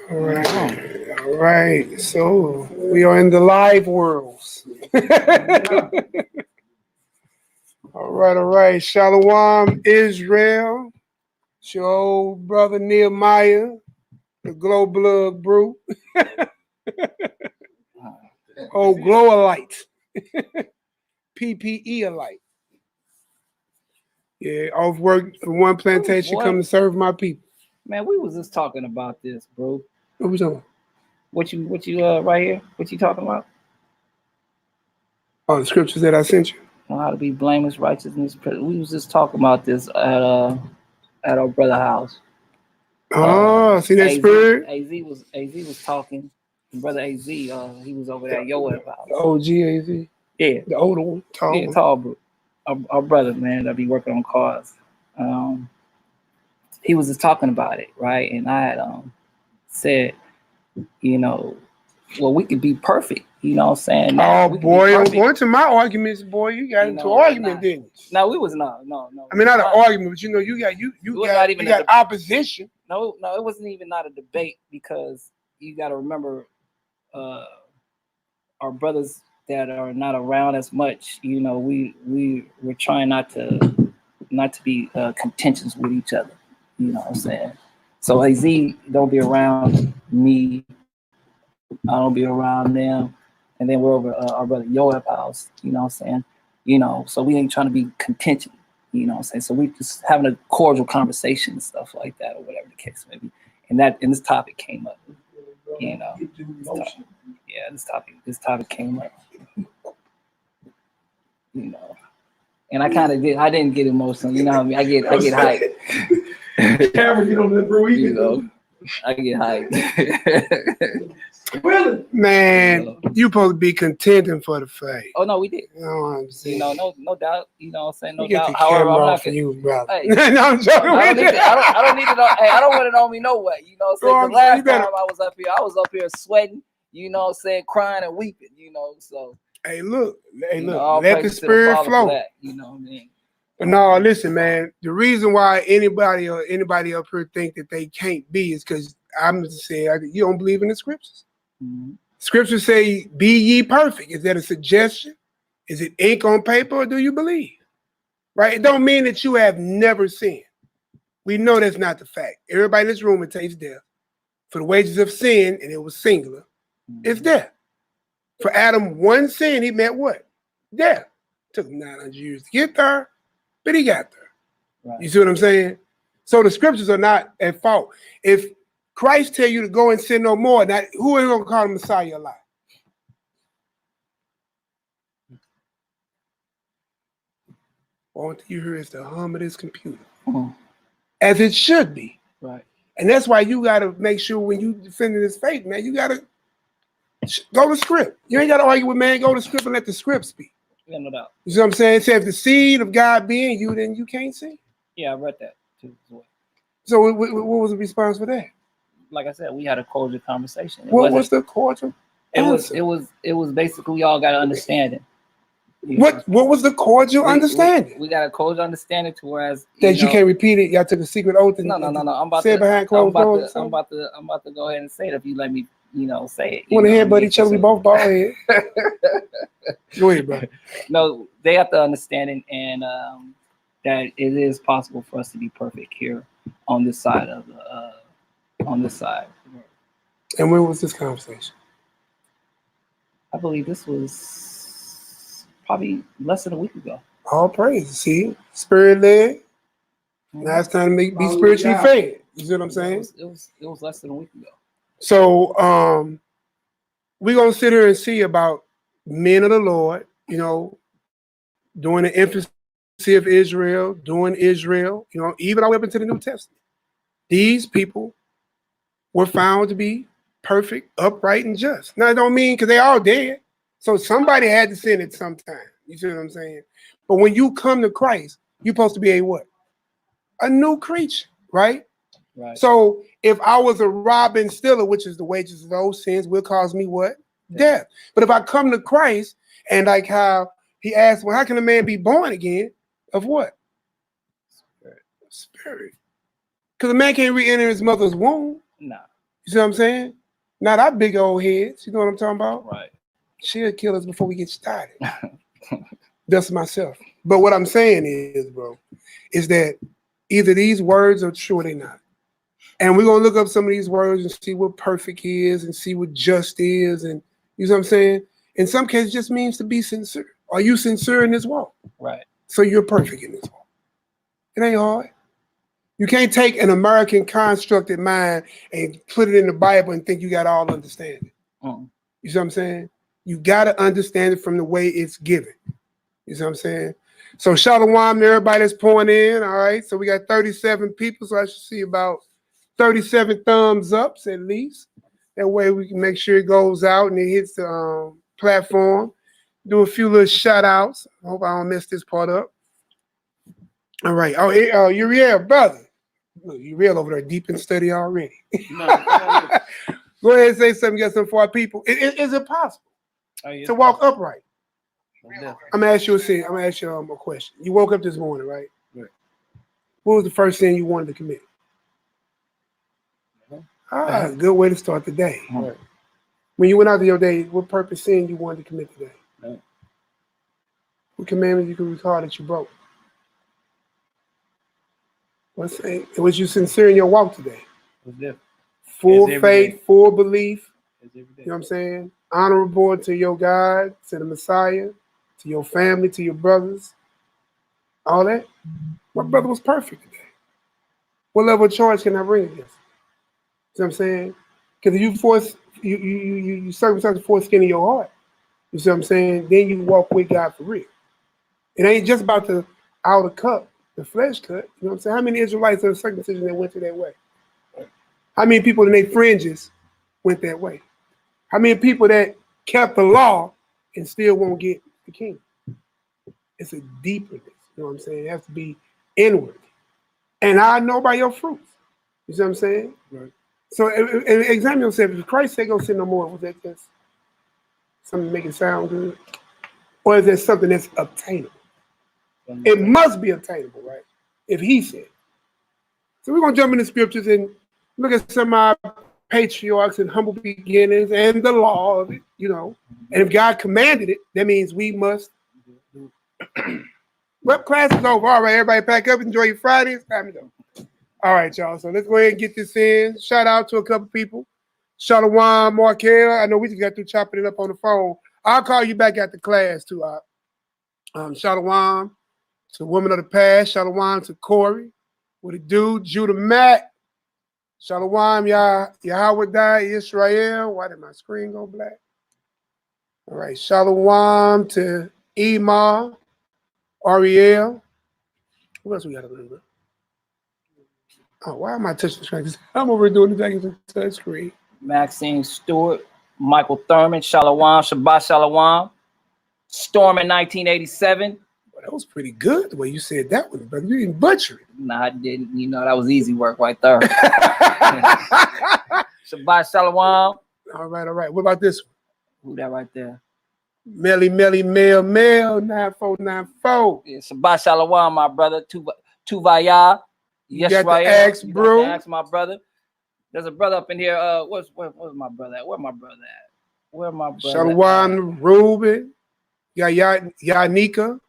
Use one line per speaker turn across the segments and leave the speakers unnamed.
All right. All right. So we are in the live worlds. All right. All right. Shalom, Israel. It's your old brother NehemiYAH, the Glow Blood Brew. Oh, Glow-A-Light. PPE-A-Light. Yeah, off work from one plantation, come to serve my people.
Man, we was just talking about this, bro.
What we talking about?
What you right here? What you talking about?
Oh, the scriptures that I sent you.
On how to be blameless, righteousness. We was just talking about this at our brother house.
Oh, see that spirit?
AZ was talking. Brother AZ, he was over there at YAHUDAHS house.
OG AZ?
Yeah.
The older one, tall one.
Tall bro. Our brother, man, that be working on cars. He was just talking about it, right? And I had said, you know, well, we could be perfect, you know what I'm saying?
Now, oh, boy, I'm going to my arguments, boy. You got into an argument, didn't you?
No, we was not. No.
I mean, not an argument, but you know, you got opposition.
No, it wasn't even not a debate, because you got to remember our brothers that are not around as much, you know, we're trying not to be contentious with each other, you know what I'm saying? So AZ don't be around me, I don't be around them, and then we're over our brother YAHUDAHS house, you know what I'm saying? You know, so we ain't trying to be contentious, you know what I'm saying? So we just having a cordial conversation and stuff like that, or whatever the case may be. And this topic came up, you know. This topic came up. You know, and I didn't get emotional. You know what I mean? I get hyped.
Camera get on that, bro.
You know, I get hyped.
Really? Man, you supposed to be contending for the faith.
Oh no, we did.
You know what I'm saying?
You know, no doubt. You know what I'm saying? No
get
doubt.
The
However, I'm not
for you, brother.
Hey,
no, I'm joking.
I don't need it. I don't need it on. Hey, I don't want it on me no way. You know what I'm saying? The last time I was up here sweating. You know what I'm saying? Crying and weeping. You know, so.
Hey, look. Let the spirit flow.
That, you know what I mean?
But no, listen, man. The reason why anybody up here think that they can't be is because I'm just saying you don't believe in the scriptures.
Mm-hmm.
Scriptures say, "Be ye perfect." Is that a suggestion? Is it ink on paper, or do you believe? Right? It don't mean that you have never sinned. We know that's not the fact. Everybody in this room, it takes death. For the wages of sin, and it was singular, it's death. For Adam, one sin, he meant what? Death. Took him 900 years to get there, but he got there. Right. You see what I'm saying? So the scriptures are not at fault. If Christ tell you to go and sin no more, now who is going to call the Messiah alive? All you hear is the hum of this computer.
Mm-hmm.
As it should be.
Right.
And that's why you got to make sure when you defending this faith, man, you got to go to script. You ain't got to argue with man. Go to script and let the script speak.
Yeah, no doubt.
You see what I'm saying? Say if the seed of God be in you, then you can't sin.
Yeah, I read that too.
So what was the response for that?
Like I said, we had a cordial conversation.
What was the cordial?
It was basically we all got an understanding.
What was the cordial understanding?
We got a cordial understanding to whereas
you can't repeat it. Y'all took a secret oath.
No. I'm about to go ahead and say it if you let me. You know, say it.
Want to hear about each other? We both bald head. Go ahead, bro.
No, they have the understanding, and that it is possible for us to be perfect here on this side of on this side.
And when was this conversation?
I believe this was probably less than a week ago.
All praise. See, spirit led. Now it's time to be spiritually fed. You see what I'm saying?
It was less than a week ago.
So we're going to sit here and see about men of the Lord, you know, during the infancy of Israel, during Israel, you know, even all the way up into the New Testament. These people were found to be perfect, upright, and just. Now, it don't mean because they all dead. So somebody had to sin at some time. You see what I'm saying? But when you come to Christ, you're supposed to be a what? A new creature, right?
Right.
So if I was a Robin Stiller, which is the wages of those sins, will cause me what? Death. But if I come to Christ and like how he asked, well, how can a man be born again? Of what? Spirit. Because a man can't re-enter his mother's womb.
No.
You see what I'm saying? Not our big old heads. You know what I'm talking about?
Right.
She'll kill us before we get started. That's myself. But what I'm saying is, bro, is that either these words are true or they're not. And we're going to look up some of these words and see what perfect is and see what just is. And you know what I'm saying? In some cases, it just means to be sincere. Are you sincere in this walk?
Right.
So you're perfect in this walk. It ain't hard. You can't take an American constructed mind and put it in the Bible and think you got all understanding. You see what I'm saying? You got to understand it from the way it's given. You see what I'm saying? So shalom to everybody that's pouring in. All right. So we got 37 people. So I should see about 37 thumbs ups at least. That way we can make sure it goes out and it hits the platform. Do a few little shout outs. I hope I don't mess this part up. All right. Oh, Uriel, brother. Look, Uriel over there deep in study already. Go ahead and say something. Get something for our people. Is it possible to walk upright? I'm gonna ask you a question. You woke up this morning, right? Right. What was the first sin you wanted to commit? Good way to start the day. Right. When you went out to your day, what purpose sin you wanted to commit today? Right. What commandment you can recall that you broke? Was you sincere in your walk today? Full faith, full belief. You know what I'm saying? Honorable to your God, to the Messiah, to your family, to your brothers. All that. My brother was perfect today. What level of charge can I bring against him? You know what I'm saying? Because if you force, you circumcise the foreskin in your heart, you see what I'm saying? Then you walk with God for real. It ain't just about the outer cup, the flesh cut. You know what I'm saying? How many Israelites of the circumcision that went to that way? How many people in their fringes went that way? How many people that kept the law and still won't get the kingdom? It's a deeperness. You know what I'm saying? It has to be inward. And I know by your fruits. You see what I'm saying? Right. So examine yourself. If Christ said go sin no more, was that just something to make it sound good? Or is there something that's obtainable? It must be obtainable, right? If he said. So we're going to jump into scriptures and look at some of our patriarchs and humble beginnings and the law of it, you know. And if God commanded it, that means we must do it. Well, class is over. All right, everybody pack up. Enjoy your Friday. It's time to go. All right, y'all. So let's go ahead and get this in. Shout out to a couple people. Shalom, Markel. I know we just got through chopping it up on the phone. I'll call you back after class, too. Shalom to Women of the Past. Shalom to Corey. What it do? Judah Matt. Shalom, YAHUDAHS, Israel. Why did my screen go black? All right. Shalom to Emma, Ariel. Who else we got to remember? Oh, why am I touching the screen? I'm over doing the thing with the touch screen.
Maxine Stewart, Michael Thurman, Shalom, Shabbat Shalom. Storm in 1987.
Well, that was pretty good the way you said that one, brother. You didn't butcher it.
Nah, I didn't. You know, that was easy work right there. Shabbat Shalom.
All right. What about this one?
Who that right there?
Melly, Mel, 9494.
Yeah, Shabbat Shalom, my brother. Tuvaya.
Yes, you got to ask, bro.
Ask my brother. There's a brother up in here. Where's my brother at? Where my brother at? Where my brother?
Shalom, Ruben. Yanika.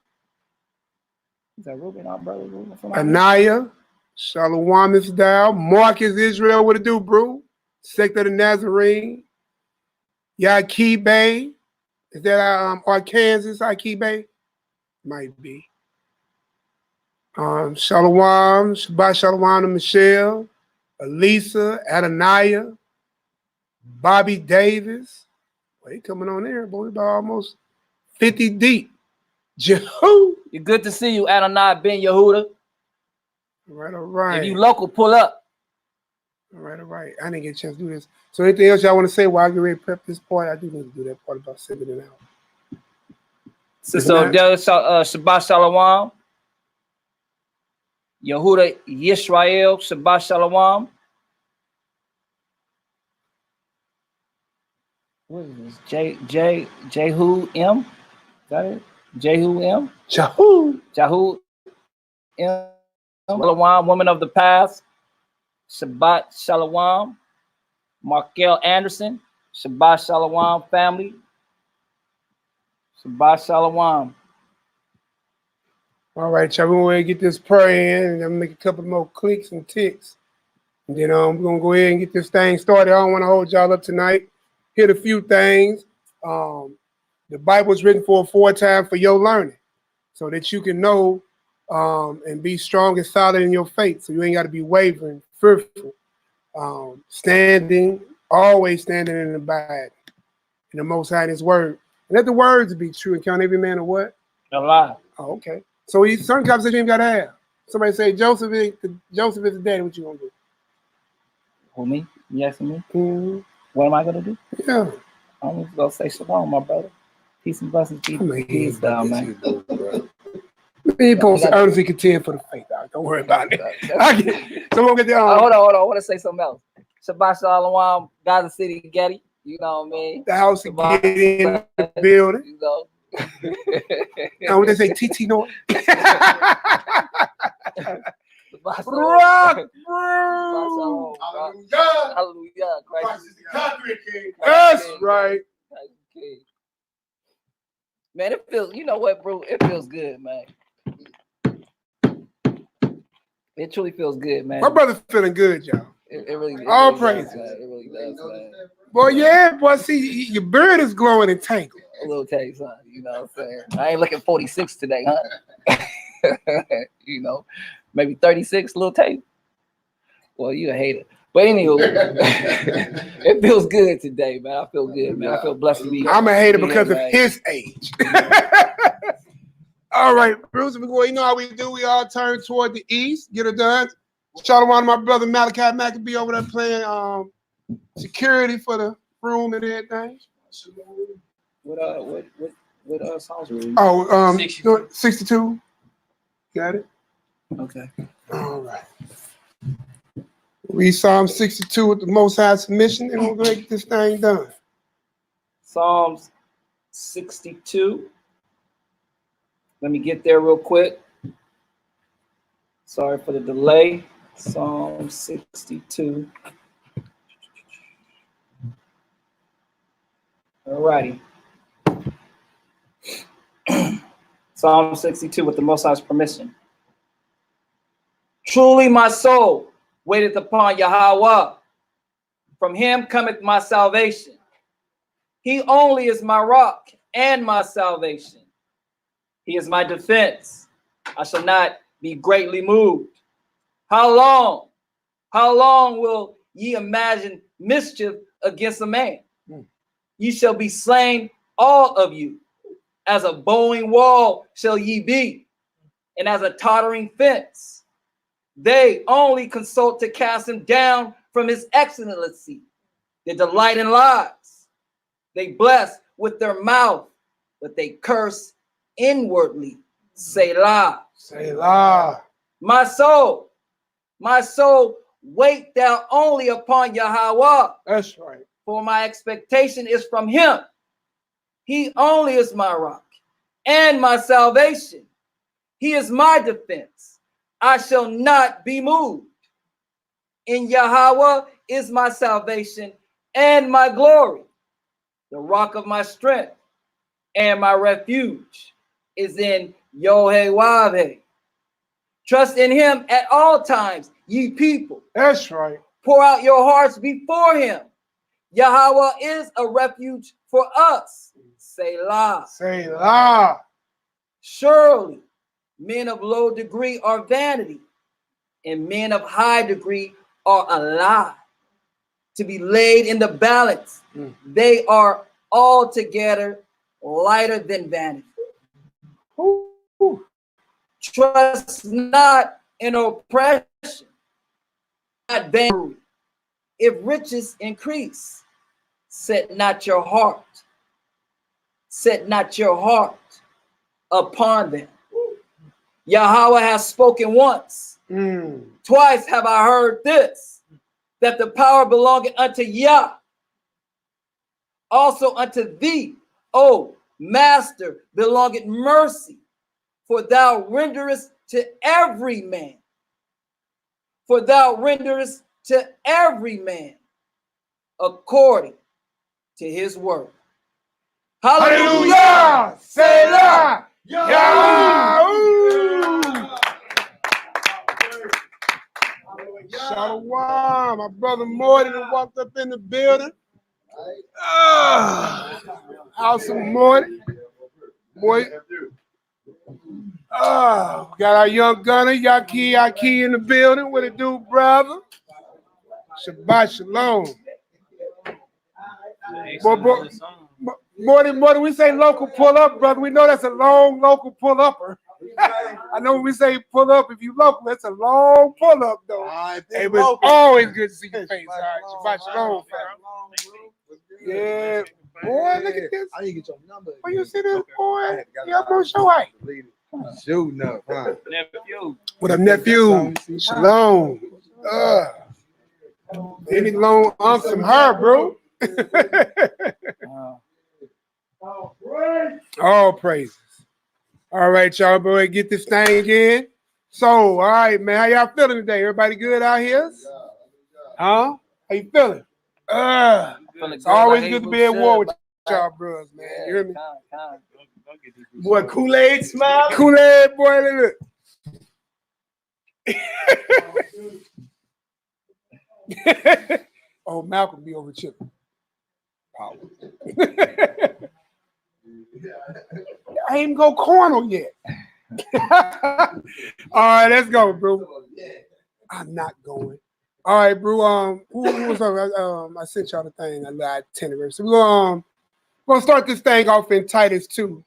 Is that Ruben, our brother? Ruben from
Anaya. Shalom is down. Marcus Israel. What it do, bro? Sect of the Nazarene. Yakibe. Is that Arkansas? Yakibe? Might be. Shalom. Shabbat Shalom to Michelle. Elisa. Adonaiah. Bobby Davis. Well, he coming on there, boy. About almost 50 deep. Jehu.
You're good to see you, Adonai Ben Yehuda.
All right.
If you local, pull up.
All right. I didn't get a chance to do this. So anything else y'all want to say while I get ready to prep this part? I do need to do that part about 7 and out.
So Shabbat Shalom. Yehuda Yisrael, Shabbat Shalom. What is this? Jehu M? Is that it? Jehu M?
Jehu
M. Shalom, woman of the past. Shabbat Shalom. Markel Anderson, Shabbat Shalom family. Shabbat Shalom.
All right, y'all. We're going to get this prayer in, and I'm make a couple more clicks and ticks. And then we're going to go ahead and get this thing started. I don't want to hold y'all up tonight. Hit a few things. The Bible is written for a foretaime for your learning, so that you can know and be strong and solid in your faith. So you ain't got to be wavering, fearful, always standing in the abide in the Most High in His word. And let the words be true and count every man a what?
A lie.
Oh, okay. So certain conversations you ain't got to have. Somebody say, Joseph is the daddy. What you going to do?
Who, me? You asking me?
Mm-hmm.
What am I going to do?
Yeah.
I'm just going to say shalom, my brother. Peace and blessings be peace down, man.
He supposed to earnestly contend for the faith. Don't worry about it. Someone get the
hold on. I want to say something else. Shabbat Shalom, Gaza City, Getty. You know what I mean?
The house to get in the building.
You know.
What they say, TT North.
Rock,
bro.
Hallelujah. Christ is the
conquering king. That's right.
Man, it feels, you know what, bro? It feels good, man. It truly feels good, man.
My brother's feeling good, y'all.
It really
all
really
praise.
Does, man. It really does, man.
Boy, yeah, boy, see, your beard is glowing and tangled.
A little taste, huh? You know what I'm saying? I ain't looking 46 today, huh? You know, maybe 36, little taste. Well, you a hater. But anyway, it feels good today, man. I feel good, man. I feel blessed to be.
I'm a hater because of his age. All right, Bruce, you know how we do. We all turn toward the east, get it done. Shalom to my brother Malaki be over there playing security for the room and everything.
What songs were we?
Oh, 62. Got it?
Okay.
All right. Read Psalm 62 with the Most High submission, and we'll go ahead and get this thing done.
Psalms 62. Let me get there real quick. Sorry for the delay. Psalm 62. All righty. Psalm 62 with the Most High's permission. Truly my soul waiteth upon Yahweh. From him cometh my salvation. He only is my rock and my salvation. He is my defense. I shall not be greatly moved. How long will ye imagine mischief against a man? Ye shall be slain, all of you. As a bowing wall shall ye be, and as a tottering fence. They only consult to cast him down from his excellency. They delight in lies. They bless with their mouth, but they curse inwardly. Selah.
Selah.
My soul, wait thou only upon Yahweh.
That's right.
For my expectation is from him. He only is my rock and my salvation. He is my defense. I shall not be moved. In Yahweh is my salvation and my glory. The rock of my strength and my refuge is in YAHUDAHS. Trust in him at all times, ye people.
That's right.
Pour out your hearts before him. Yahweh is a refuge for us. Selah.
Selah.
Surely men of low degree are vanity, and men of high degree are a lie. To be laid in the balance, they are altogether lighter than vanity. Trust not in oppression, not vanity. If riches increase, set not your heart upon them. Yahweh has spoken once. Twice have I heard this, that the power belongeth unto Yah. Also unto thee, O Master, belongeth mercy, for thou renderest to every man. according to his word.
Hallelujah! Selah! Yahoo! Shalom! My brother Morty that walked up in the building. Awesome Morty. Morty. Got our young gunner, Yaki in the building. What it do, brother? Shabbat shalom. Morty, we say local pull up, brother. We know that's a long local pull upper. I know when we say pull up, if you local, that's a long pull up, though. Hey, but it's always good to see your face. All right, Shabbat shalom, fam. Yeah, boy, look at this. I didn't get your number. Oh, you see this, boy? You up on show height. Shooting up, huh? Nephew. What up, nephew? Shalom. Any long some her, bro. All praises. All right, y'all, boy, get this thing in. So, all right, man, how y'all feeling today? Everybody good out here? Huh? How you feeling? It's always good to be at war with y'all, bros, man. You hear me? Boy, Kool-Aid smile. Kool-Aid, boy, look. Oh, Malcolm be over chipping. I ain't even go corner yet. All right, let's go, bro. I'm not going. All right, bro. Who was up? I sent y'all the thing. I lied 10. So we're gonna start this thing off in Titus 2.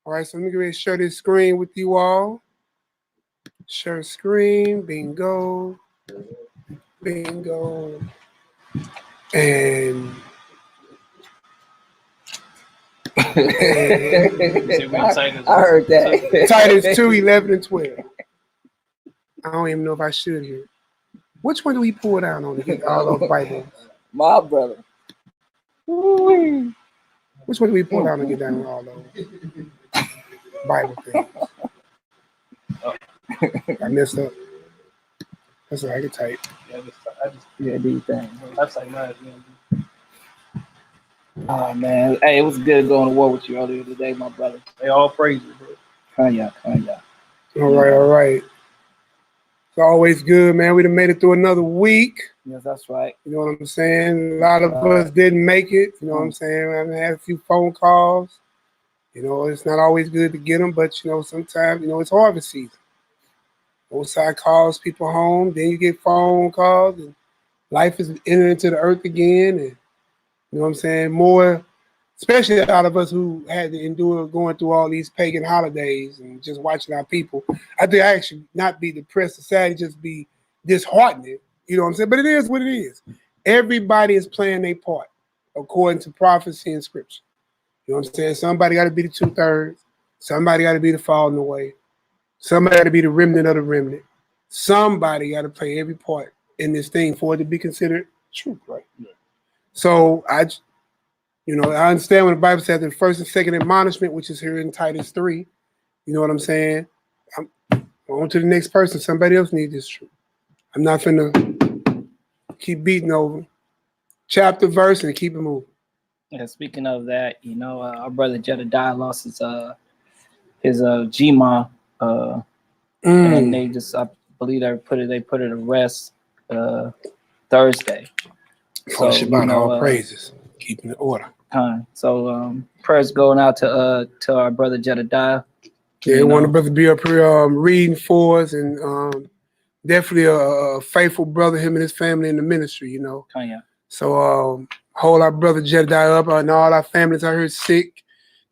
All right, so let me go ahead and share this screen with you all. Share screen, bingo, bingo, and
I heard that.
Titus 2, 11 and 12. I don't even know if I should here. Which one do we pull down on to get all those Bibles?
My brother.
Ooh. Which one do we pull down to get down on all those Bible things? I messed up. That's what I can type.
Yeah, these things. That's like mine. Oh man, hey, it was good going to war with you earlier today, my brother. They all praise you, bro. Kanye.
All right. It's always good, man. We done made it through another week.
Yes, that's right.
You know what I'm saying? A lot of us didn't make it. You know what I'm saying? I had a few phone calls. You know, it's not always good to get them, but you know, sometimes, you know, it's harvest season. Both side calls people home, then you get phone calls, and life is entering into the earth again, and you know what I'm saying? More, especially out of us who had to endure going through all these pagan holidays and just watching our people. I think I actually not be depressed or sad, just be disheartening. You know what I'm saying? But it is what it is. Everybody is playing their part according to prophecy and scripture. You know what I'm saying? Somebody got to be the 2/3. Somebody got to be the falling away. Somebody got to be the remnant of the remnant. Somebody got to play every part in this thing for it to be considered truth, right? Yeah. So I understand when the Bible says the first and second admonishment, which is here in Titus 3. You know what I'm saying? I'm on to the next person. Somebody else needs this truth. I'm not finna keep beating over chapter, verse, and keep it moving.
Yeah, speaking of that, you know, our brother Jedediah lost his Gma, and they just, I believe they put it to rest Thursday.
So Shabbat, all praises, keeping the order.
So prayers going out to our brother Jedediah.
Yeah, want the brother to be up here reading for us, and definitely a faithful brother, him and his family in the ministry, you know. So hold our brother Jedediah up, and all our families out here sick.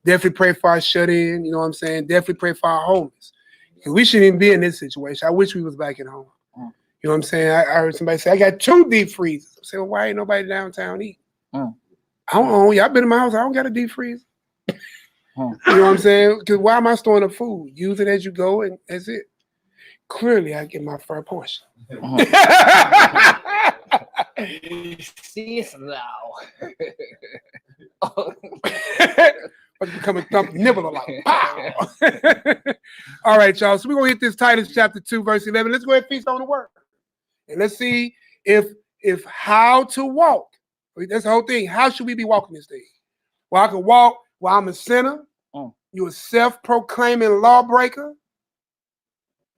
Definitely pray for our shut-in, you know what I'm saying? Definitely pray for our homeless. We shouldn't even be in this situation. I wish we was back at home. You know what I'm saying? I heard somebody say, I got 2 deep freezers. I said, well, why ain't nobody downtown eating? I don't know. Y'all been in my house. I don't got a deep freezer. You know what I'm saying? Because why am I storing up food? Use it as you go, and that's it. Clearly, I get my fair portion.
See us now.
I'm becoming thump nibbler like pow. All right, y'all. So we're gonna hit this Titus chapter 2, verse 11. Let's go ahead and feast on the word. And let's see if how to walk That's the whole thing. How should we be walking this thing? Well, I can walk while I'm a sinner. You a self-proclaiming lawbreaker.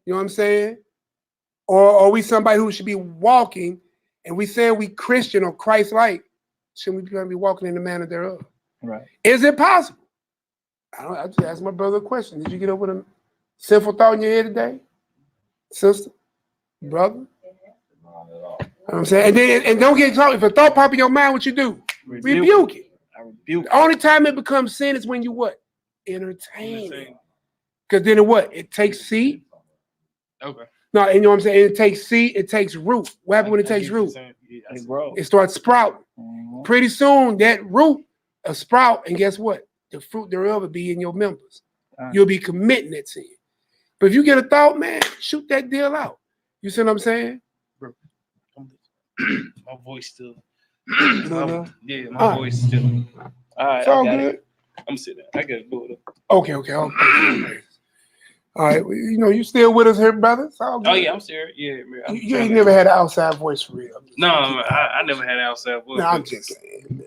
You know what I'm saying? Or are we somebody who should be walking and we saying we Christian or Christ-like? Shouldn't we be walking in the manner thereof?
Right.
Is it possible? I just asked my brother a question. Did you get up with a sinful thought in your head today? Sister? Brother? You know what I'm saying? And don't get caught. If a thought pop in your mind, what you do? Rebuke it.
I rebuke it.
The only time it becomes sin is when you what? Entertain it. Because then it takes seed.
Okay.
No, and you know what I'm saying? It takes seed, it takes root. What happens when it takes root? It starts sprouting. Pretty soon that root will sprout, and guess what? The fruit thereof will be in your members. You'll be committing that sin. But if you get a thought, man, shoot that deal out. You see what I'm saying?
My voice still.
No.
Yeah, my voice still.
All right,
it's all good.
I'm sitting there. I got to do it.
Okay. All right, well, you know, you still with us here, brother?
Oh, yeah, I'm serious. Yeah, man.
You ain't never had an outside voice for real.
No, I never had an outside voice.
No, I'm just saying,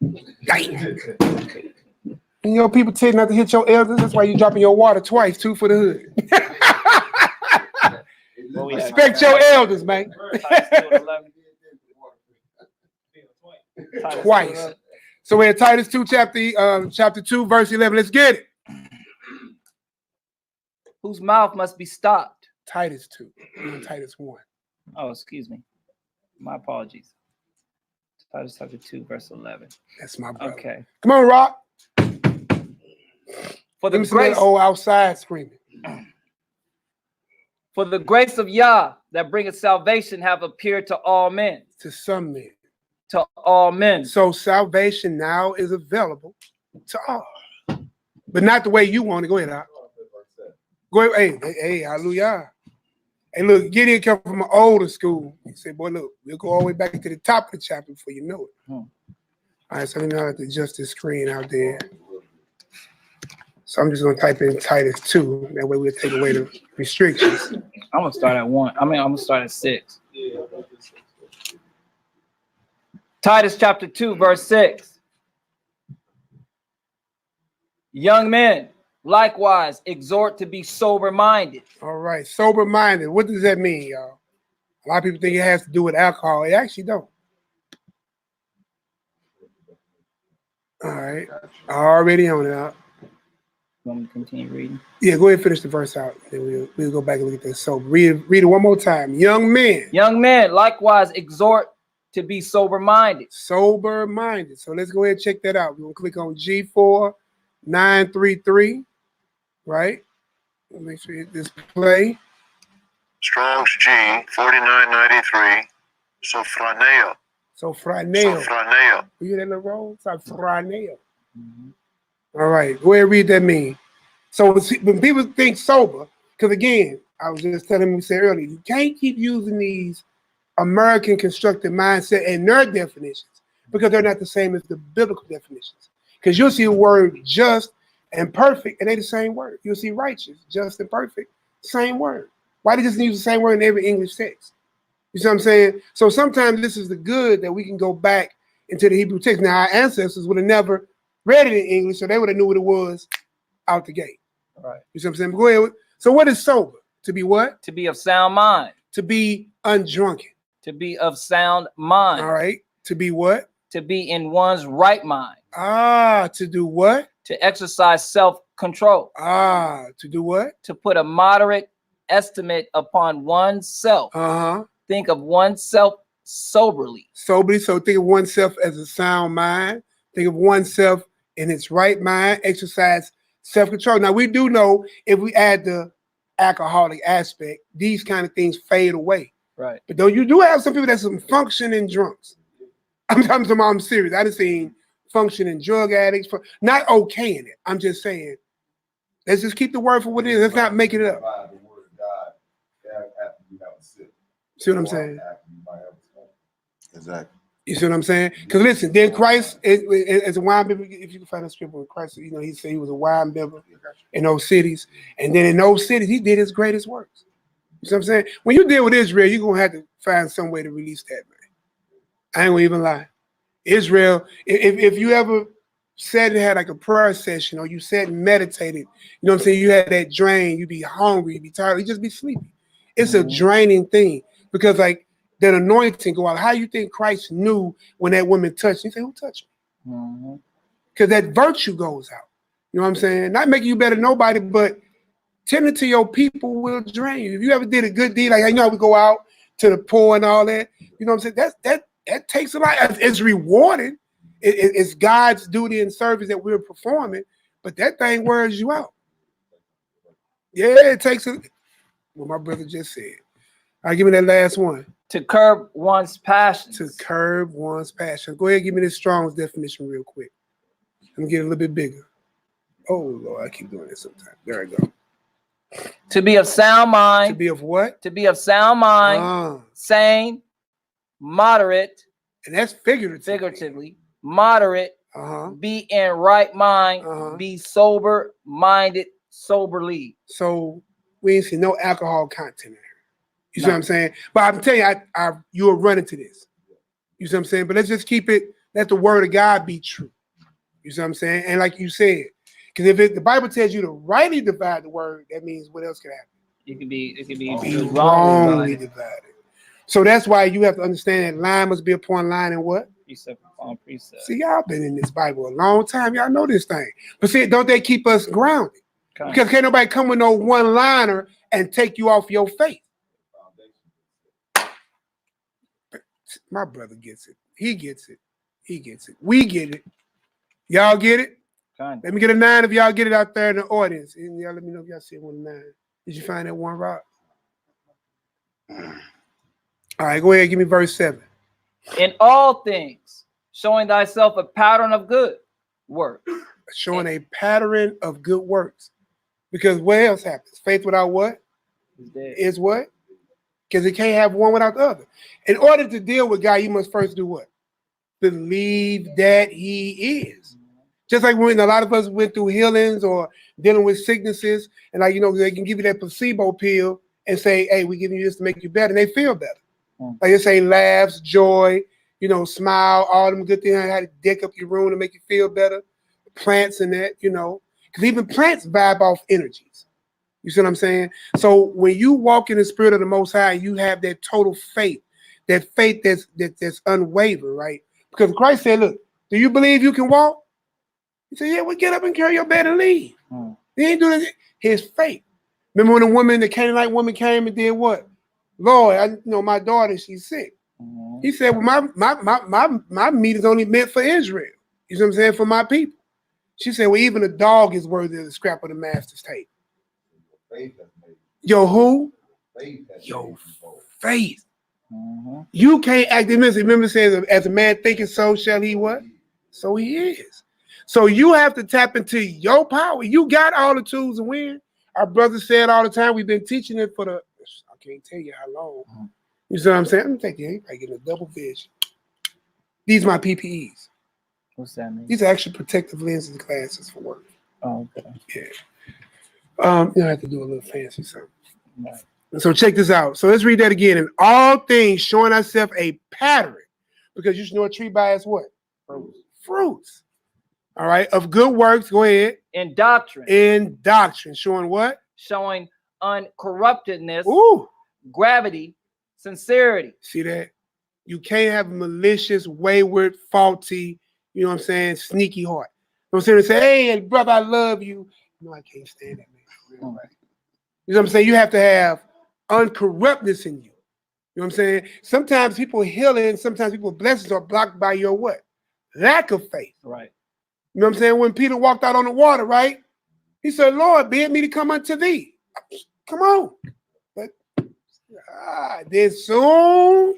man. You know, people tell you not to hit your elders. That's why you dropping your water twice, too, for the hood. Respect your elders, man. Twice. So we're in Titus 2, chapter 2, verse 11. Let's get it.
Whose mouth must be stopped.
Titus 2. Titus 1.
Oh, excuse me. My apologies. Titus chapter 2, verse 11.
That's my brother.
Okay.
Come on, Rock.
For the grace,
outside screaming.
For the grace of Yah that bringeth salvation have appeared to all men.
To some men.
To all men.
So salvation now is available to all. But not the way you want to. Go ahead, Rock. Go ahead. Hey, hallelujah. Hey, look, Gideon come from an older school. He said, boy, look, we'll go all the way back to the top of the chapter before you know it. All right, so let me have to adjust this screen out there. So I'm just going to type in Titus 2. That way we'll take away the restrictions.
I'm going to start at 1. I'm going to start at 6. Titus chapter 2, verse 6. Young men, likewise, exhort to be sober-minded.
All right, sober-minded. What does that mean, y'all? A lot of people think it has to do with alcohol. It actually don't. All right, already on it out.
You want me to continue reading?
Yeah, go ahead and finish the verse out. Then we'll go back and look at this. So read it one more time. Young men.
Young men, likewise, exhort to be sober-minded.
Sober-minded. So let's go ahead and check that out. We're going to click on G4933, right? Make sure you hit display.
Strong's G 4993. Sophroneo.
Sophroneo. You hear that little roll? Sophroneo. All right, go ahead and read that mean. So when people think sober, because again, I was just telling you, we said earlier, you can't keep using these American constructed mindset and their definitions because they're not the same as the biblical definitions. Because you'll see the word just and perfect, and they're the same word. You'll see righteous, just and perfect, same word. Why they just use the same word in every English text? You see what I'm saying? So sometimes this is the good that we can go back into the Hebrew text. Now, our ancestors would have never read it in English, so they would have knew what it was out the gate.
All right.
You see what I'm saying? But go ahead. So what is sober? To be what?
To be of sound mind.
To be undrunken.
To be of sound mind.
All right. To be what?
To be in one's right mind.
To do what?
To exercise self-control.
To do what?
To put a moderate estimate upon oneself. Think of oneself soberly.
Soberly. So think of oneself as a sound mind. Think of oneself in its right mind. Exercise self-control. Now, we do know if we add the alcoholic aspect, these kind of things fade away.
Right.
But though you do have some people that's some functioning drunks. I'm serious. I done seen functioning drug addicts, not okaying it. I'm just saying, let's just keep the word for what it is. Let's not make it up. See what I'm saying?
Exactly.
You see what I'm saying? Because listen, then Christ as a wine bibber, if you can find a scripture with Christ, you know, he said he was a wine bibber in those cities. And then in those cities, he did his greatest works. You see what I'm saying? When you deal with Israel, you're going to have to find some way to release that, man. I ain't going to even lie. Israel, if you ever sat and had like a prayer session, or you sat and meditated, you know what I'm saying, you had that drain, you be hungry, you be tired, you just be sleepy. It's a draining thing, because like that anointing go out. How you think Christ knew when that woman touched? He said, who touched me? Because that virtue goes out. You know what I'm saying? Not making you better than nobody, but tending to your people will drain you. If you ever did a good deed, like you know how we go out to the poor and all that, you know what I'm saying? That takes a lot. It's rewarding. It's God's duty and service that we're performing, but that thing wears you out. Yeah, it takes a. What my brother just said. All right, give me that last one.
To curb one's passions.
To curb one's passion. Go ahead, give me this Strong's definition real quick. Let me get a little bit bigger. Oh Lord, I keep doing this sometimes. There I go.
To be of sound mind.
To be of what?
To be of sound mind, sane, moderate.
And that's figuratively.
Moderate, be in right mind, be sober-minded, soberly.
So we ain't see no alcohol content in there. You see what I'm saying? But I'm telling you, you will run into this. You see what I'm saying? But let's just keep it, let the word of God be true. You see what I'm saying? And like you said, because if the Bible tells you to rightly divide the word, that means what else can happen?
It can be
wrongly divided. So that's why you have to understand that line must be upon line and what?
Precept upon precept.
See, y'all been in this Bible a long time. Y'all know this thing. But see, don't they keep us grounded? Because can't nobody come with no one-liner and take you off your faith. My brother gets it. He gets it. He gets it. We get it. Y'all get it? Let me get a 9 if y'all get it out there in the audience. And y'all let me know if y'all see 1 9. Did you find that one, Rob? All right, go ahead. Give me verse 7.
In all things, showing thyself a pattern of good work.
Showing a pattern of good works. Because what else happens? Faith without what? Is what? Because it can't have one without the other. In order to deal with God, you must first do what? Believe that he is. Just like when a lot of us went through healings or dealing with sicknesses, and like, you know, they can give you that placebo pill and say, hey, we're giving you this to make you better, and they feel better. Like they say laughs, joy, you know, smile, all them good things, how to deck up your room to make you feel better. Plants and that, you know, because even plants vibe off energies. You see what I'm saying? So when you walk in the spirit of the Most High, you have that total faith, that faith that's unwavering, right? Because Christ said, look, do you believe you can walk? He said, yeah, well, get up and carry your bed and leave. He ain't doing it. His faith. Remember when the woman, the Canaanite woman came and did what? Lord, my daughter, she's sick. He said, well, my meat is only meant for Israel. You see what I'm saying? For my people. She said, well, even a dog is worthy of the scrap of the master's table. Yo, who? Yo, faith. You can't act in this. Remember, it says, as a man thinketh, so shall he what? So he is. So you have to tap into your power. You got all the tools to win. Our brother said all the time, we've been teaching it for I can't tell you how long. You see what I'm saying? I'm taking you probably getting a double vision. These are my PPEs.
What's that mean?
These are actually protective lenses glasses for work.
Oh, okay.
Yeah. You have to do a little fancy something. Right. So check this out. So let's read that again. In all things, showing ourselves a pattern, because you should know a tree by its what? Fruits. All right. Of good works. Go ahead.
In doctrine.
In doctrine. Showing what?
Showing uncorruptedness.
Ooh.
Gravity. Sincerity.
See that? You can't have a malicious, wayward, faulty, you know what I'm saying, sneaky heart. You know what I'm saying? Say, hey, brother, I love you. No, I can't stand that man. Right. You know what I'm saying? You have to have uncorruptness in you. You know what I'm saying? Sometimes people healing, sometimes people blessings are blocked by your what? Lack of faith.
Right.
You know what I'm saying? When Peter walked out on the water, right? He said, Lord, bid me to come unto thee. Come on. But then soon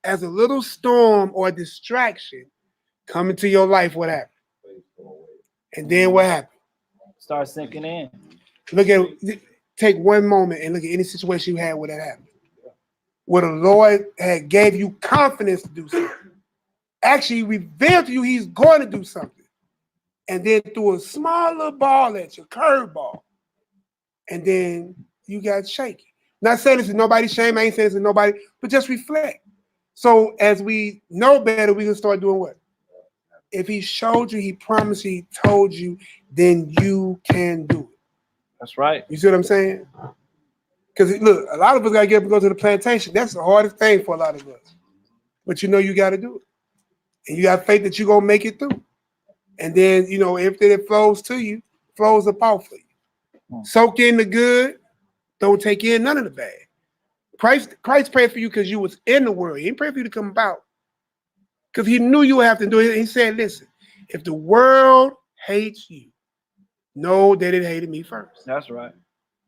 as a little storm or distraction come into your life, what happened? And then what happened?
Start sinking in.
Take one moment and look at any situation you had where that happened. Where the Lord had gave you confidence to do something. Actually revealed to you he's going to do something. And then threw a small little ball at you, curveball. And then you got shaky. Not saying this is nobody's shame, I ain't saying this is nobody, but just reflect. So as we know better, we can start doing what? if he showed you, he promised you, he told you, then you can do it.
That's right.
You see what I'm saying? Because look, a lot of us got to get up and go to the plantation. That's the hardest thing for a lot of us. But you know you got to do it. And you got faith that you're going to make it through. And then, you know, everything that flows to you, flows up out for you. Soak in the good. Don't take in none of the bad. Christ prayed for you because you was in the world. He didn't pray for you to come about. Because he knew you would have to do it. He said, listen, if the world hates you, know that it hated me first.
That's right.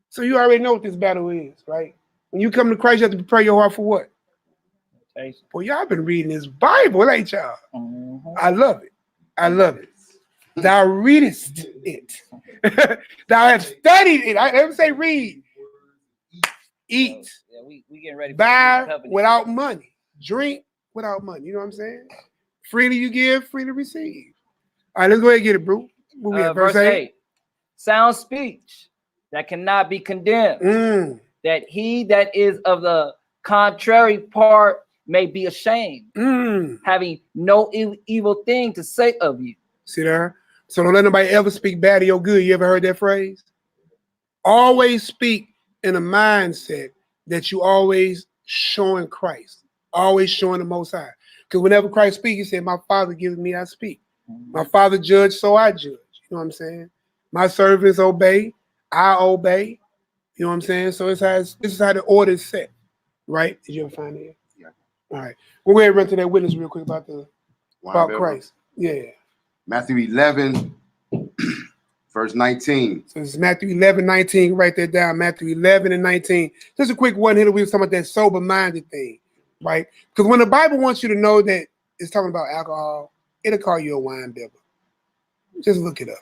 So you already know what this battle is, right? When you come to Christ, you have to prepare your heart for what? Well, y'all been reading this Bible, ain't y'all? I love it. I love it. Thou readest it. Thou have studied it. I never say read. Eat.
Yeah, we getting ready.
Buy without money. Drink without money. You know what I'm saying? Freely you give, freely receive. All right, let's go ahead and get it, bro. What we at, verse 8?
Sound speech that cannot be condemned. That he that is of the contrary part may be ashamed, having no evil thing to say of you.
See there? So don't let nobody ever speak bad of your good. You ever heard that phrase? Always speak in a mindset that you always showing Christ, always showing the Most High. Because whenever Christ speaks, he said, my Father gives me, I speak. My Father judged, so I judge. You know what I'm saying? My servants obey, I obey. You know what I'm saying? So this is how the order is set, right? Did you ever find it?
Yeah.
All right. We'll go ahead and run to that witness real quick about Christ. Yeah.
Matthew 11, verse 19.
So it's Matthew 11, 19. Write that down. Matthew 11 and 19. Just a quick one here. We were talking about that sober-minded thing, right? Because when the Bible wants you to know that it's talking about alcohol, it'll call you a wine bibber. Just look it up.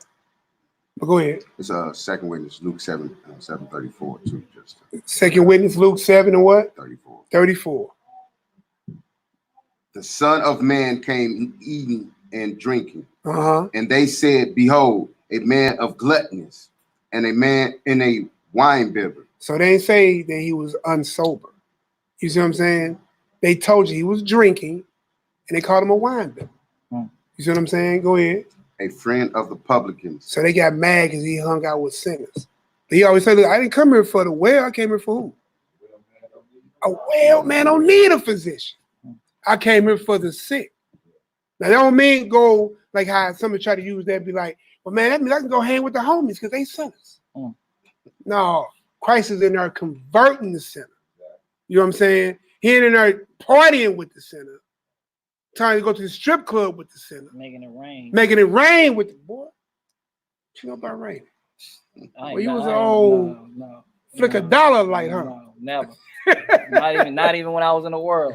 But go ahead.
It's a second witness, Luke 7, 7:34 too. Just
second witness, Luke 7 and what?
34.
34.
The Son of Man came eating and drinking,
and
they said, "Behold, a man of gluttonness, and a man in a wine bibber."
So they didn't say that he was unsober. You see what I'm saying? They told you he was drinking, and they called him a wine bibber. You see what I'm saying? Go ahead.
A friend of the publicans.
So they got mad because he hung out with sinners. But he always said, look, I didn't come here for the well. I came here for who? A well man don't need a physician. I came here for the sick. Now, that don't mean go like how somebody try to use that and be like, well, man, that means I can go hang with the homies because they sinners. No, Christ is in there converting the sinner. You know what I'm saying? He ain't in there partying with the sinner. Trying to go to the strip club with the sinner.
Making it rain.
Making it rain with the boy. What you know about rain? Well, you was an old flick a dollar light, huh?
No, never. not even when I was in the world.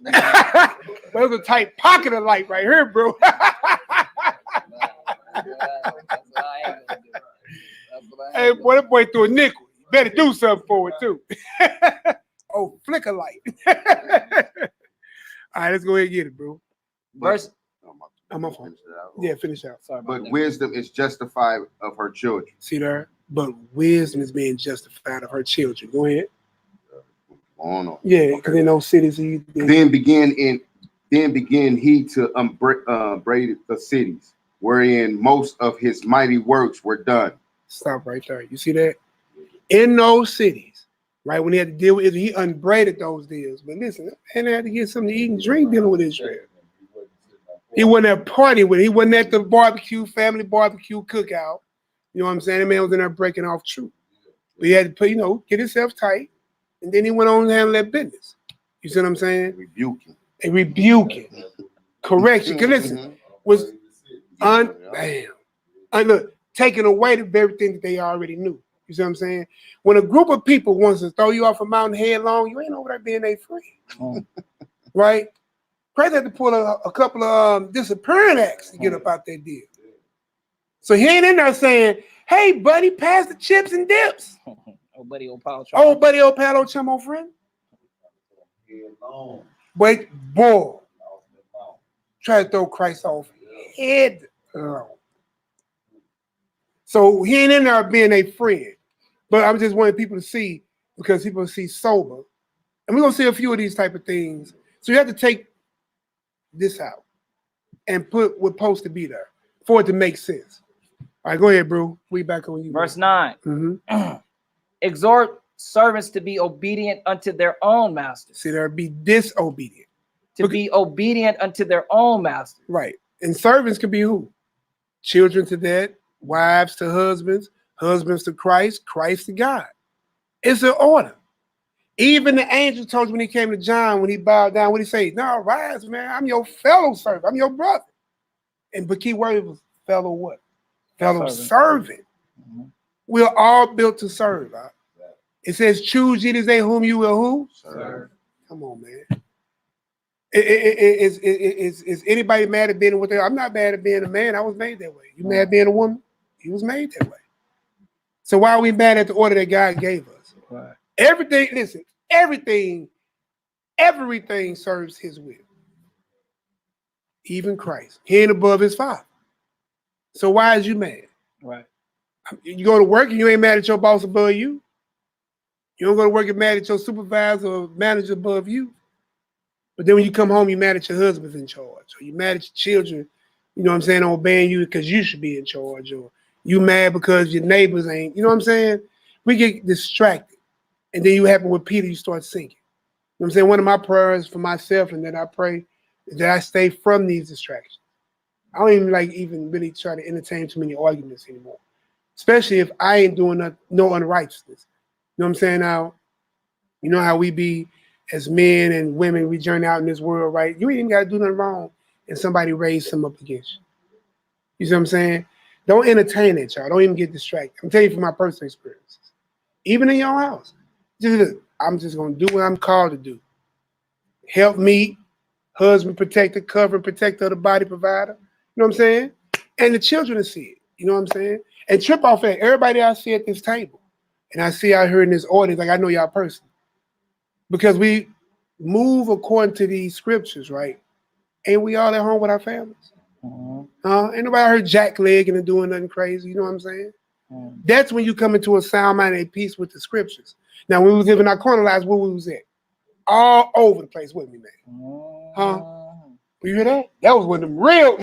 But it was a tight pocket of light right here, bro. Hey, boy, that boy threw a nickel. You better do something for it, too. Oh, flicker light. All right, let's go ahead and get it, bro.
Verse.
I'm on phone. Yeah, finish out.
Sorry
but wisdom is justified of her children.
See there? But wisdom is being justified of her children. Go ahead.
On.
Yeah, because in those cities,
then began he to upbraid the cities, wherein most of his mighty works were done.
Stop right there. You see that? In those cities, right, when he had to deal with Israel, he unbraided those deals. But listen, and had to get something to eat and drink dealing with Israel. He wasn't at a party with it. He wasn't at the barbecue, family barbecue cookout. You know what I'm saying? The man was in there breaking off truth. But he had to put, get himself tight. And then he went on and handled that business. You see what I'm saying?
Rebuking.
And rebuking. Correction. Because listen, was look, taking away the very thing that they already knew. You see what I'm saying? When a group of people wants to throw you off a mountain headlong, you ain't over there being a friend. Right? Christ had to pull a couple of disappearing acts to get up out that deal. So he ain't in there saying, hey, buddy, pass the chips and dips.
Old buddy, old pal.
Old buddy, old pal, old chum, old friend. Wait, boy. Try to throw Christ off head long. So he ain't in there being a friend. But I'm just wanting people to see, because people see sober. And we're going to see a few of these type of things. So you have to take this out. and put what's supposed to be there for it to make sense. All right, go ahead, bro. We back on you.
Verse 9.
Mm-hmm.
Exhort servants to be obedient unto their own masters.
See, there be disobedient.
To be obedient unto their own masters.
Right. And servants can be who? Children to that, wives to husbands, husbands to Christ, Christ to God. It's an order. Even the angel told you when he came to John, when he bowed down, what he say? No, rise, man. I'm your fellow servant. I'm your brother. And the key word was fellow what? Fellow servant.
Mm-hmm.
We're all built to serve. Huh? It says, choose ye this day whom you will who?
Serve.
Come on, man. Is anybody mad at being what they are? I'm not mad at being a man. I was made that way. You mad at being a woman? You was made that way. So why are we mad at the order that God gave us?
Right.
Everything, listen, everything serves his will. Even Christ. He ain't above his Father. So why is you mad?
Right.
You go to work and you ain't mad at your boss above you. You don't go to work and mad at your supervisor or manager above you. But then when you come home, you're mad at your husband's in charge. Or you're mad at your children, you know what I'm saying, obeying you because you should be in charge. Or you mad because your neighbors ain't, you know what I'm saying? We get distracted. And then you happen with Peter, you start sinking. You know what I'm saying? One of my prayers for myself and that I pray is that I stay from these distractions. I don't even really try to entertain too many arguments anymore. Especially if I ain't doing no unrighteousness. You know what I'm saying? Now, you know how we be as men and women, we journey out in this world, right? You ain't even got to do nothing wrong and somebody raise something up against you. You see what I'm saying? Don't entertain it, y'all. Don't even get distracted. I'm telling you from my personal experiences. Even in your house. I'm just going to do what I'm called to do. Help me, husband, protector, cover, protector of the body, provider. You know what I'm saying? And the children will see it. You know what I'm saying? And trip off at everybody I see at this table. And I see out here in this audience, like I know y'all personally. Because we move according to these scriptures, right? Ain't we all at home with our families?
Mm-hmm.
Ain't nobody heard jacklegging and doing nothing crazy. You know what I'm saying?
Mm-hmm.
That's when you come into a sound mind and peace with the scriptures. Now, when we was living our corner lives, where we was at? All over the place with me, man. Huh? You hear that? That was one of them real.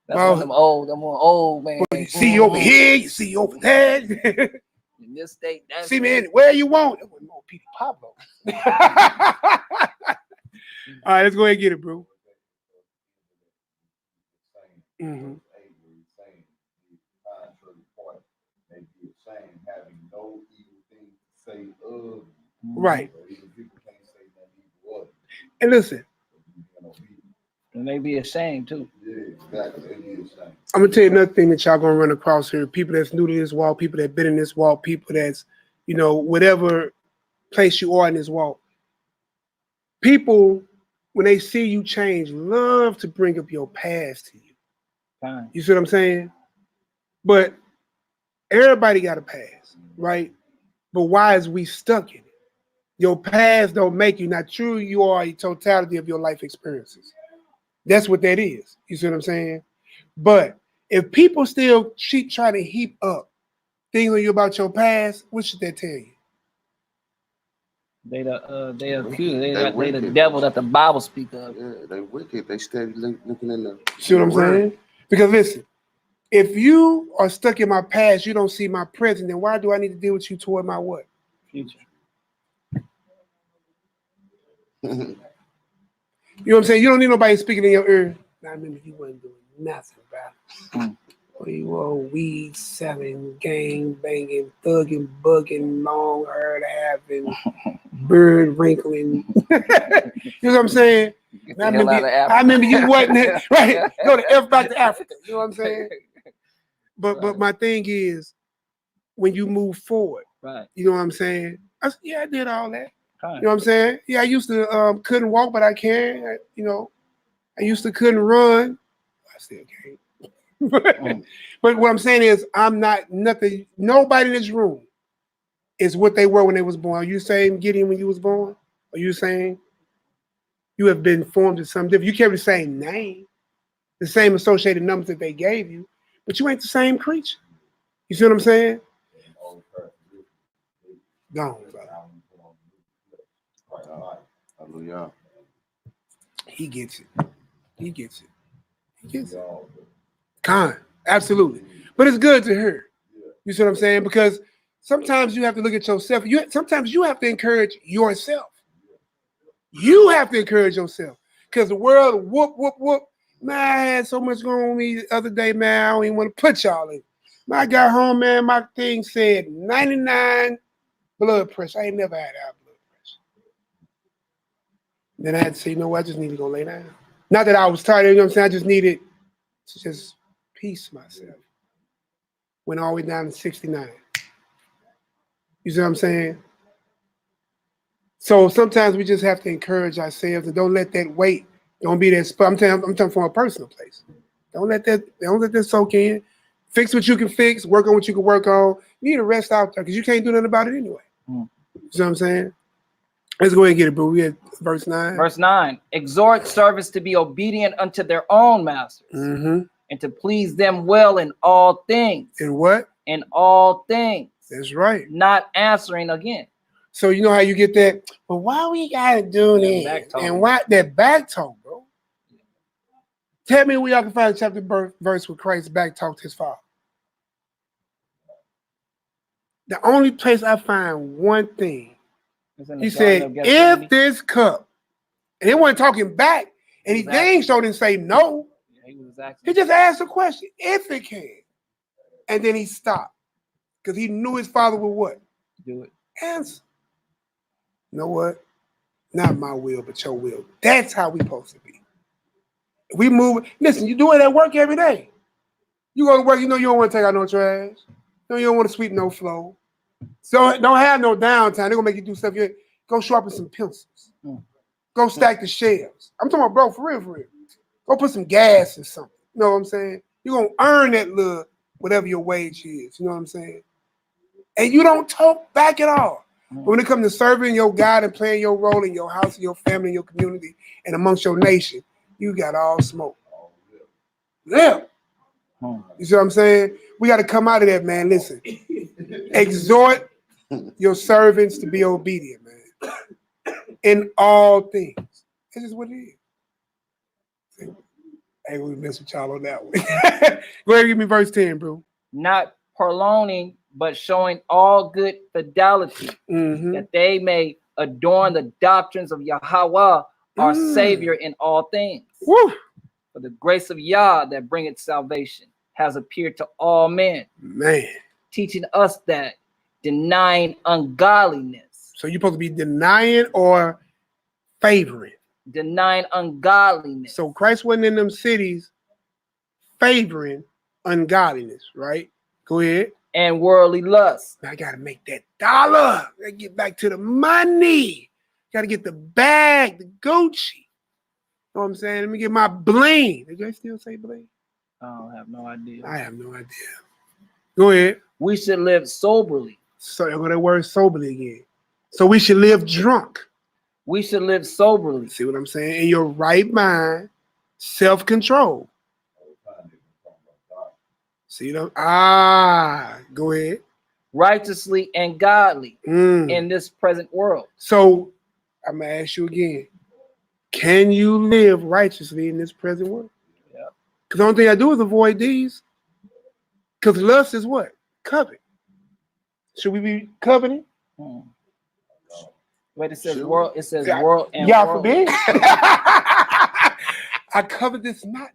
That's one of them old man.
You see you over here, you see you over there.
In this state, that's
see me anywhere you want. That wasn't no Petey Pablo. All right, let's go ahead and get it, bro. Mm-hmm. Right. And listen.
And they be ashamed too.
I'm gonna tell you another thing that y'all gonna run across here. People that's new to this walk, people that been in this walk, people that's, you know, whatever place you are in this walk. People, when they see you change, love to bring up your past to you.
Fine.
You see what I'm saying? But everybody got a past, right? But why is we stuck in it? Your past don't make you. Not true, you are a totality of your life experiences. That's what that is. You see what I'm saying? But if people still keep trying to heap up things on you about your past, what should that tell you?
They accuse. They the devil that the Bible speak of.
Yeah, they wicked. They steady looking in the.
See what I'm saying? Because listen, if you are stuck in my past, you don't see my present, then why do I need to deal with you toward my what?
Future.
You know what I'm saying? You don't need nobody speaking in your ear. I remember you wasn't doing nothing, bro. You were weed selling, gang banging, thugging, bugging, long hair having, bird wrinkling. You know what I'm saying? I remember you wasn't right. Go to F back to Africa. You know what I'm saying? But my thing is, when you move forward,
right?
You know what I'm saying? I did all that. You know what I'm saying? Yeah, I used to couldn't walk, but I can. I used to couldn't run. I still can't. But what I'm saying is, I'm not nothing. Nobody in this room is what they were when they was born. Are you saying Gideon when you was born? Are you saying you have been formed as something different? You carry the same name, the same associated numbers that they gave you, but you ain't the same creature. You see what I'm saying? Gone, brother.
Hallelujah.
He gets it. He gets it. He gets it. Con, absolutely. But it's good to hear. You see what I'm saying? Because sometimes you have to look at yourself. Sometimes you have to encourage yourself. You have to encourage yourself. Because the world, whoop. Man, I had so much going on with me the other day, man. I don't even want to put y'all in. When I got home, man, my thing said 99 blood pressure. I ain't never had high blood pressure. Then I had to say, you know what? I just need to go lay down. Not that I was tired, you know what I'm saying? I just needed to just peace myself. Went all the way down to 69. You see what I'm saying? So sometimes we just have to encourage ourselves and don't let that weight, don't be that spot. I'm talking from a personal place. Don't let that soak in. Fix what you can fix, work on what you can work on. You need to rest out there because you can't do nothing about it anyway. You see what I'm saying? Let's go ahead and get it, bro. We had verse 9.
Verse 9, exhort servants to be obedient unto their own masters and to please them well in all things.
In what?
In all things.
That's right.
Not answering again.
So you know how you get that, but why we gotta do that? And why that back talk, bro? Tell me where y'all can find a chapter verse where Christ back talked his Father. The only place I find one thing, he said, if this cup, and he wasn't talking back, and he dang sure didn't say no. He just asked a question, if it can. And then he stopped. Because he knew his Father would what?
Do it.
Answer. You know what? Not my will, but your will. That's how we supposed to be. If we move, listen, you do it at work every day. You go to work, you know you don't want to take out no trash. You don't want to sweep no floor. So don't have no downtime. They're going to make you do stuff. Go sharpen some pencils. Go stack the shelves. I'm talking about, bro, for real. Go put some gas in something. You know what I'm saying? You're going to earn that little, whatever your wage is. You know what I'm saying? And you don't talk back at all. But when it comes to serving your God and playing your role in your house, in your family, in your community, and amongst your nation, you got all smoke. Yeah. You see what I'm saying? We got to come out of that, man. Listen, exhort your servants to be obedient, man, in all things. This is what it is. I ain't gonna mess with y'all on that one. Go ahead and give me verse 10, bro.
Not purloining, but showing all good fidelity, that they may adorn the doctrines of Yahweh, our Savior, in all things.
Woo.
For the grace of Yah that bringeth salvation has appeared to all men, teaching us that denying ungodliness.
So you're supposed to be denying or favoring?
Denying ungodliness.
So Christ wasn't in them cities favoring ungodliness, right? Go ahead.
And worldly lust.
I got to make that dollar. I get back to the money. Got to get the bag, the Gucci. You know what I'm saying? Let me get my bling. Did I still say bling?
I don't have no idea.
I have no idea. Go ahead.
We should live soberly.
So I'm going to word soberly again. So we should live drunk.
We should live soberly.
See what I'm saying? In your right mind, self-control. See them? Go ahead.
Righteously and godly in this present world.
So I'm going to ask you again. Can you live righteously in this present world?
Yeah.
Because the only thing I do is avoid these. Because lust is what? Covet. Should we be coveting?
Wait, it says world. It says world and
y'all
world.
forbid. I covered this not.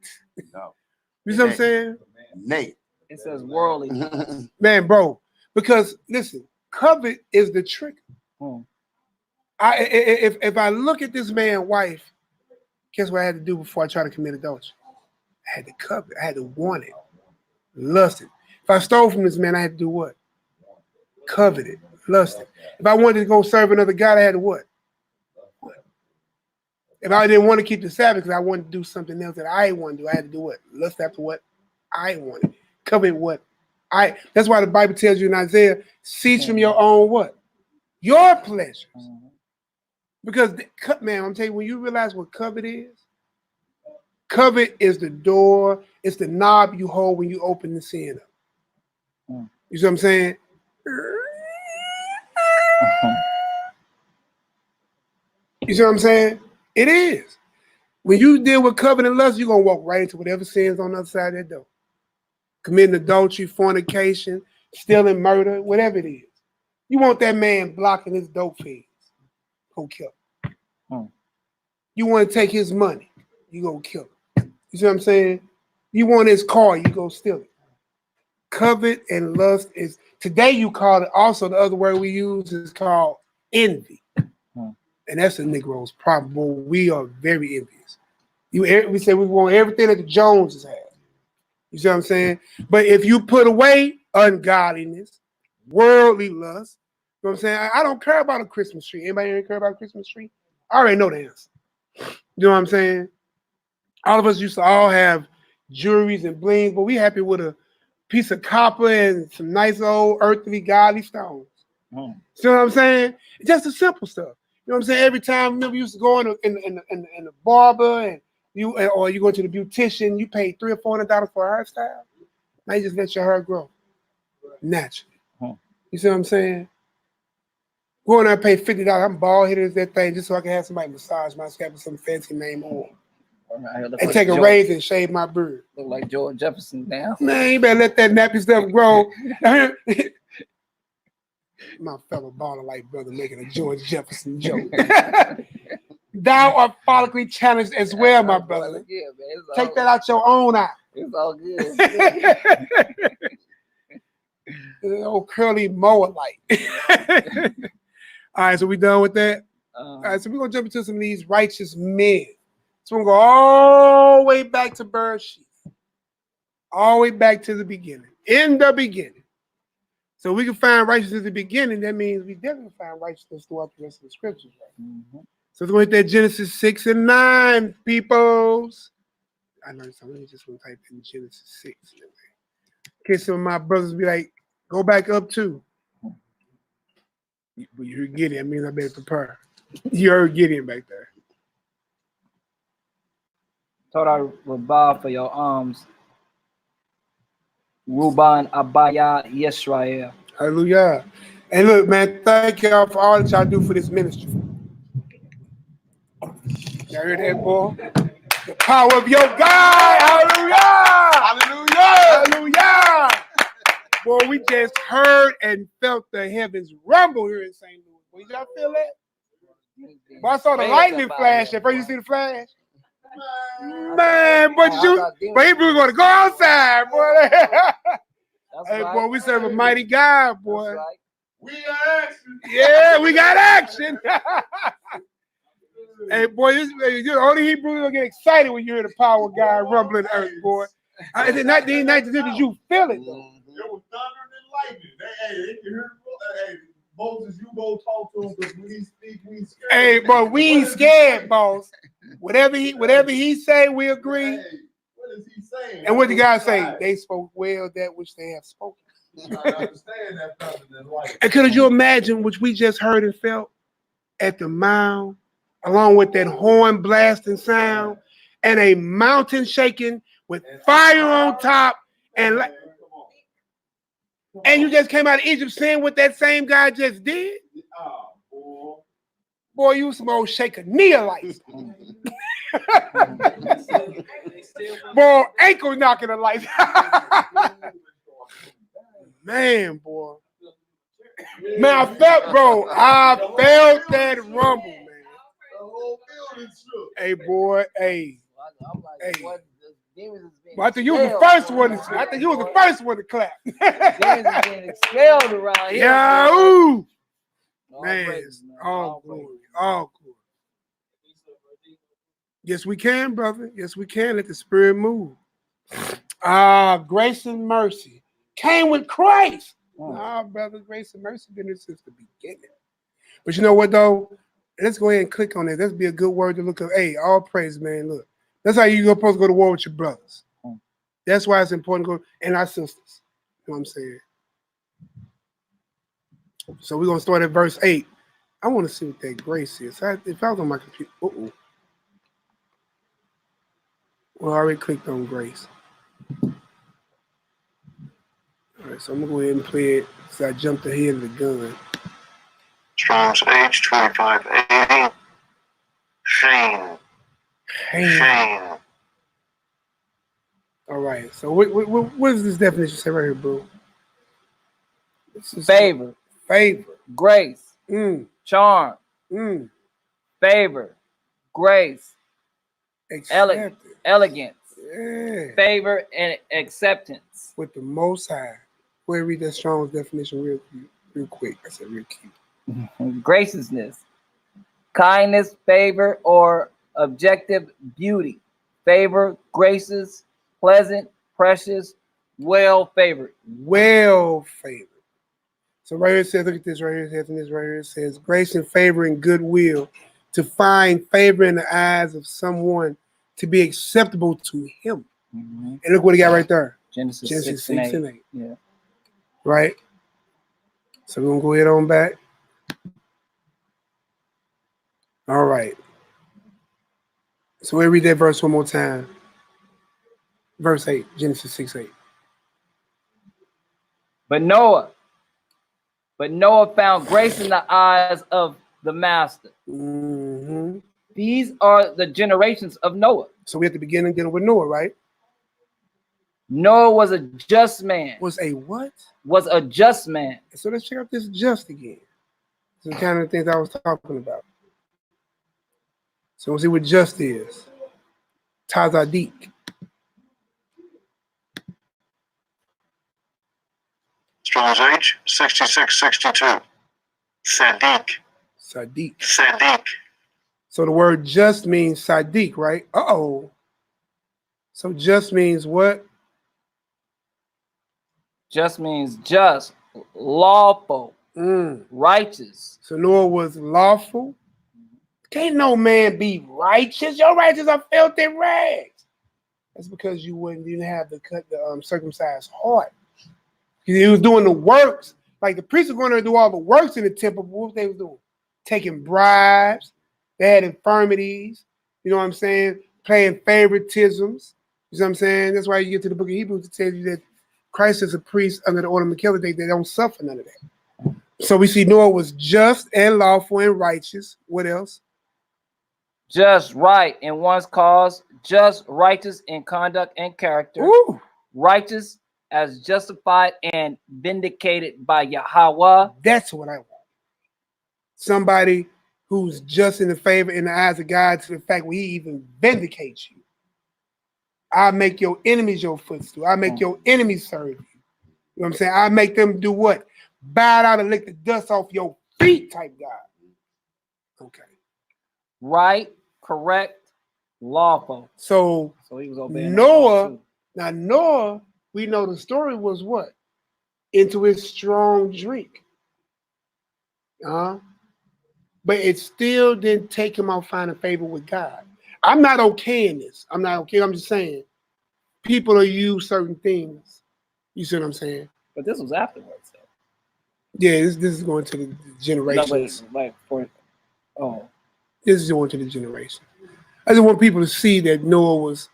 No.
You see what I'm saying?
Nate.
It says worldly.
Man, bro. Because listen, covet is the trick. If I look at this man's wife, guess what I had to do before I try to commit adultery? I had to covet. I had to want it, lust it. If I stole from this man, I had to do what? Covet it, lust it. If I wanted to go serve another God, I had to what? If I didn't want to keep the Sabbath because I wanted to do something else that I didn't want to do, I had to do what? Lust after what I wanted. Covet what I. That's why the Bible tells you in Isaiah, cease from your own what? Your pleasures. Because, man, I'm telling you, when you realize what covet is the door, it's the knob you hold when you open the sin up. You see what I'm saying? You see what I'm saying? It is. When you deal with covenant lust, you're going to walk right into whatever sin's on the other side of that door. Committing adultery, fornication, stealing, murder, whatever it is. You want that man blocking his dope fiends. Go kill him. You want to take his money. You go kill him. You see what I'm saying? You want his car. You go steal it. Covet and lust is, today you call it, also the other word we use is called envy. And that's a Negro's problem. Boy, we are very envious. We say we want everything that the Joneses have. You see what I'm saying? But if you put away ungodliness, worldly lust, you know what I'm saying? I don't care about a Christmas tree. Anybody here care about a Christmas tree? I already know the answer. You know what I'm saying? All of us used to all have jewelries and blings, but we happy with a piece of copper and some nice old earthly godly stones. See what I'm saying? Just the simple stuff. You know what I'm saying? Every time, remember, you used to go in the barber and or you go to the beautician, you pay $300 or $400 for a hairstyle. Now you just let your hair grow naturally. You see what I'm saying? Go in there and pay $50. I'm bald headed as that thing just so I can have somebody massage my scalp with some fancy name on. And take a razor and shave my beard.
Look like George Jefferson now.
Man, you better let that nappy stuff grow. My fellow baller like brother making a George Jefferson joke. Thou art follically challenged as well, my brother.
Yeah, man,
take that out your own eye.
It's all good.
Old curly mower light. All right, so we done with that? All right, so we're going to jump into some of these righteous men. So we're going to go all the way back to Bereshit. All the way back to the beginning. In the beginning. So we can find righteousness in the beginning. That means we definitely find righteousness throughout the rest of the scriptures. Right? So we're going to hit that Genesis 6 and 9, peoples. I know something. Let me just type in Genesis 6. In case some of my brothers be like, go back up too. But you heard Gideon, means I better prepare. You heard Gideon back there.
Torah Rabbah for your arms. Ruban Abaya Yisrael.
Hallelujah. And look, man, thank y'all for all that y'all do for this ministry. Y'all heard that, boy? The power of your God. Hallelujah. Hallelujah. Hallelujah. Boy, we just heard and felt the heavens rumble here in St. Louis. Boy, did y'all feel that? Boy, I saw the lightning flash. At first, you see the flash? Man, but Hebrews going to go outside, boy. Hey, boy, we serve a mighty God, boy.
We got action.
Yeah, we got action. Hey, boy, you're the only Hebrew gonna get excited when you hear the power of God rumbling the earth, boy. It's not the night to do that you feel it, though.
There was thunder and lightning. They can hear. Hey, Moses, you go talk to him because when he speak, we scared.
Hey, boy, we ain't scared, boss. Whatever he say, we agree.
Hey, what is he saying?
And what did God say? They spoke well that which they have spoken.
I understand that thunder and lightning.
And could you imagine what we just heard and felt at the mound, along with that horn blasting sound and a mountain shaking with fire on top, and you just came out of Egypt saying what that same guy just did? Boy, you some old shaker Neolites. Boy, ankle knocking the lights. Man, boy. Man, I felt that rumble, man. Hey, boy, hey. Hey. Well, I think you was the first one. I think you was the first one to clap.
Demons is being expelled around here.
Yeah, ooh.
All
Man,
praises,
all glory, all glory. Yes, we can, brother. Yes, we can. Let the Spirit move. Grace and mercy came with Christ. Brother, grace and mercy been here since the beginning. But you know what, though? Let's go ahead and click on it. That'd be a good word to look up. Hey, all praise, man. Look, that's how you're supposed to go to war with your brothers. That's why it's important to go, and our sisters. You know what I'm saying? So we're going to start at verse 8. I want to see what that grace is. If I was on my computer, well, I already clicked on grace. All right, so I'm going to go ahead and play it. So I jumped ahead of the gun.
Strong's H 2580. Shame. Shane.
All right. So what is this definition say right here, bro? This is
Favor,
favor.
grace,
Mm,
charm,
mm.
favor, grace,
Accepted.
elegance,
Yeah.
favor, and acceptance.
With the Most High. We'll read that Strong's definition real quick. I said real cute.
Graciousness, kindness, favor, or objective beauty. Favor, graces, pleasant, precious, well favored.
Well favored. So right here it says, look at this right here. It says, and this right here it says, grace and favor and goodwill, to find favor in the eyes of someone, to be acceptable to him.
Mm-hmm.
And look what he got right there.
Genesis 6
and 8.
Yeah.
Right? So we're going to go ahead on back. All right. So we'll read that verse one more time. Verse 8, Genesis 6:8.
But Noah found grace in the eyes of the master.
Mm-hmm.
These are the generations of Noah.
So we at the beginning dealing with Noah, right?
Noah was a just man.
Was a what?
Was a just man.
So let's check out this just again. This is kind of the things I was talking about. So we'll see what just is. Tazadik.
Strong's H, 6662. Sadiq.
Sadiq.
Sadiq.
So the word just means Sadiq, right? Uh-oh. So just means what?
Just means just, lawful, righteous.
So Noah was lawful. Can't no man be righteous. Your righteous are filthy rags. That's because you didn't have the circumcised heart. He was doing the works. Like the priests were going to do all the works in the temple, but what they was doing? Taking bribes. They had infirmities. You know what I'm saying? Playing favoritisms. You know what I'm saying? That's why you get to the book of Hebrews to tell you that Christ is a priest under the order of Melchizedek. They don't suffer none of that. So we see Noah was just and lawful and righteous. What else?
Just, right in one's cause. Just, righteous in conduct and character.
Ooh.
Righteous as justified and vindicated by Yahweh.
That's what I want. Somebody who's just in the favor in the eyes of God to the fact where he even vindicates you. I'll make your enemies your footstool. I'll make your enemies serve you. You know what I'm saying? I'll make them do what? Bow down and lick the dust off your feet type God. Okay.
Right, correct, lawful.
So
he was obeying
Noah, now Noah, we know the story was what? Into his strong drink. But it still didn't take him out finding favor with God. I'm not okay in this. I'm not okay. I'm just saying people will use certain things. You see what I'm saying?
But this was afterwards, though.
Yeah, this is going to the generations. This is going to the generation. I just want people to see that Noah was,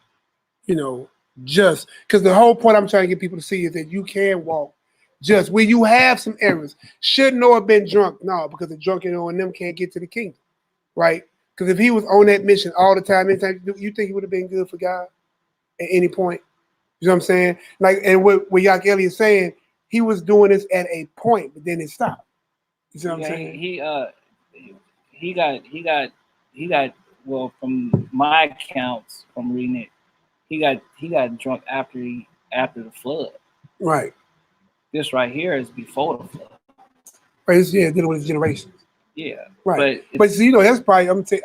just. Because the whole point I'm trying to get people to see is that you can walk just where you have some errors. Should Noah have been drunk? No, because the drunken Noah and them can't get to the kingdom, right? Because if he was on that mission all the time, anytime, you think he would have been good for God at any point? You know what I'm saying? Like, and what Yak Ellie is saying, he was doing this at a point, but then it stopped. You see what I'm saying?
He got. Well, from my accounts, from reading it, he got drunk after the flood. Right. This right here is before the flood.
Right. Yeah, dealing with his generations.
Yeah.
Right. But see, that's probably, I'm gonna say,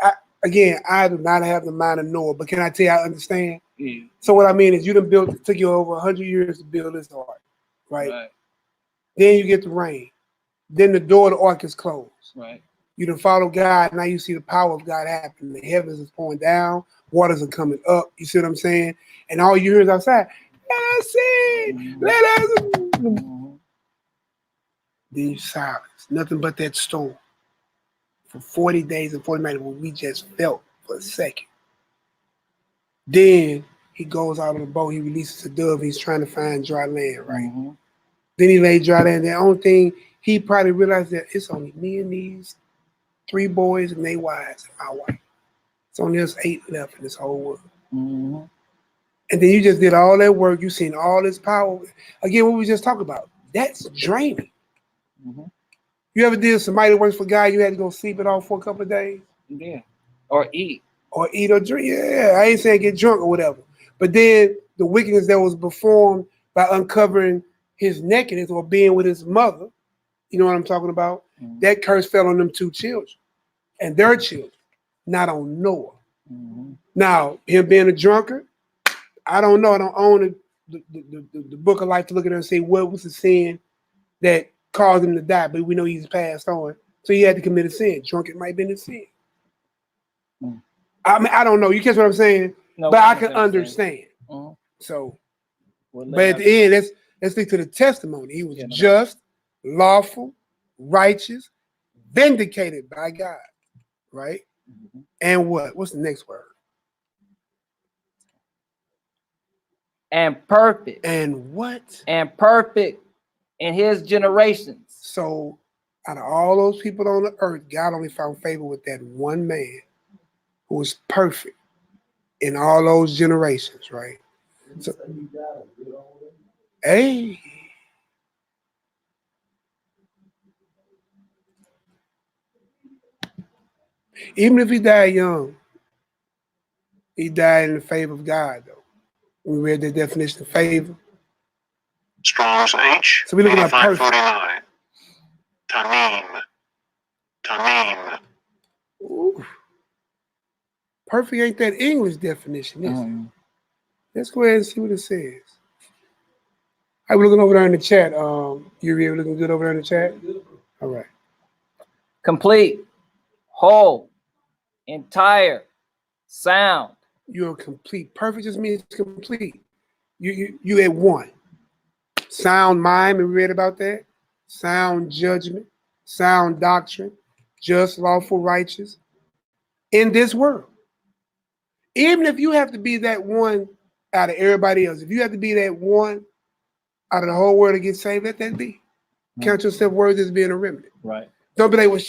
I do not have the mind of Noah, but can I tell you, I understand?
Yeah.
So what I mean is, it took you over 100 years to build this ark, right? Then you get the rain. Then the door of the ark is closed. Right. You done follow God. Now you see the power of God happen. The heavens is pouring down. Waters are coming up. You see what I'm saying? And all you hear is outside. That's it. Let us. Then silence. Nothing but that storm. For 40 days and 40 nights, what we just felt for a second. Then he goes out on the boat. He releases a dove. He's trying to find dry land, right? Mm-hmm. Then he laid dry land. The only thing he probably realized that it's only me and these 3 boys and their wives and my wife. It's only us 8 left in this whole world.
Mhm.
And then you just did all that work. You seen all this power. Again, what we just talked about. That's draining.
Mhm.
You ever did somebody that works for God, you had to go sleep it off for a couple of days?
Yeah. Or eat.
Or eat or drink? Yeah, I ain't saying get drunk or whatever. But then the wickedness that was performed by uncovering his nakedness or being with his mother, you know what I'm talking about?
Mhm.
That curse fell on them 2 children and their children, not on Noah.
Mhm.
Now, him being a drunkard, I don't know. I don't own the book of life to look at it and say what was the sin that caused him to die, but we know he's passed on. So he had to commit a sin. Drunken might have been a sin.
Mm.
I mean, I don't know. You catch what I'm saying?
No,
But I
know
can
what I'm saying.
understand.
Mhm.
So,
Well,
but at the end, let's stick to the testimony. He was
Yeah, no doubt.
just, lawful, righteous, vindicated by God, right?
Mhm.
And what? What's the next word?
And perfect.
And what?
And perfect in his generations.
So, out of all those people on the earth, God only found favor with that one man who was perfect in all those generations, right? So, hey, even if he died young, he died in the favor of God, though. We read the definition of favor.
Strong's H.
So we're looking at perfect.
8549. Tamim. Tamim.
Ooh. Perfect ain't that English definition, is it?
Mhm.
Let's go ahead and see what it says. I was looking over there in the chat. You looking good over there in the chat? All right.
Complete, whole, entire, sound.
You're complete. Perfect just means complete. You at one. Sound mind, we read about that. Sound judgment, sound doctrine, just, lawful, righteous. In this world. Even if you have to be that one out of everybody else, if you have to be that one out of the whole world to get saved, let that be. Count yourself worthy as being a remnant.
Right.
Don't be like, well,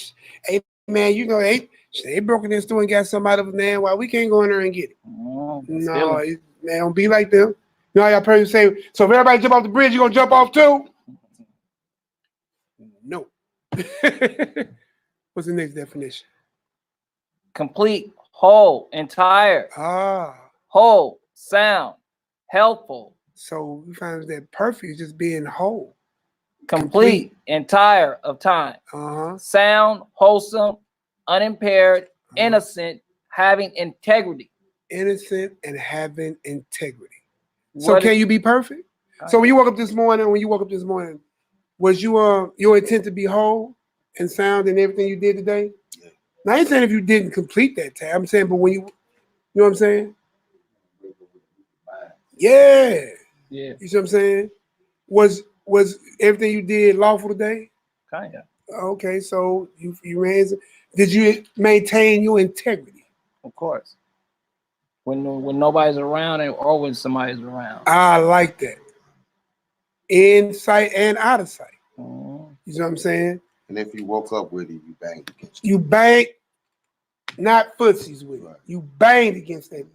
hey, man, you know, they broke in this store and got some out of it, man. Why we can't go in there and get it?
Mhm.
No, man, don't be like them. You know how y'all person say, so if everybody jump off the bridge, you gonna jump off too? No. What's the next definition?
Complete, whole, entire, whole, sound, helpful.
So we find that perfect is just being whole.
Complete, entire of time. Sound, wholesome, unimpaired, innocent, having integrity.
Innocent and having integrity.
What
so can you be perfect? So when you woke up this morning, was your intent to be whole and sound in everything you did today? Yeah. Now I ain't saying if you didn't complete that task. I'm saying, but when you know what I'm saying? Yeah.
Yeah.
You see what I'm saying? Was everything you did lawful today?
Kinda.
Okay, so you ran. Did you maintain your integrity?
Of course. When nobody's around or when somebody's around.
I like that. In sight and out of sight.
Mm-hmm.
You know what I'm saying?
And if you woke up with it, you banged against it.
You banged, not footsies with it. Right. You banged against that.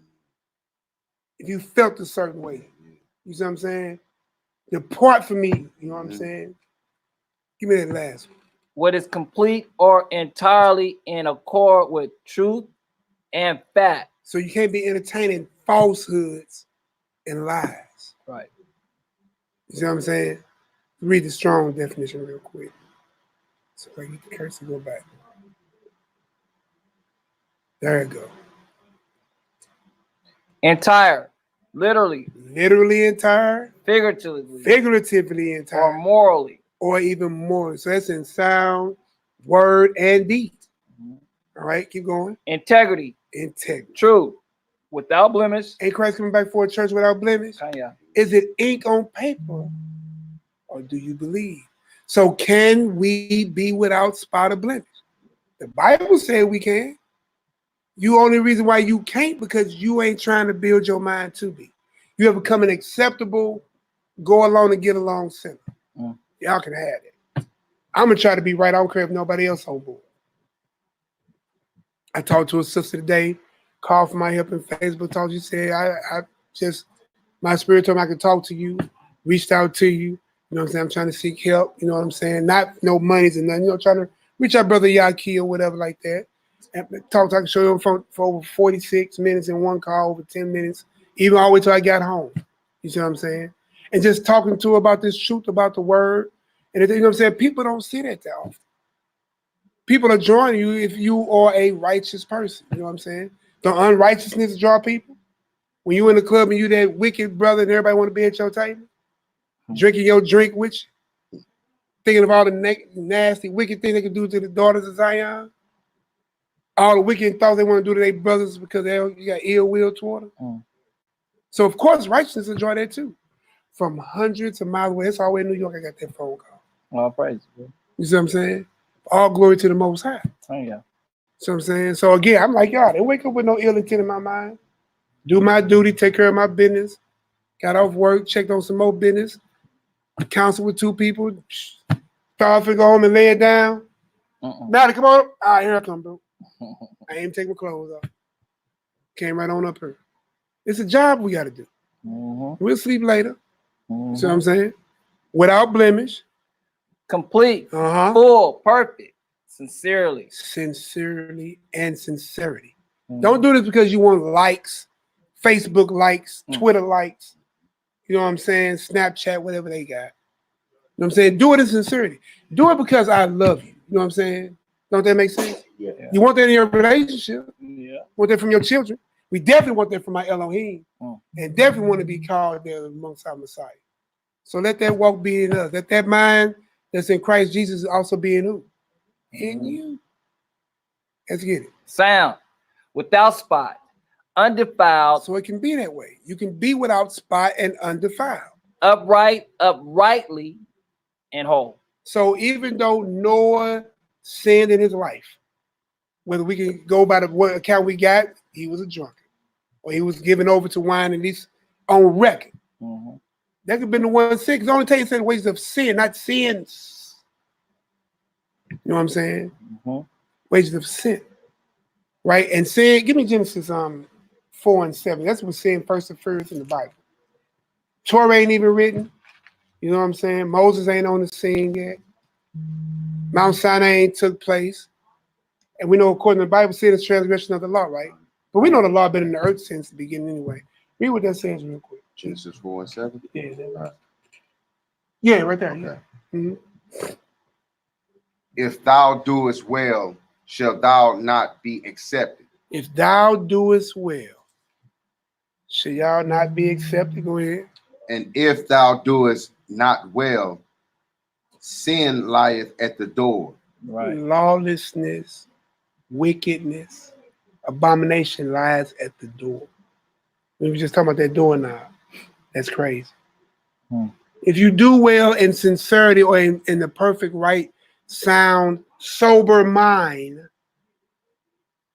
If you felt a certain way. You see what I'm saying? Depart from me. You know what I'm saying? Give me that last one.
What is complete or entirely in accord with truth and fact.
So you can't be entertaining falsehoods and lies.
Right.
You see what I'm saying? Read the strong definition real quick. So I get the curse to go back. There you go.
Entire. Literally.
Literally entire.
Figuratively.
Figuratively entire.
Or morally.
Or even more. So that's in sound, word, and deed.
Mm-hmm.
All right, keep going.
Integrity.
Integrity.
True. Without blemish.
Ain't Christ coming back for a church without blemish?
Yeah.
Is it ink on paper? Or do you believe? So can we be without spot or blemish? The Bible said we can. You only reason why you can't because you ain't trying to build your mind to be. You have become an acceptable, go along and get along sinner. Y'all can have it. I'm gonna try to be right. I don't care if nobody else on board. I talked to a sister today. called for my help in Facebook talk. You said I just my spirit told me I could talk to you, reached out to you. You know what I'm saying? I'm trying to seek help. You know what I'm saying? Not no monies and nothing. You know, trying to reach out brother Yaki or whatever like that. And talk. I can show you for over 46 minutes in one call, over 10 minutes, even all the way till I got home. You see what I'm saying? And just talking to her about this truth about the word. And you know what I'm saying? People don't see that often. People are drawing you if you are a righteous person. You know what I'm saying? The unrighteousness draw people. When you in the club and you that wicked brother and everybody want to be at your table, drinking your drink with you, thinking of all the nasty, wicked things they can do to the daughters of Zion, all the wicked thoughts they want to do to their brothers because you got ill will toward them. So of course righteousness will draw that too. From hundreds of miles away, it's all the way in New York. I got that phone call.
All praise, bro.
You see what I'm saying? All glory to the Most High.
Oh yeah.
See what I'm saying? So again, I'm like, y'all, didn't wake up with no ill intent in my mind. Do my duty, take care of my business. Got off work, checked on some more business. Counsel with 2 people. Thought I go home and lay it down. Now come on. All right, here I come, bro. I ain't take my clothes off. Came right on up here. It's a job we got to do. We'll sleep later. See what I'm saying? Without blemish.
Complete. Full. Perfect. Sincerely.
Sincerely and sincerity. Don't do this because you want likes, Facebook likes, Twitter likes. You know what I'm saying? Snapchat, whatever they got. You know what I'm saying? Do it in sincerity. Do it because I love you. You know what I'm saying? Don't that make sense?
Yeah.
You want that in your relationship.
Yeah.
Want that from your children. We definitely want that from my Elohim. And definitely want to be called there amongst our Messiah. So let that walk be in us. Let that mind that's in Christ Jesus also be in who? In you. Let's get it.
Sound. Without spot. Undefiled.
So it can be that way. You can be without spot and undefiled.
Upright, uprightly, and whole.
So even though Noah sinned in his life, whether we can go by the what account we got, he was a drunkard. Or he was given over to wine, at least on record. That could have been the 1-6. It only takes the ways of sin, not sins. You know what I'm saying? Wages of sin. Right? And sin, give me Genesis 4 and 7. That's what sin first appears in the Bible. Torah ain't even written. You know what I'm saying? Moses ain't on the scene yet. Mount Sinai ain't took place. And we know according to the Bible, sin is transgression of the law, right? But we know the law been in the earth since the beginning anyway. Read what that says real quick.
Genesis 4 and 7.
Yeah, that's right. Yeah, right there.
Okay. If thou doest well, shall thou not be accepted.
If thou doest well, shall y'all not be accepted? Go ahead.
And if thou doest not well, sin lieth at the door.
Right.
Lawlessness, wickedness, abomination lies at the door. We were just talking about that door now. That's crazy. If you do well in sincerity or in the perfect, right, sound, sober mind,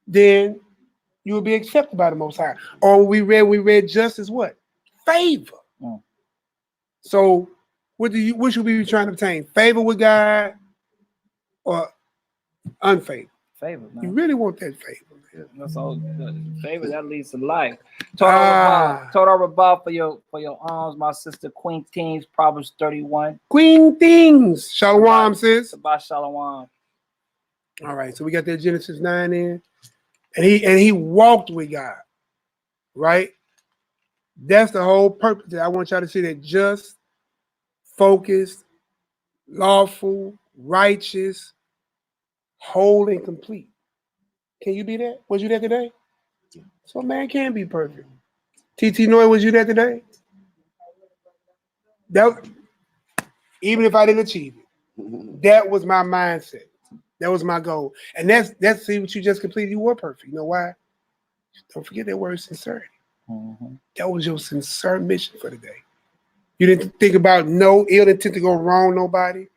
then you will be accepted by the Most High. Or we read justice what? Favor. So what should we be trying to obtain? Favor with God or unfavor?
Favor, man.
You really want that favor, man.
That's all good. Favor that leads to life. Total Rabal for your arms, my sister Queen Teens, Proverbs 31.
Queen things. Shalom, sis.
Shabbat Shalom.
All right, so we got that Genesis 9 in. And he walked with God. Right? That's the whole purpose. I want y'all to see that just, focused, lawful, righteous, whole, and complete. Can you be that? Was you there today? So man can be perfect. TT Noy, was you there today? That, even if I didn't achieve it, that was my mindset. That was my goal. And that's see what you just completed. You were perfect. You know why? Don't forget that word sincerity. That was your sincere mission for the day. You didn't think about no ill intent to go wrong nobody,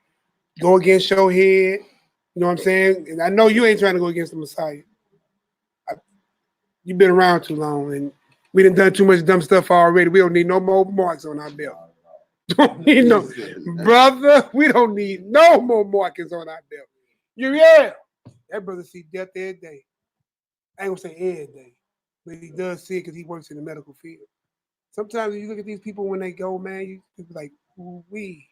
go against your head. You know what I'm saying? And I know you ain't trying to go against the Messiah. You've been around too long, and we done too much dumb stuff already. We don't need no more marks on our belt. Don't need no, brother. We don't need no more markings on our belt. Yeah, that brother see death every day. I ain't gonna say every day. but he does see it because he works in the medical field. Sometimes when you look at these people when they go, man, you be like, ooh wee.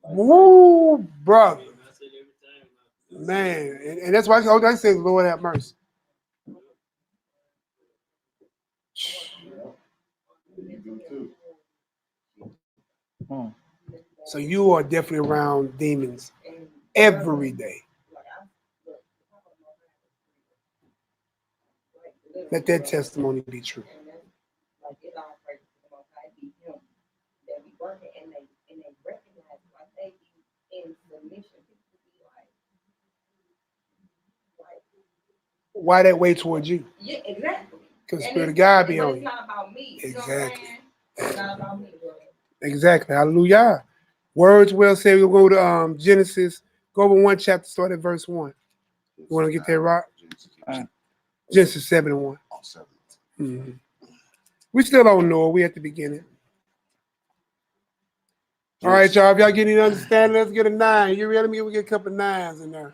Woo, brother. Man, and that's why I say, Lord have mercy. So you are definitely around demons every day. Let that testimony be true. Why that way towards you?
Yeah, exactly.
Because the Spirit of God be on
It's
you.
not about me.
Exactly.
It's not about me.
Exactly. Hallelujah. Words well said. We'll go to Genesis. Go over one chapter, start at verse 1. You want to get there, Rock? Genesis 7:1. Mm-hmm. We still don't know. We at the beginning. All right, y'all. If y'all get any understanding, let's get a 9. You ready? We get a couple of 9s in there.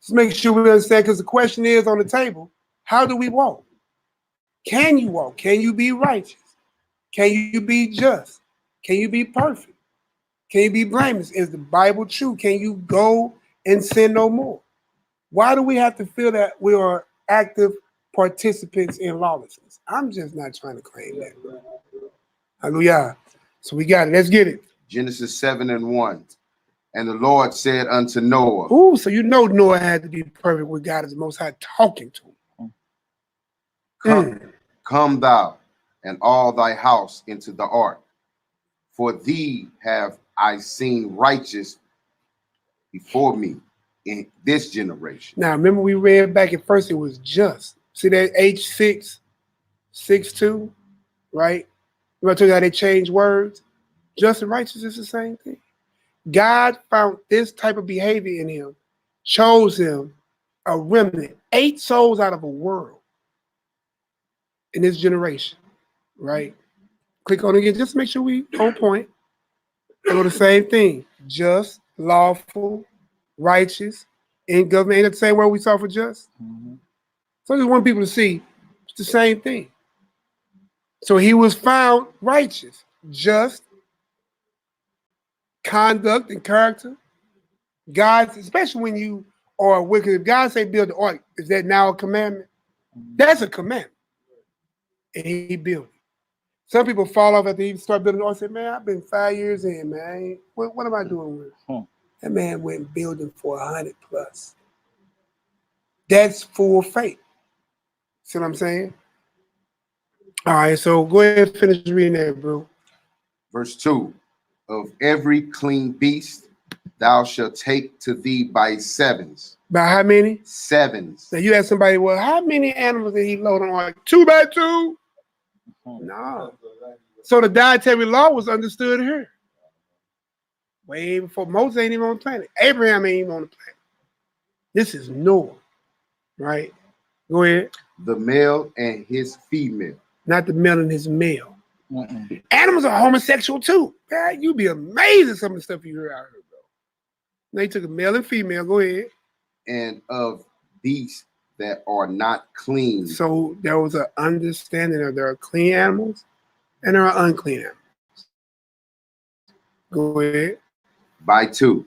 Just make sure we understand, because the question is on the table: how do we walk? Can you walk? Can you be righteous? Can you be just? Can you be perfect? Can you be blameless? Is the Bible true? Can you go and sin no more? Why do we have to feel that we are active participants in lawlessness? I'm just not trying to claim that, bro. Hallelujah. So we got it. Let's get it.
Genesis 7:1. And the Lord said unto Noah.
Ooh, so you know Noah had to be perfect with God as the Most High talking to him.
Come thou and all thy house into the ark, for thee have I seen righteous before me in this generation.
Now, remember we read back at first, it was just. See that H6:6:2, right? Remember I told you how they changed words? Just and righteous is the same thing. God found this type of behavior in him, chose him a remnant, 8 souls out of a world in this generation, right? Click on it again, just to make sure we on point. They go the same thing: just, lawful, righteous, in government. Ain't that the same word we saw for just?
Mm-hmm.
So I just want people to see it's the same thing. So he was found righteous, just, conduct and character. God, especially when you are wicked, if God say build the ark, is that now a commandment? That's a commandment. And he built it. Some people fall off after he start building the ark and say, man, I've been 5 years in, man. What am I doing with it? That man went building for 100 plus. That's full faith. See what I'm saying? All right, so go ahead and finish reading that, bro.
Verse 2. Of every clean beast thou shalt take to thee by sevens.
By how many?
Sevens.
Now you ask somebody, well, how many animals did he load on ark? 2 by 2? No. So the dietary law was understood here. Way before Moses ain't even on the planet. Abraham ain't even on the planet. This is Noah, right? Go ahead.
The male and his female.
Not the male and his male. Animals are homosexual too. Man, you'd be amazed at some of the stuff you hear out here, bro. They took a male and female. Go ahead.
And of beasts that are not clean.
So there was an understanding of there are clean animals and there are unclean animals. Go ahead.
By 2.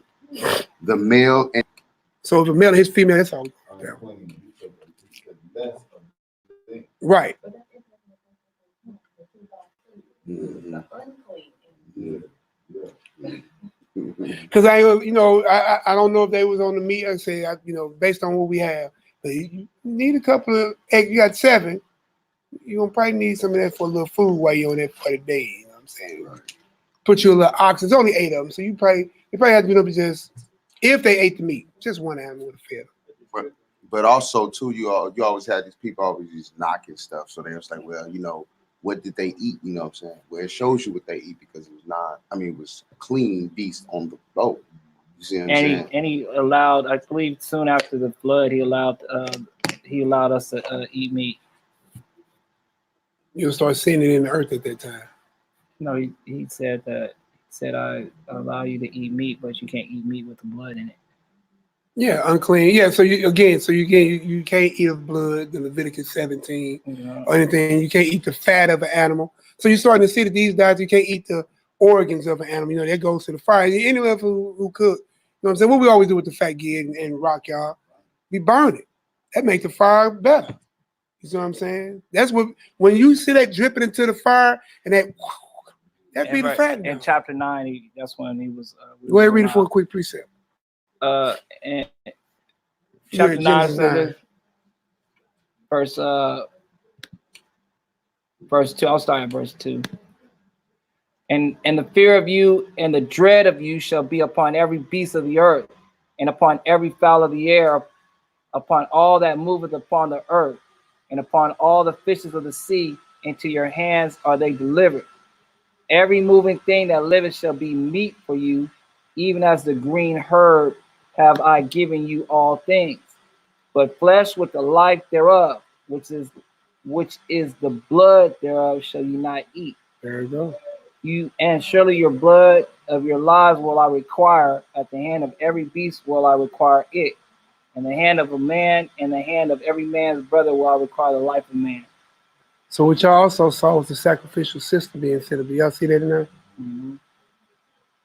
The male and
so the male and his female, that's all. Right. Because I don't know if they was on the meat. I say, based on what we have, but you need a couple of eggs. You got 7. You're gonna probably need some of that for a little food while you're on that for the day. You know what I'm saying? Right. Put you a little ox. There's only 8 of them, so you probably have to be able to just, if they ate the meat, just one animal would have fed.
But also too, you always had these people always just knocking stuff. So they was like, well, what did they eat? You know what I'm saying? Well, it shows you what they eat because it was not. I mean, it was clean beast on the boat. You see what I'm saying?
And he allowed, I believe, soon after the flood, he allowed us to eat meat.
You'll start seeing it in the earth at that time.
No, he said that. He said, I allow you to eat meat, but you can't eat meat with the blood in it.
Yeah, unclean. Yeah, so you can't eat of blood, the Leviticus 17
Yeah.
or anything. You can't eat the fat of an animal. So you're starting to see that these guys, you can't eat the organs of an animal. You know, that goes to the fire. Anyone who cook, you know what I'm saying? What we always do with the fat gig and rock, y'all, we burn it. That makes the fire better. You see what I'm saying? That's what, when you see that dripping into the fire and that be the
Right.
fat.
In chapter 9, that's when he was.
Go ahead and read it for a quick precept.
And
You're
chapter
at
9
Genesis
says
9.
this, verse 2. I'll start at verse 2. And the fear of you and the dread of you shall be upon every beast of the earth, and upon every fowl of the air, upon all that moveth upon the earth, and upon all the fishes of the sea. Into your hands are they delivered. Every moving thing that liveth shall be meat for you, even as the green herb have I given you all things. But flesh with the life thereof, which is the blood thereof, shall you not eat.
There you go.
You and surely your blood of your lives will I require. At the hand of every beast will I require it. And the hand of a man and the hand of every man's brother will I require the life of man.
So what y'all also saw was the sacrificial system being set up. Do y'all see that in there?
Mm-hmm.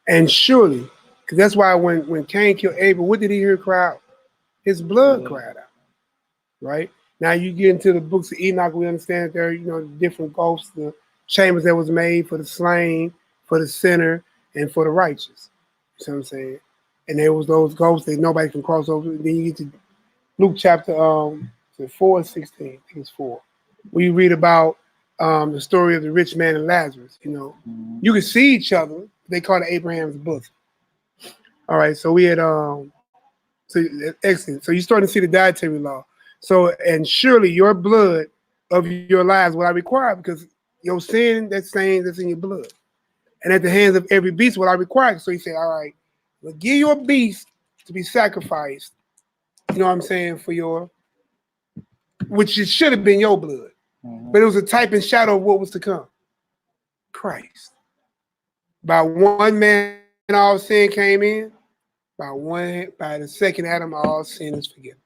And surely, because that's why when Cain killed Abel, what did he hear cry out? His blood cried out, right? Now you get into the books of Enoch, we understand that there are, the different ghosts, the chambers that was made for the slain, for the sinner, and for the righteous. You see what I'm saying? And there was those ghosts that nobody can cross over. Then you get to Luke chapter 4:16, I think it's 4. Where you read about the story of the rich man and Lazarus. You could see each other. They call it Abraham's bosom. All right, so we had so excellent. So you're starting to see the dietary law. So, and surely your blood of your lives will I require, because your sin, that stain that's in your blood. And at the hands of every beast will I require. So he said, all right, well, give your beast to be sacrificed. You know what I'm saying? For your, which it should have been your blood. But it was a type and shadow of what was to come. Christ. By one man, all sin came in. By the second Adam, all sin is forgiven.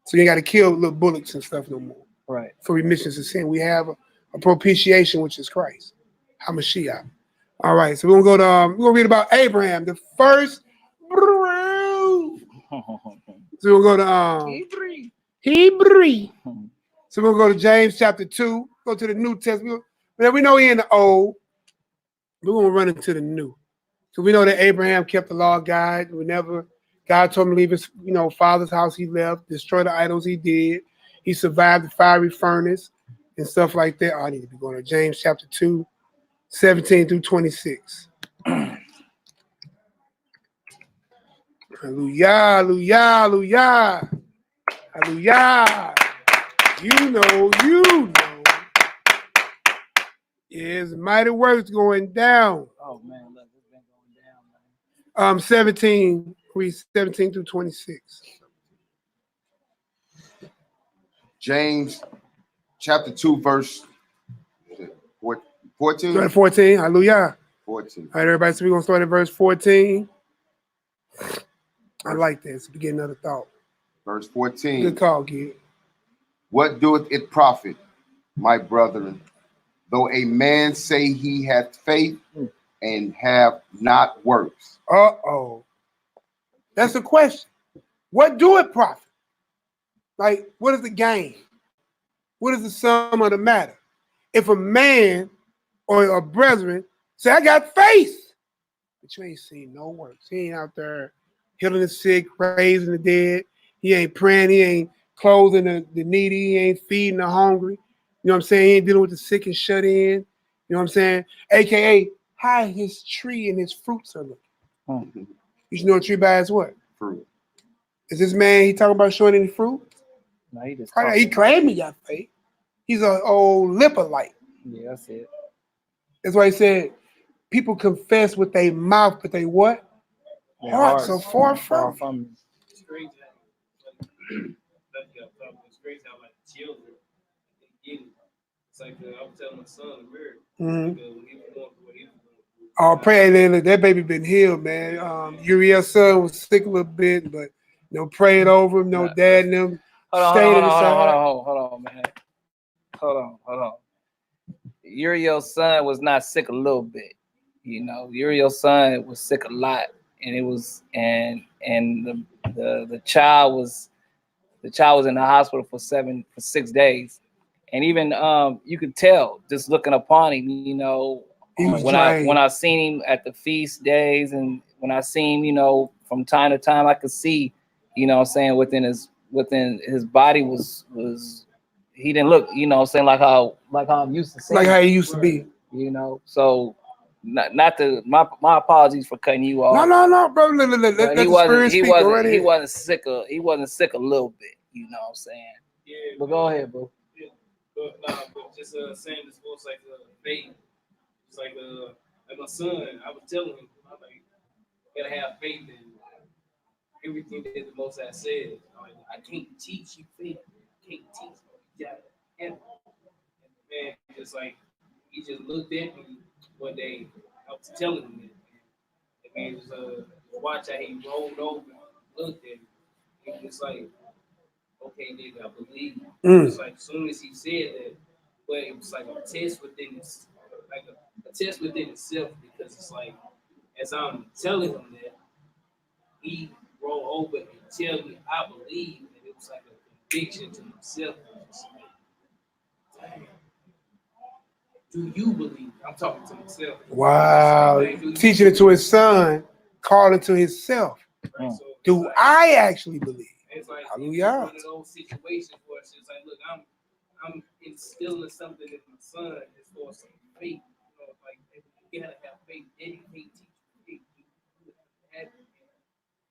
So you got to kill little bullets and stuff no more.
Right.
For remissions of sin. We have a propitiation, which is Christ. HaMashiach. All right. So we're gonna read about Abraham, the first. So we'll go to Hebrew. So we'll go to James chapter 2. Go to the New Testament. We know he in the old. We're gonna run into the new. So we know that Abraham kept the law of God. Whenever God told him to leave his, father's house, he left, destroy the idols, he did. He survived the fiery furnace and stuff like that. I need to be going to James chapter 2, 17 through 26. Hallelujah, hallelujah, hallelujah, hallelujah. You know. Yes, mighty works going down.
Oh man, look, it's been going down, man.
17 through 26.
James chapter 2, verse 14.
14, hallelujah.
14.
All right, everybody, so we're going to start at verse 14. I like this. Begin another thought.
Verse 14.
Good call, kid.
What doeth it profit, my brethren, though a man say he hath faith and have not works?
Uh-oh. That's the question. What do it profit? Like, what is the gain? What is the sum of the matter? If a man or a brethren say, I got faith, but you ain't seen no works. He ain't out there healing the sick, raising the dead. He ain't praying. He ain't clothing the needy. He ain't feeding the hungry. You know what I'm saying? He ain't dealing with the sick and shut in. You know what I'm saying? AKA, how his tree and his fruits are looking. You should know a tree by its what?
Fruit.
Is this man, he talking about showing any fruit?
No, he just
He claimed he got faith. He's an old lipperlite.
Yeah, that's it.
That's why he said, people confess with their mouth, but they what?
Their
Hearts are far
far
from.
me.
It's crazy how like children they get it. It's like I was telling my son in the mirror.
Mhm.
When he was going through what he was going through.
Oh, pray that baby been healed, man. Uriah's son was sick a little bit, but No praying over him, no dad and them.
Hold
Stayed in the side.
on, man. Hold on. Uriel's son was not sick a little bit. You know, Uriel's son was sick a lot, and it was the child was in the hospital for 6 days, and even you could tell just looking upon him. You know,
He was
when
drained.
I seen him at the feast days, and when I seen him, you know, from time to time, I could see, you know, what I'm saying within his body was he didn't look, you know, what I'm saying like how I'm used to seeing.
Like how he used to be.
You know, so not to my apologies for cutting you off.
No, bro. Let
But
the spirit speak. Go right
he
ahead.
wasn't sick a little bit, you know what I'm saying?
Yeah.
But go ahead, bro.
Yeah. But just saying this was like faith. It's like my son, I was telling him, I'm like, you gotta have faith in everything that the Most High says. Like, I can't teach you faith. I can't teach you. You gotta have it. And man, just like he just looked at me one day. I was telling him that. And man, just watch how he rolled over, looked at me. He was like, okay, nigga, I believe you. It's like as soon as he said that, but it was like a test within his, like a test within itself, because it's like as I'm telling him that, he rolled over and tell me I believe, and it was like a conviction to himself. Dang. Do you believe? I'm talking to myself.
Wow.
Like,
Teaching it to his son, calling to himself.
Right? So
Do
like,
I actually believe?
it's like
Hallelujah.
one of those situations where it's just like, look, I'm instilling something in my son as far as some faith. You know, like you gotta have faith. Daddy can't teach you faith.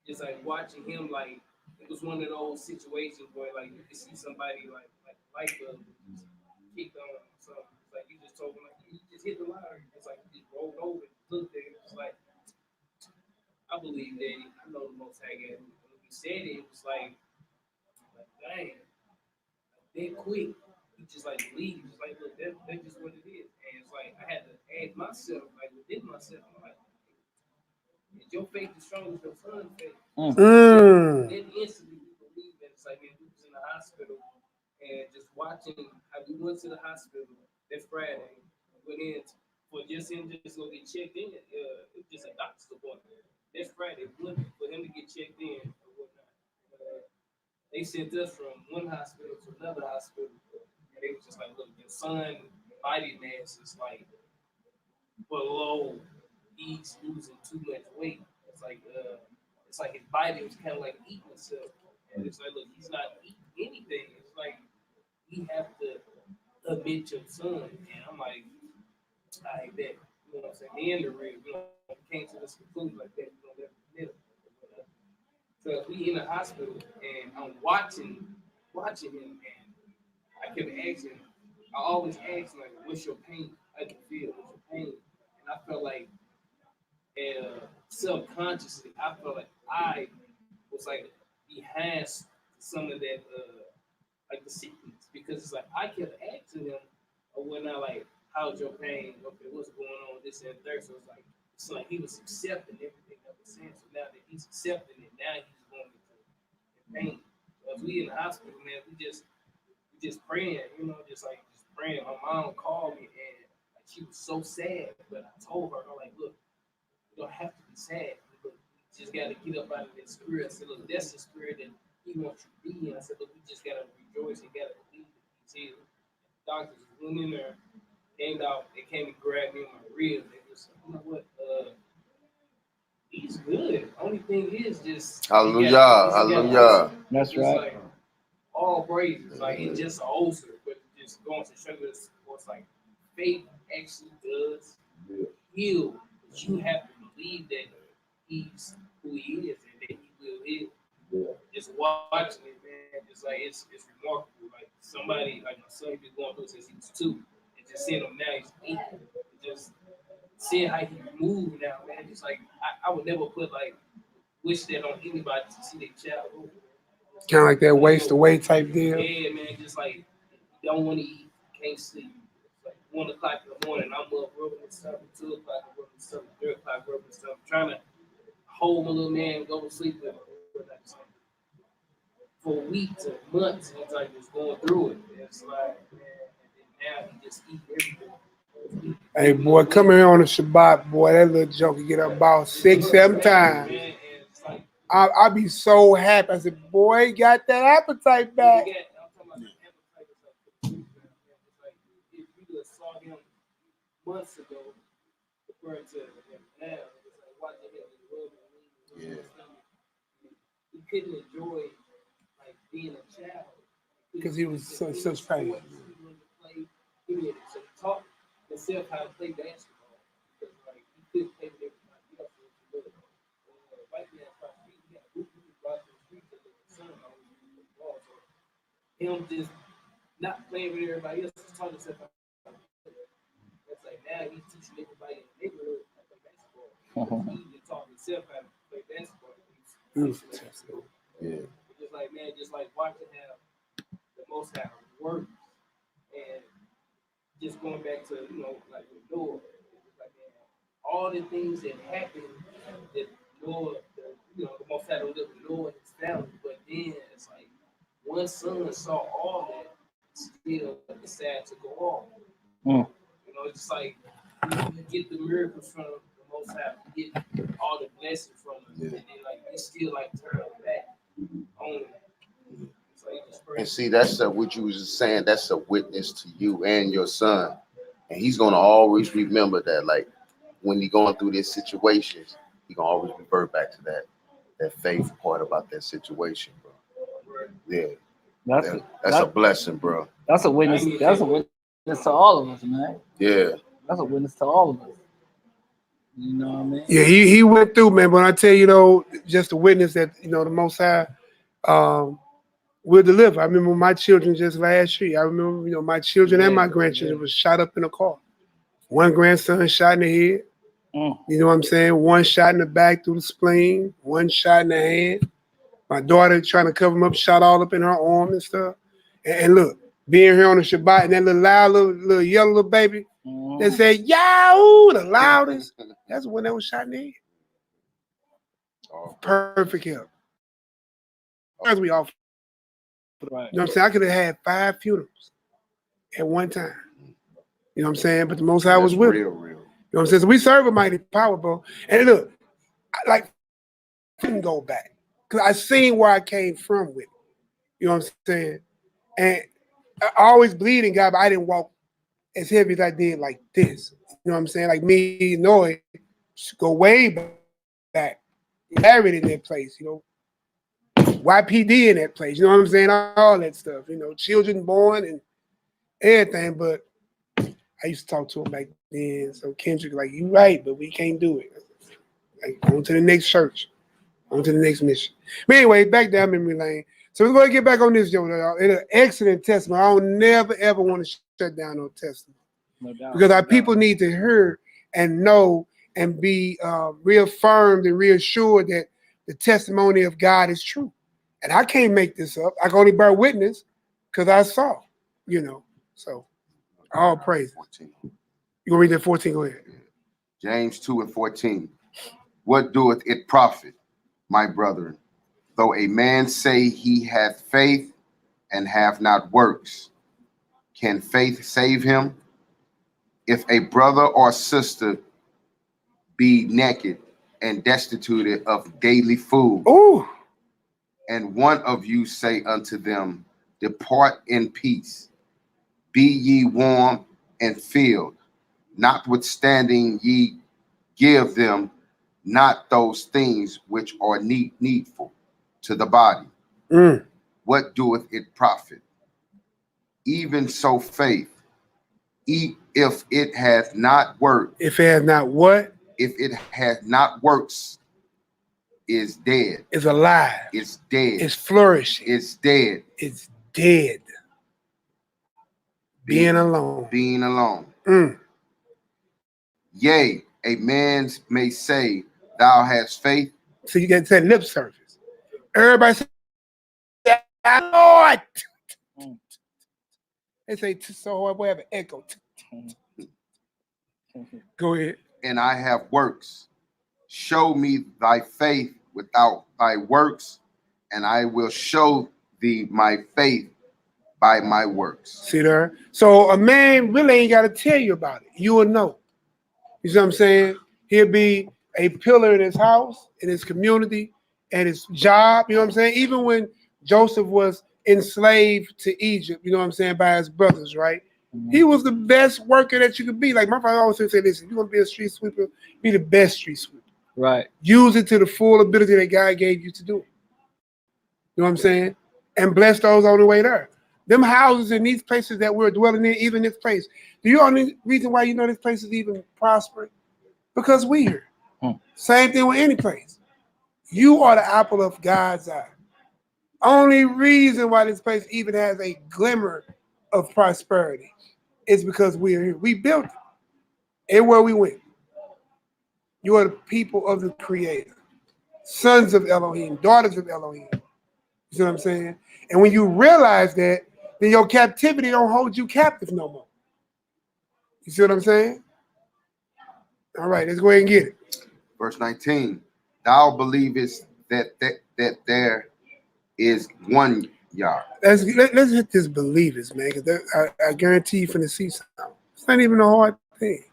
Just like watching him, like it was one of those situations where like you can see somebody like light bulb just kicked on or something. It's like you just told him like you just hit the lottery. It's like you just rolled over and looked at it. It's like I believe Daddy. I know the Most High got me. When he said it, it was like dang, that quick. He just like believe. Just like look, that's just what it is. And it's like I had to ask myself, like within myself, I'm like, is your faith as strong as your son's faith? Then instantly we believe that it's like man, we was in the hospital and just watching how we went to the hospital that Friday, went in for just him just go get checked in. It was just a doctor's appointment. This Friday, we went for him to get checked in or whatnot. They sent us from one hospital to another hospital, and they was just like, look, your son body mass is like below, he's losing too much weight. It's like his body was kind of like eating itself, and it's like, look, he's not eating anything. It's like we have to admit your son, and I'm like, I bet, you know what I'm saying? Me and the real, you know, we came to this conclusion like that, you know, that middle. So we in the hospital, and I'm watching him, and I kept asking. I always ask like, "What's your pain? How do you feel? What's your pain?" And I felt like, subconsciously, I felt like I was like behind some of that, like the sickness, because it's like I kept asking him, or when I like, "How's your pain? Okay, what's going on?" This and that. So it's like he was accepting everything I was saying. So now that he's accepting it, now he's going into pain. So as we in the hospital, man, we just praying, you know, just praying. My mom called me and like she was so sad, but I told her, I'm like, look, you don't have to be sad. Look, you just gotta get up out of that spirit. I said, look, that's the spirit that he wants you to be in. I said, look, we just gotta rejoice and gotta believe that he's healed. Doctors went in there, came out, they came and grabbed me in my ribs. They just said, you know what, he's good. Only thing is just
Hallelujah.
That's
it's
right.
like all praises, like it's just an ulcer, but just going to show you this, it's like faith actually does heal. But you have to believe that he's who he is and that he will heal. Just watching it, man, just like it's remarkable. Like somebody, like my son, been going through since he was 2, and just seeing him now, he's 8. Just seeing how he moves now, man. Just like I would never put like wish that on anybody to see their child.
Kind of like that waste away type deal.
Yeah, man, just like don't want to eat, can't sleep. It's like 1 o'clock in the morning, I'm up rubbing stuff, 2 o'clock, I'm rubbing stuff, 3 o'clock, rubbing stuff, trying to hold my little man, go to sleep with him. for weeks or months, and it's like just going through it. It's like, man, and then now he just eat everything.
Hey, boy, come here on the Shabbat, boy. That little joker get up about 6, 7 times.
Man, and it's like,
I be so happy. I said, boy, he got that appetite back.
I'm talking about the appetite is like the food, man. It's like if you just saw him months ago, compared to him now, it's like watching him just rub and he couldn't enjoy like being a child
Because he was such pain.
He wanted to play. He wanted to talk himself how to play basketball because like he couldn't play with everybody else. Right now, he got a the streets of the sun always the ball. So him just not playing with everybody else, just taught himself how to play. It's like now he's teaching everybody in the neighborhood how to play basketball. He even taught himself how to play basketball.
Yeah.
Just like man, just like watching how the Most High works and just going back to like with Noah, like man, all the things that happened that Noah, the Most High don't live with Noah and his family, but then it's like one son saw all that, still decided to go off. It's just like you get the miracles from the Most High, you get all the blessings from him, and then like it's still like turning back on him.
And see, that's what you was just saying. That's a witness to you and your son, and he's gonna always remember that. Like when he going through these situations, he gonna always revert back to that faith part about that situation, bro. Yeah, that's a blessing, bro.
That's a witness. That's a witness to all of us, man.
Yeah,
that's a witness to all of us. You know what I mean?
Yeah, he went through, man. But I tell you, just a witness that the Most High will deliver. I remember my children just last year. I remember, my children and my grandchildren was shot up in a car. One grandson shot in the head. You know what I'm saying? One shot in the back through the spleen. One shot in the hand. My daughter trying to cover him up, shot all up in her arm and stuff. And look, being here on the Shabbat and that little loud little yellow little baby that said "Yahoo" the loudest. That's when they was shot in the head. Perfect help. As we all.
Right.
You know what I'm saying? I could have had 5 funerals at one time. You know what I'm saying? But the Most High was with me. You know what I'm saying? So we serve a mighty power, bro. And look, I couldn't go back. Because I seen where I came from with it. You know what I'm saying? And I always believed in God, but I didn't walk as heavy as I did like this. You know what I'm saying? Like me, Noah, go way back. Married in that place, YPD in that place, you know what I'm saying? All that stuff, children born and everything. But I used to talk to him back then. So Kendrick, like, you right, but we can't do it. Like, on to the next church, on to the next mission. But anyway, back down memory lane. So we're going to get back on this, y'all. It's an excellent testimony. I don't never, ever want to shut down no testimony. No doubt. Because our people need to hear and know and be reaffirmed and reassured that the testimony of God is true. And I can't make this up. I can only bear witness because I saw, So, all praise.
14.
You gonna read that 14? Go ahead.
James 2:14. What doeth it profit, my brethren, though a man say he hath faith and have not works? Can faith save him? If a brother or sister be naked and destitute of daily food, and one of you say unto them, depart in peace, be ye warm and filled, notwithstanding ye give them not those things which are needful to the body, what doeth it profit? Even so faith, if it hath not worked.
If it has not what?
If it hath not works, is dead.
It's alive.
It's dead.
It's flourishing.
It's dead.
It's dead. Being alone.
Being alone. Yea, a man may say, thou hast faith.
So you get that lip service. Everybody say, Lord. They say, so we have an echo. Go ahead.
And I have works. Show me thy faith without thy works, and I will show thee my faith by my works.
See there? So a man really ain't got to tell you about it. You will know. You see what I'm saying? He'll be a pillar in his house, in his community, and his job. You know what I'm saying? Even when Joseph was enslaved to Egypt, you know what I'm saying, by his brothers, right? He was the best worker that you could be. Like my father always said, listen, if you're going to be a street sweeper, be the best street sweeper.
Right.
Use it to the full ability that God gave you to do it. You know what I'm saying? And bless those on the way there. Them houses in these places that we're dwelling in, even this place. Do you know the reason why you know this place is even prospering? Because we here. Same thing with any place. You are the apple of God's eye. Only reason why this place even has a glimmer of prosperity is because we are here. We built it. Everywhere we went. You are the people of the Creator. Sons of Elohim, daughters of Elohim. You see what I'm saying? And when you realize that, then your captivity don't hold you captive no more. You see what I'm saying? All right, let's go ahead and get it.
Verse 19. Thou believest that there is one Yah.
Let's hit this believers, man, because I guarantee you finna see something. It's not even a hard thing.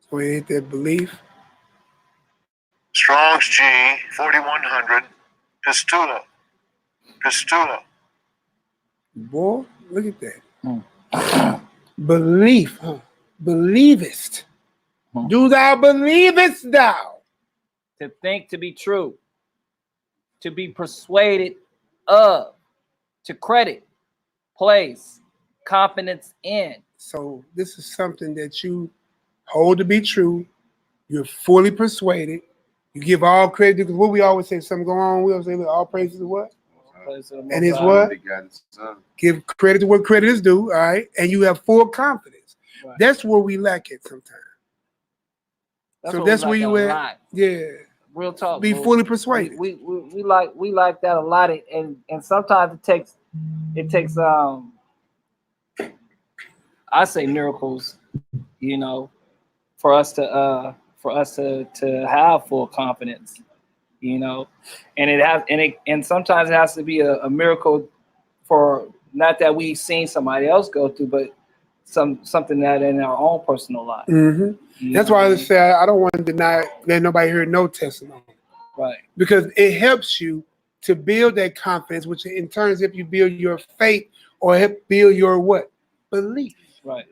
So we hit that belief.
Strong's G 4100. Pistula.
Boy, look at that. Belief, huh? Believest. Do thou believest thou?
To think to be true. To be persuaded of. To credit. Place. Confidence in.
So this is something that you hold to be true. You're fully persuaded. You give all credit, because what we always say, something go on, we always say, look, all praises to what? And it's what? Give credit to what credit is due, all right? And you have full confidence. Right. That's where we lack it sometimes. That's where you at. Yeah.
Real talk.
Be fully persuaded.
We like that a lot, and sometimes it takes I say miracles, you know, for us to have full confidence, you know, and sometimes it has to be a miracle for, not that we've seen somebody else go through, but something that in our own personal life.
Mm-hmm. That's why I say I don't want to deny that nobody heard no testimony,
right? Because
it helps you to build that confidence, which in turn help you build your faith or help build your what? Belief.
Right.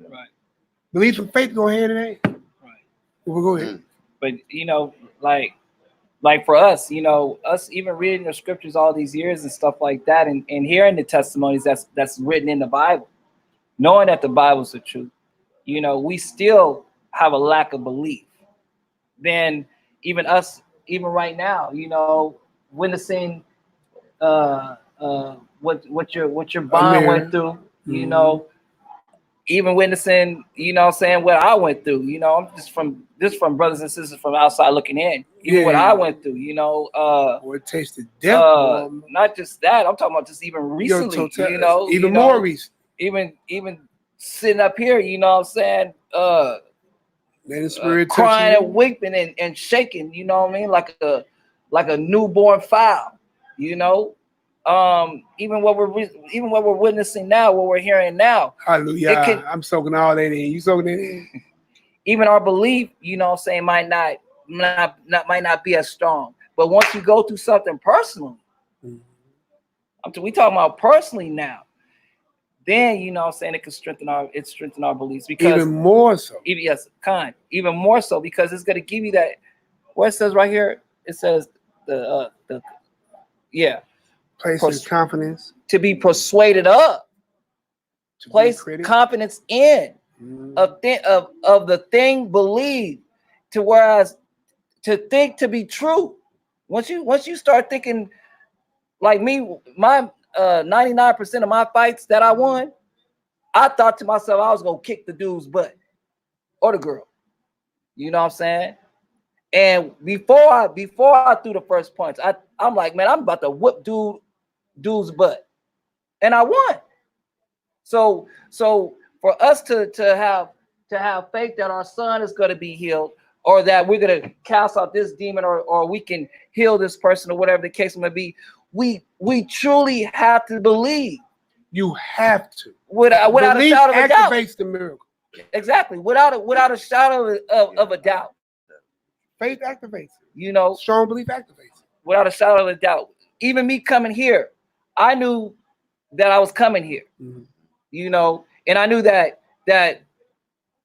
Belief and faith go hand in hand. Right. We'll go ahead.
But you know, like for us, you know, us even reading the scriptures all these years and stuff like that, and hearing the testimonies that's written in the Bible, knowing that the Bible's the truth, you know, we still have a lack of belief. Then even right now, you know, witnessing what your bond went through, you know, even witnessing, you know, saying what I went through, you know, I'm just from brothers and sisters from outside looking in, even what I went through, you know,
it tasted death.
Not just that, I'm talking about just even recently, you know,
even more recent,
even sitting up here, you know what I'm saying,
crying
and weeping and shaking, you know what I mean, like a newborn fowl, you know. Even what we're witnessing now, what we're hearing now.
Hallelujah. I'm soaking all that in. You soaking it in?
Even our belief, you know what I'm saying, might not be as strong. But once you go through something personally, we talking about personally now, then you know what I'm saying, it can strengthen our beliefs, because
even more so.
Even more so, because it's gonna give you that, what it says right here, it says
place of confidence,
to be persuaded of, place confidence in, of the thing believed, to whereas to think to be true. Once you start thinking like me, my 99% of my fights that I won, I thought to myself I was gonna kick the dude's butt or the girl. You know what I'm saying? And before I threw the first punch, I'm like, man, I'm about to whoop dude's butt, and I won. So for us to have faith that our son is going to be healed, or that we're gonna cast out this demon, or we can heal this person, or whatever the case may be. We truly have to believe.
You have to.
Without a
Belief
shadow of a doubt.
activates the miracle.
Exactly. Without a shadow of a doubt.
Faith activates it.
You know,
Strong belief activates it.
without a shadow of a doubt. Even me coming here, I knew that I was coming here.
Mhm.
You know, and I knew that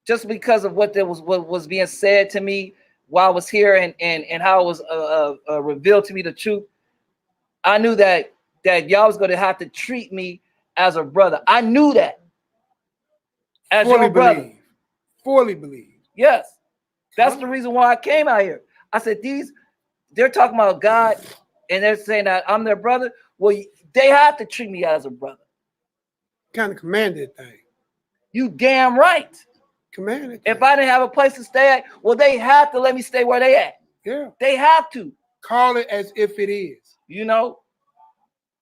just because of what was being said to me while I was here, and how it was revealed to me the truth, I knew that y'all was going to have to treat me as a brother. I knew that. As
Fully
your brother.
believe. Fully believe.
Yes. That's the reason why I came out here. I said, they're talking about God, and they're saying that I'm their brother. Well, they have to treat me as a brother.
Kind of commanded thing.
You damn right.
Commanded.
If I didn't have a place to stay at, well, they have to let me stay where they at.
Yeah.
They have to.
Call it as if it is.
You know?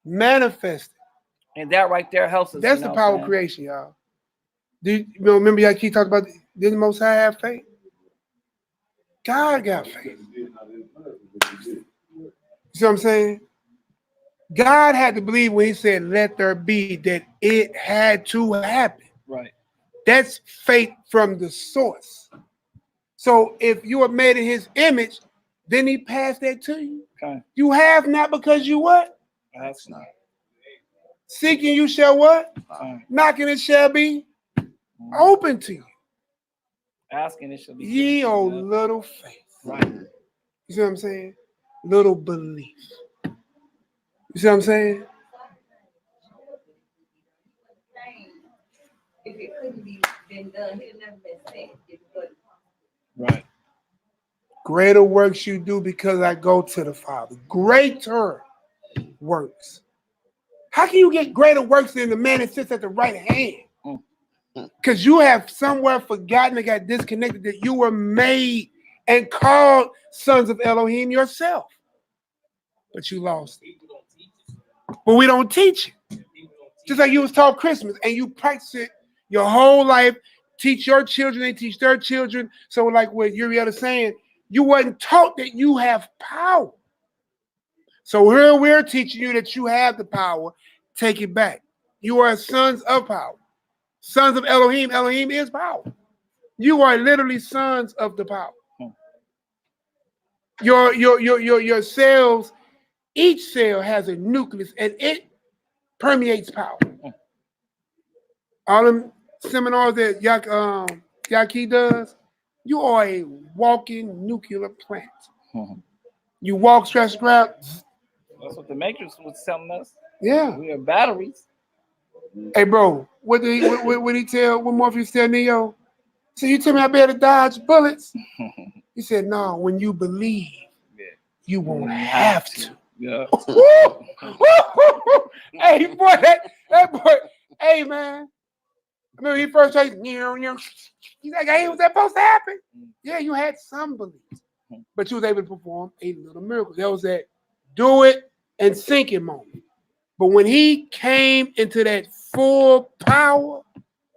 Manifest it.
And that right there helps us.
That's the power of creation, y'all. Do you remember y'all keep talking about, did the Most High have faith? God got faith. You see what I'm saying? God had to believe when he said, let there be, that it had to happen.
Right.
That's faith from the source. So if you are made in his image, then he passed that to you.
Okay.
You have not because you what?
That's not.
Seeking you shall what?
Fine.
Knocking it shall be open to you.
Asking it should be.
Ye o little faith.
Right.
You see what I'm saying? Little belief. You see what I'm saying?
If it couldn't be been done, it never been said. It wouldn't.
Right.
Greater works you do because I go to the Father. Greater works. How can you get greater works than the man that sits at the right hand? Because you have somewhere forgotten and got disconnected that you were made and called sons of Elohim yourself. But you lost it. But we don't teach it. Just like you was taught Christmas and you practice it your whole life, teach your children, they teach their children. So like what Uriel is saying, you wasn't taught that you have power. So here we're teaching you that you have the power. Take it back. You are sons of power. Sons of Elohim. Elohim is power. You are literally sons of the power. Your cells, each cell has a nucleus and it permeates power. All them seminars that Yaki does, you are a walking nuclear plant. You walk, stretch, grab.
That's what the Matrix was telling us.
Yeah.
We are batteries.
Hey, bro, what he tell? What Morpheus tell Neo? So you tell me I better dodge bullets? He said, no, when you believe, you won't have to.
Yeah.
Hey, boy, that boy, hey, man. I remember he first tried, he's like, hey, was that supposed to happen? Yeah, you had some belief, but you was able to perform a little miracle. That was that do it and sink it moment. But when he came into that full power,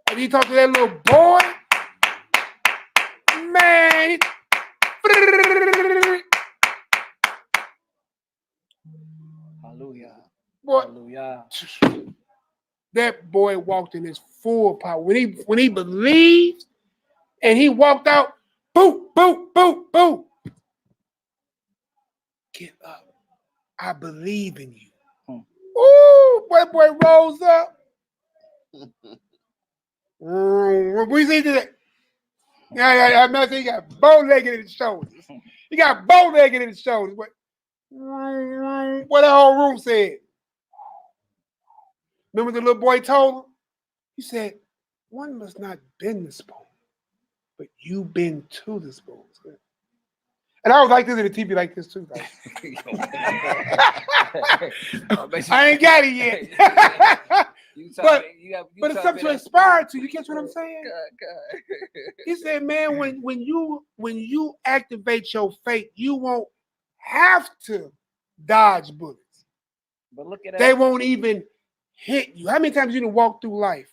and he talked to that little boy, man,
Hallelujah.
boy,
Hallelujah.
that boy walked in his full power. When he believed and he walked out, boom, boom, boom, boom. Get up. I believe in you. Ooh, boy rose up. We see that. Yeah. He got bow-legged in his shoulders. He got bow-legged in his shoulders. What the whole room said. Remember the little boy told him? He said, one must not bend the spoon, but you bend to the spoon. And I was like this in the TV like this too. Like. I ain't got it yet. But it's something to aspire to. You catch what I'm saying?
God.
He said, man, when you activate your faith, you won't have to dodge bullets.
But look at that.
They won't even hit you. How many times you done walk through life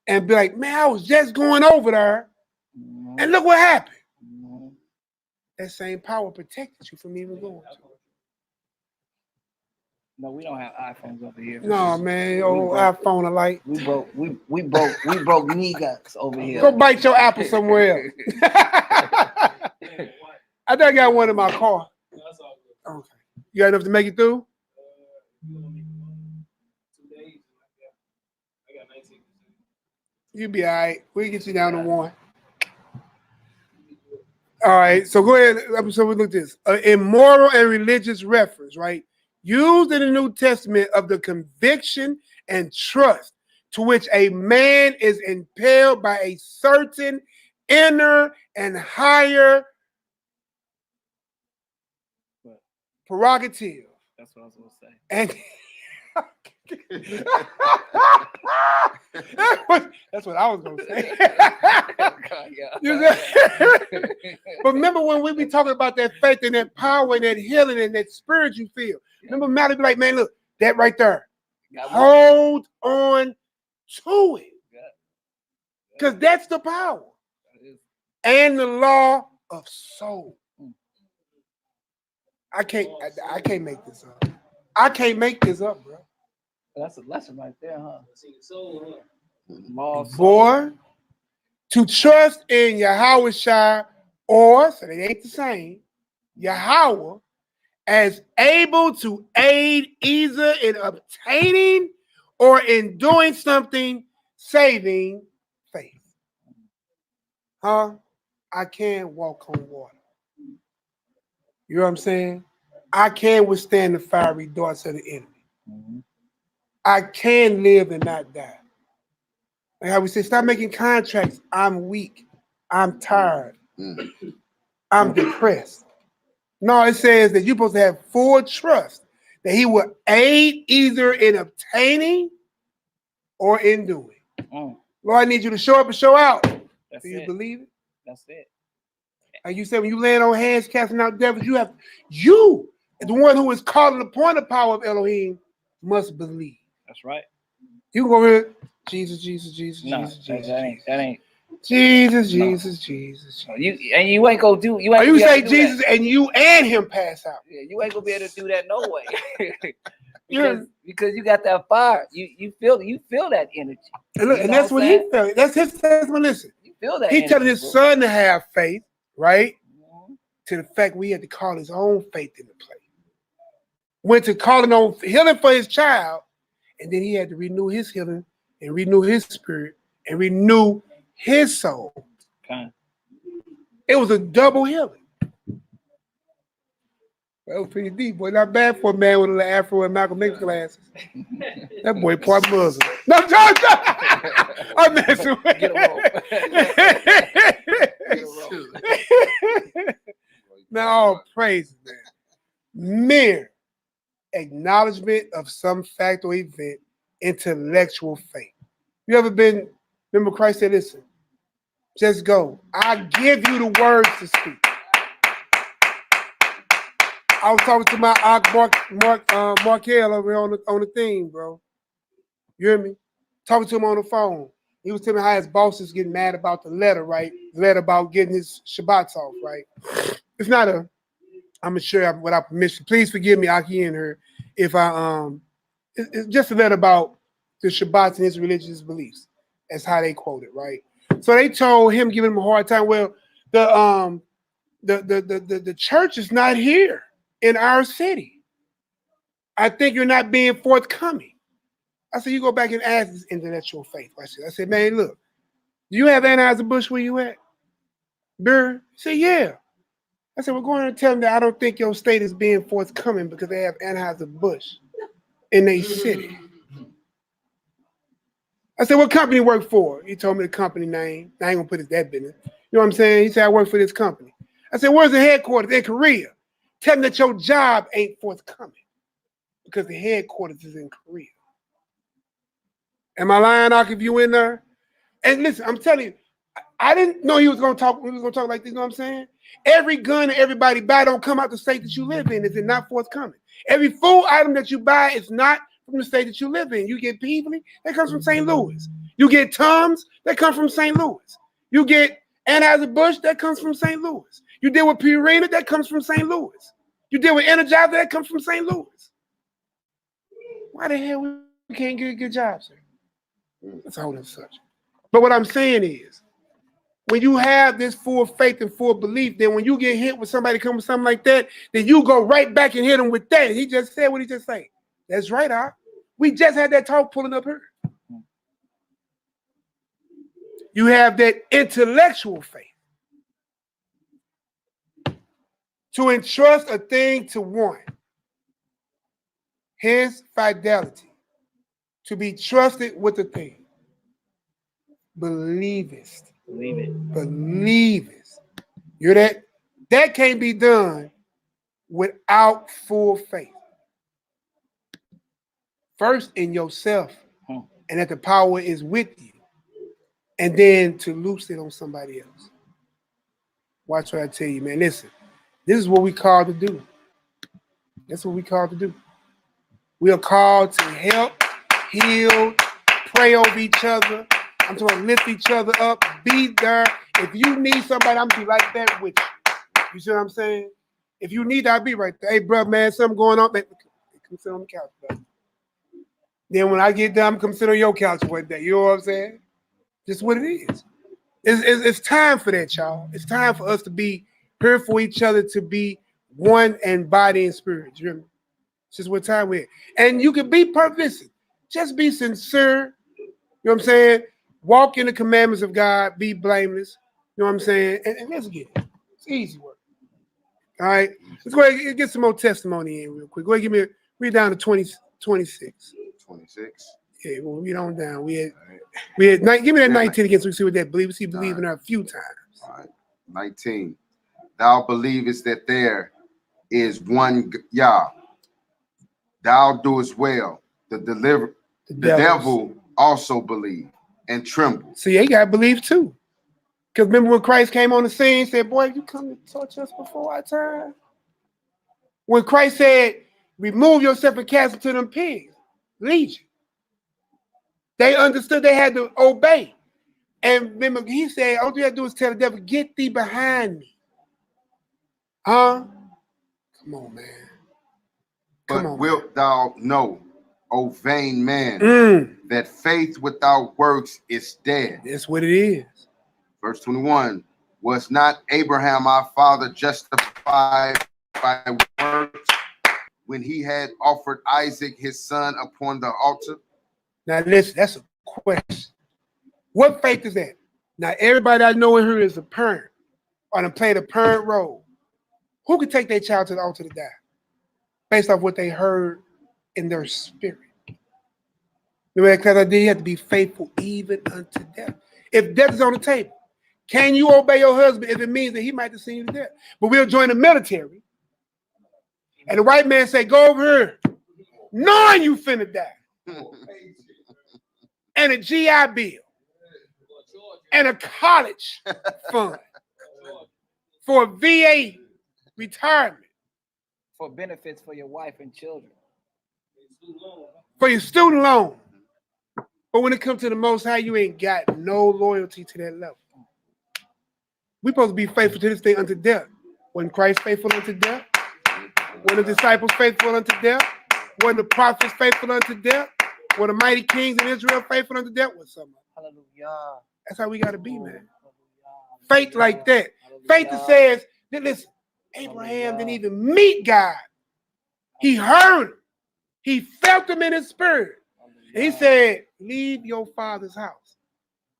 and be like, man, I was just going over there, and look what happened. that same power protected you from even going to.
No, we don't have iPhones over here.
No, man, old iPhone alike.
We broke knee guts over here.
Go bite your apple somewhere else. I think I got one in my car.
That's all good.
Okay. You got enough to make it through?
You gonna make it long? 2 days. I got 19%.
You'll be all right. We'll get you down to 1. All right. So go ahead. So we look at this. Immoral and religious reference, right? Used in the New Testament of the conviction and trust to which a man is impelled by a certain inner and higher prerogative.
That's what I was gonna say.
And that's what I was gonna say. You know? But remember when we be talking about that faith and that power and that healing and that spirit you feel. Remember Malaki be like, man, look, that right there. Hold on to it. Because that's the power. And the law of soul. I can't make this up. I can't make this up, bro.
That's a lesson right there, huh?
See, so,
Law of soul.
Boy, to trust in YAHUDAHS, or, so they ain't the same, Yahweh, as able to aid either in obtaining or in doing something saving faith. Huh? I can walk on water. You know what I'm saying? I can withstand the fiery darts of the enemy.
Mm-hmm.
I can live and not die. Like how we say, stop making contracts. I'm weak. I'm tired. I'm depressed. No, it says that you're supposed to have full trust that he will aid either in obtaining or in doing. Lord, I need you to show up and show out.
That's
Do you
it.
believe it?
That's it.
Like you said, when you land on hands casting out devils, you, the one who is calling upon the power of Elohim, must believe.
That's right.
You can go here, Jesus, Jesus, Jesus,
No,
Jesus, Jesus.
that ain't.
Jesus,
No.
Jesus, Jesus.
No, you ain't gonna do. You ain't.
Or you
gonna be
say
able to do
Jesus
that.
and you and him pass out.
Yeah, you ain't gonna be able to do that no way.
You're-
because you got that fire. You feel that energy.
And, look,
You
and
know
that's
what
what
I'm
he felt. That's his testament. Listen,
You feel that.
he
energy,
telling his
bro.
son to have faith, right?
Mhm.
To the fact we had to call his own faith into play. Went to calling on healing for his child, and then he had to renew his healing and renew his spirit and renew his soul.
Okay.
It was a double healing. That was pretty deep, boy. Not bad for a man with a little afro and Malcolm X glasses. That boy part Muslim. No, I'm messing with
Get a
Now, all praise, man. Mere acknowledgement of some fact or event, intellectual faith. You ever been, remember Christ said, listen, just go. I give you the words to speak. I was talking to my aunt Markel over here on the thing, bro. You hear me? Talking to him on the phone. He was telling me how his boss is getting mad about the letter, right? The letter about getting his Shabbats off, right? It's not a, I'm sure without permission. Please forgive me, Aki and her, if I it's just a letter about the Shabbats and his religious beliefs. That's how they quote it, right? So they told him, giving him a hard time. Well, the church is not here in our city. I think you're not being forthcoming. I said, you go back and ask this intellectual faith. I said, man, look, do you have Anheuser-Busch where you at? Beer? He said, yeah. I said, we're going to tell them that I don't think your state is being forthcoming because they have Anheuser-Busch in their city. I said, what company you work for? He told me the company name. I ain't gonna put it that business. You know what I'm saying? He said, I work for this company. I said, where's the headquarters? In Korea. Tell them that your job ain't forthcoming because the headquarters is in Korea. Am I lying, Ak, if you in there? And listen, I'm telling you, I didn't know he was gonna talk like this, you know what I'm saying? Every gun that everybody buy don't come out the state that you live in. Is it not forthcoming? Every food item that you buy is not from the state that you live in. You get Peabody, that comes from St. Louis. You get Tums, that comes from St. Louis. You get Anheuser-Busch, that comes from St. Louis. You deal with Purina, that comes from St. Louis. You deal with Energizer, that comes from St. Louis. Why the hell we can't get a good job, sir? That's a whole other subject. But what I'm saying is, when you have this full faith and full belief, then when you get hit with somebody come with something like that, then you go right back and hit him with that. He just said what he just said. That's right, we just had that talk pulling up here. You have that intellectual faith. To entrust a thing to one. His fidelity. To be trusted with a thing. Believest.
Believe it.
Believest. You hear that? That can't be done without full faith. First in yourself, and that the power is with you, and then to loose it on somebody else. Watch what I tell you, man. Listen, this is what we called to do. That's what we called to do. We are called to help, heal, pray over each other. I'm talking about lift each other up, be there. If you need somebody, I'm gonna be right there with you. You see what I'm saying? If you need, I'll be right there. Hey, bro, man, something going on. Come sit on the couch, bro. Then when I get done, I'm come sit on your couch one day. You know what I'm saying? Just what it is. It's time for that, y'all. It's time for us to be here for each other, to be one and body and spirit. You hear me? It's just what time we're. And you can be perfect. Listen, just be sincere. You know what I'm saying? Walk in the commandments of God. Be blameless. You know what I'm saying? And let's get it. It's easy work. All right? Let's go ahead and get some more testimony in real quick. Go ahead and read down to 26.
26.
Yeah, we'll read on down. We had give me that 19 again so we see what that believe. We see believe in her a few times.
All right. 19. Thou believest that there is one Yah. Thou doest well. The devil also believe and tremble.
See, they got to believe too. Because remember when Christ came on the scene and said, boy, you come to touch us before our time? When Christ said, remove yourself and cast into them pigs, legion. They understood they had to obey. And remember, he said, all you have to do is tell the devil, get thee behind me. Huh? Come on, man.
But wilt thou know, O vain man, that faith without works is dead?
That's what it is.
Verse 21, was not Abraham our father justified by works when he had offered Isaac his son upon the altar?
Now listen, that's a question. What faith is that? Now everybody I know in here is a parent, or to play the parent role. Who could take their child to the altar to die? Based off what they heard in their spirit. Because you have to be faithful even unto death. If death is on the table, can you obey your husband if it means that he might have seen you to death? But we'll join the military. And the white man say, go over here, knowing you finna die. And a GI Bill. And a college fund. For a VA retirement.
For benefits for your wife and children.
For your student loan. But when it comes to the Most High, you ain't got no loyalty to that level. We're supposed to be faithful to this thing unto death. Wasn't Christ faithful unto death? Were the disciples faithful unto death? Were the prophets faithful unto death? Were the mighty kings in Israel faithful unto death? What's something?
Hallelujah.
That's how we got to be, man. Faith like that. Faith that says, that listen, Abraham didn't even meet God. He heard him. He felt him in his spirit. And he said, leave your father's house.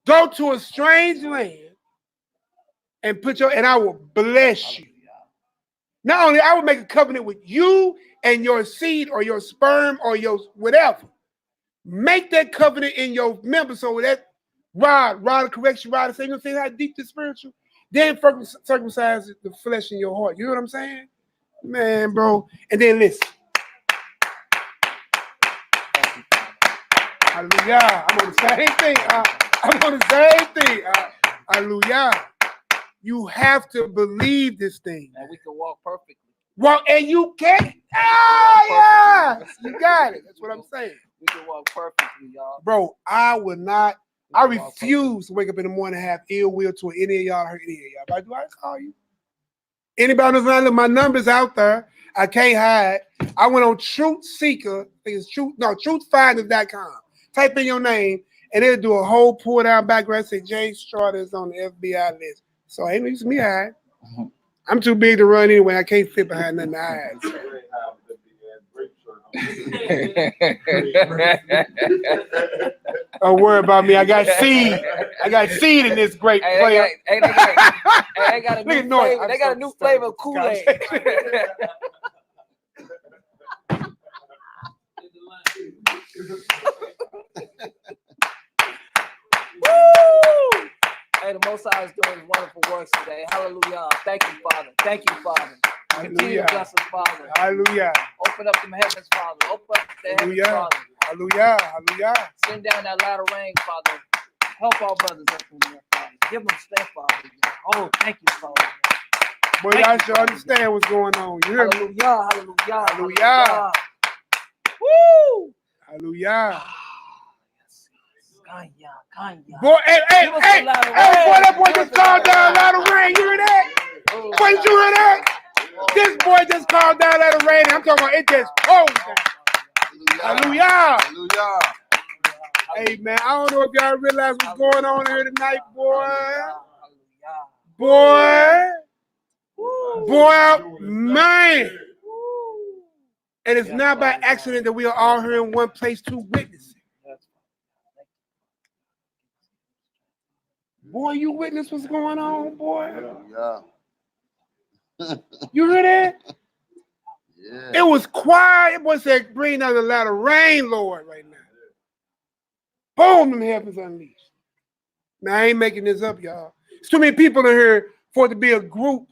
Go to a strange land and and I will bless you. Not only I will make a covenant with you and your seed or your sperm or your whatever. Make that covenant in your members so that rod of correction, rod of saying, how deep the spiritual. Then circumcise the flesh in your heart. You know what I'm saying? Man, bro. And then listen. Hallelujah. I'm on the same thing. I'm on the same thing. Hallelujah. You have to believe this thing.
And we can walk perfectly.
Walk, and you can. Yeah. You got it. That's what I'm saying.
We can walk perfectly, y'all.
Bro, I refuse to wake up in the morning and have ill will to any of y'all or hurt any of y'all. But do I call you? Anybody knows look, my number's out there. I can't hide. I went on Truth Seeker. I think it's truthfinders.com. Type in your name, and it'll do a whole pull down background. Say Jay Strata is on the FBI list. So ain't no use me hide. I'm too big to run anyway. I can't fit behind nothing to hide. Don't worry about me. I got seed. I got seed in this great player.
They got a new flavor. They got a new flavor of Kool-Aid. Woo! Hey, the Most High is doing wonderful works today. Hallelujah. Thank you, Father. Thank you, Father. Continue to bless us, Father.
Hallelujah.
Open up the heavens, Father. Open up the heavens, Father.
Hallelujah. Hallelujah.
Send down that latter rain, Father. Help our brothers up in there, Father. Give them strength, Father. Oh, thank you, Father.
Boy, y'all should understand what's going on. You hear me?
Hallelujah. Hallelujah.
Hallelujah.
Woo!
Hallelujah.
Kanya.
Boy, hey, boy, that boy just called down a lot of rain. You hear that? Boy, you hear that? This boy just called down a lot of rain. I'm talking about it just poured down. Hallelujah.
Hallelujah.
Hey, man, I don't know if y'all realize what's going on here tonight, boy. Boy, man. And it's not by accident that we are all here in one place to witness it. Boy, you witness what's going on, boy.
Yeah.
You hear that?
Yeah.
It was quiet. It was said, bring down a lot of rain, Lord, right now. Boom, them heavens unleashed. Now, I ain't making this up, y'all. There's too many people in here for it to be a group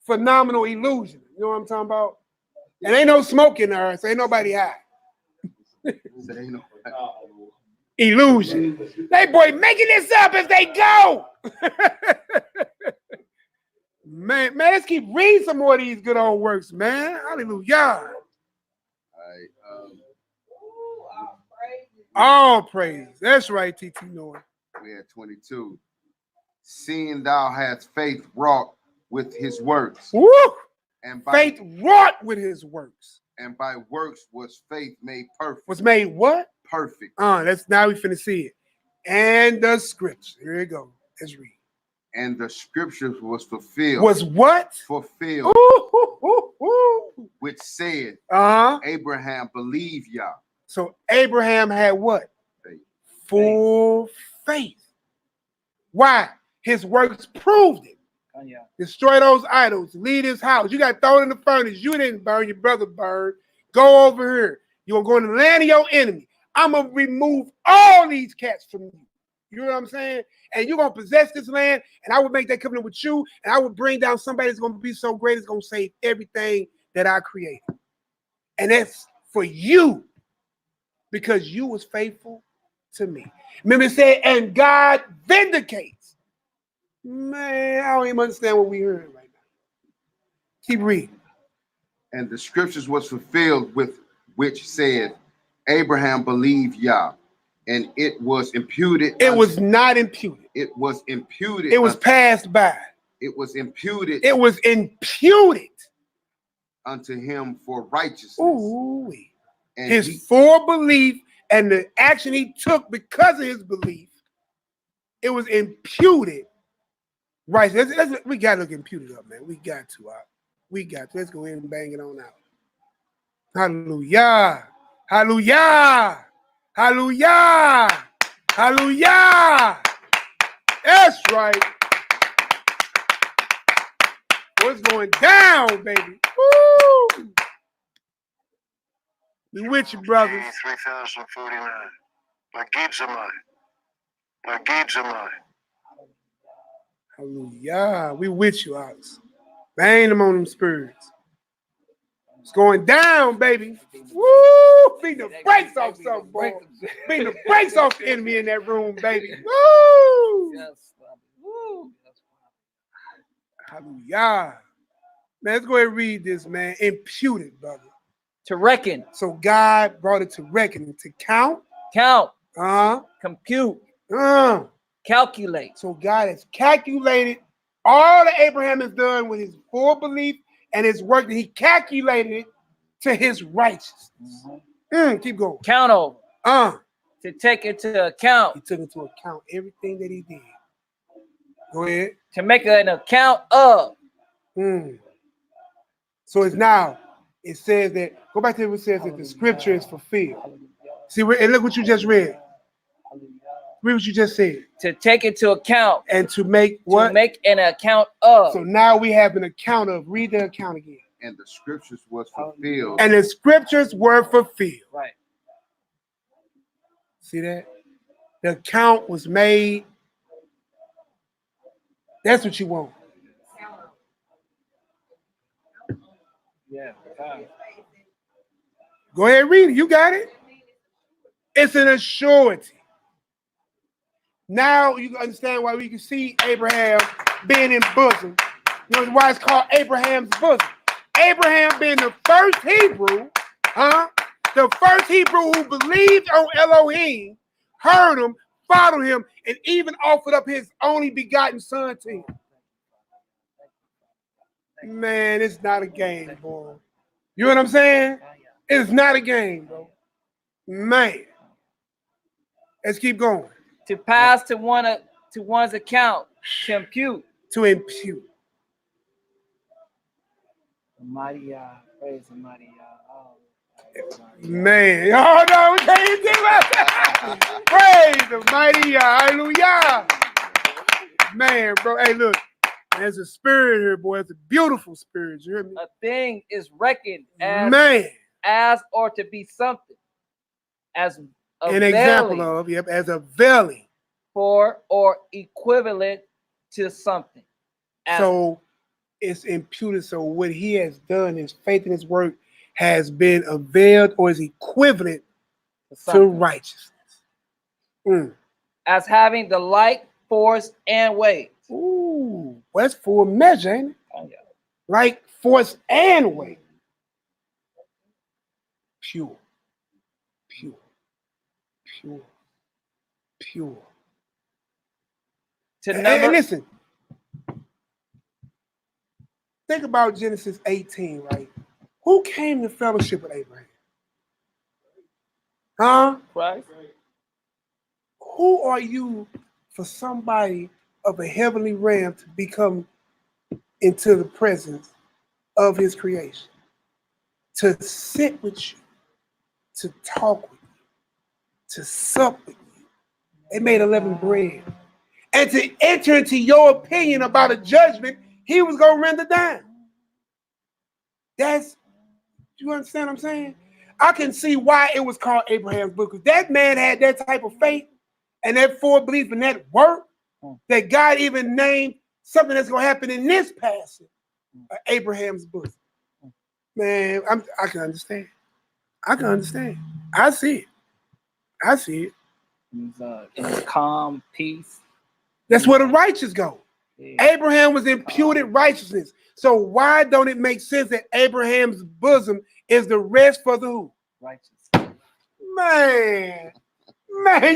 phenomenal illusion. You know what I'm talking about? And ain't no smoke in there, so ain't nobody high. Illusion. They boy making this up as they go. man, let's keep reading some more of these good old works, man. Hallelujah. All praise. That's right, TT Noah.
We had 22. Seeing thou hast faith wrought with his works.
Woo!
And by
faith wrought with his works.
And by works was faith made perfect.
Was made what?
Perfect.
That's now we finna see it. And the scripture. Here you go. Let's read.
And the scriptures was fulfilled.
Was what?
Fulfilled.
Ooh.
Which said, Abraham believed Yah.
So Abraham had what?
Faith.
Full faith. Why? His works proved it. Destroy those idols. Leave his house. You got thrown in the furnace. You didn't burn. Your brother burned. Go over here. You're going to go in the land of your enemy. I'm going to remove all these cats from you. You know what I'm saying? And you're going to possess this land, and I will make that covenant with you, and I will bring down somebody that's going to be so great it's going to save everything that I created. And that's for you, because you was faithful to me. Remember it said, and God vindicates. Man, I don't even understand what we heard right now. Keep reading.
And the scriptures was fulfilled with which said, Abraham believed Yah, and it was imputed.
It was not imputed.
It was imputed.
It was passed by.
It was imputed.
It was imputed
unto him for righteousness.
Ooh.
And
his full belief and the action he took because of his belief, it was imputed. Right. We got to look imputed up, man. We got to. Let's go ahead and bang it on out. Hallelujah. Hallelujah. Hallelujah. Hallelujah. That's right. What's going down, baby? Woo! We with you, brothers.
3049. Magibzamai.
Hallelujah. We with you, Alex. Bang them on them spirits. It's going down, baby. Woo! Beat the brakes off something, boy. Beat the brakes off the enemy in that room, baby. Woo!
Yes. Woo!
Hallelujah. Man, let's go ahead and read this, man. Imputed, brother.
To reckon.
So God brought it to reckoning, to count.
Count. Compute. Calculate.
So God has calculated all that Abraham has done with his full belief and his work, that he calculated it to his righteousness. Keep going.
Count over.
He
To take into account.
took into account everything that he did. Go ahead.
To make an account of.
So it's now, it says that, go back to what it says that the scripture is fulfilled. See, and look what you just read. Read what you just said.
To take into account.
And to make what?
To make an account of.
So now we have an account of, read the account again.
And the scriptures was fulfilled.
And the scriptures were fulfilled.
Right.
See that? The account was made. That's what you want.
Yeah.
Go ahead, read it. You got it. It's an assurance. Now you understand why we can see Abraham being in bosom. You know why it's called Abraham's bosom. Abraham being the first Hebrew, the first Hebrew who believed on Elohim, heard him, followed him, and even offered up his only begotten son to him. Man, it's not a game, boy. You know what I'm saying? It's not a game, bro. Man. Let's keep going.
To pass to one's account. To impute.
To impute.
Mighty Yah. Praise the mighty Yah.
Man. Oh, no, we can't even do that. Praise the mighty Yah. Hallelujah. Man, bro. Hey, look. There's a spirit here, boy. It's a beautiful spirit. You hear me?
A thing is reckoned as or to be something. As
an example of, as a veiling.
For or equivalent to something.
So it's imputed. So what he has done, his faith in his work, has been availed or is equivalent to righteousness.
As having the like force and weight.
Ooh, well, that's full measure, ain't it?
Oh, yeah.
Like force and weight. Pure. And listen, think about Genesis 18, right? Who came to fellowship with Abraham?
Christ.
Who are you for somebody of a heavenly realm to become into the presence of his creation? To sit with you, to talk with you, to sup with you. They made 11 bread. And to enter into your opinion about a judgment he was going to render down. You understand what I'm saying? I can see why it was called Abraham's book. Because that man had that type of faith and that full belief and that work that God even named something that's going to happen in this passage, Abraham's book. Man, I can understand. I see it.
It's calm, peace.
That's where the righteous go.
Yeah.
Abraham was imputed righteousness. So why don't it make sense that Abraham's bosom is the rest for the who?
Righteous.
Man,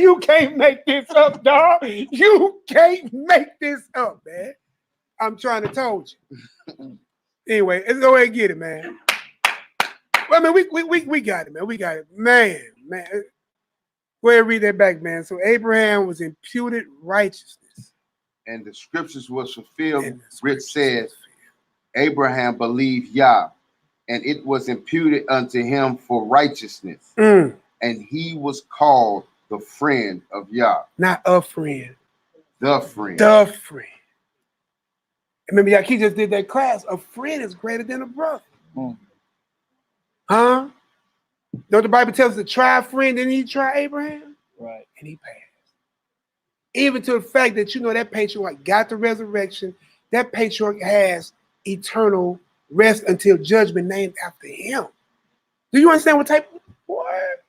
you can't make this up, dog. You can't make this up, man. I'm trying to told you. Anyway, let's go ahead and get it, man. Well, I mean, we got it, man. We got it. Man. Go ahead and read that back, man. So Abraham was imputed righteousness.
And the scriptures was fulfilled, which says, Abraham believed Yah, and it was imputed unto him for righteousness. And he was called the friend of Yah.
Not a friend.
The friend.
The friend. Remember, Yaki just did that class. A friend is greater than a brother. Huh? Don't the Bible tell us to try a friend, didn't he try Abraham?
Right.
And he passed. Even to the fact that, that patriarch got the resurrection, that patriarch has eternal rest until judgment named after him. Do you understand what type of what?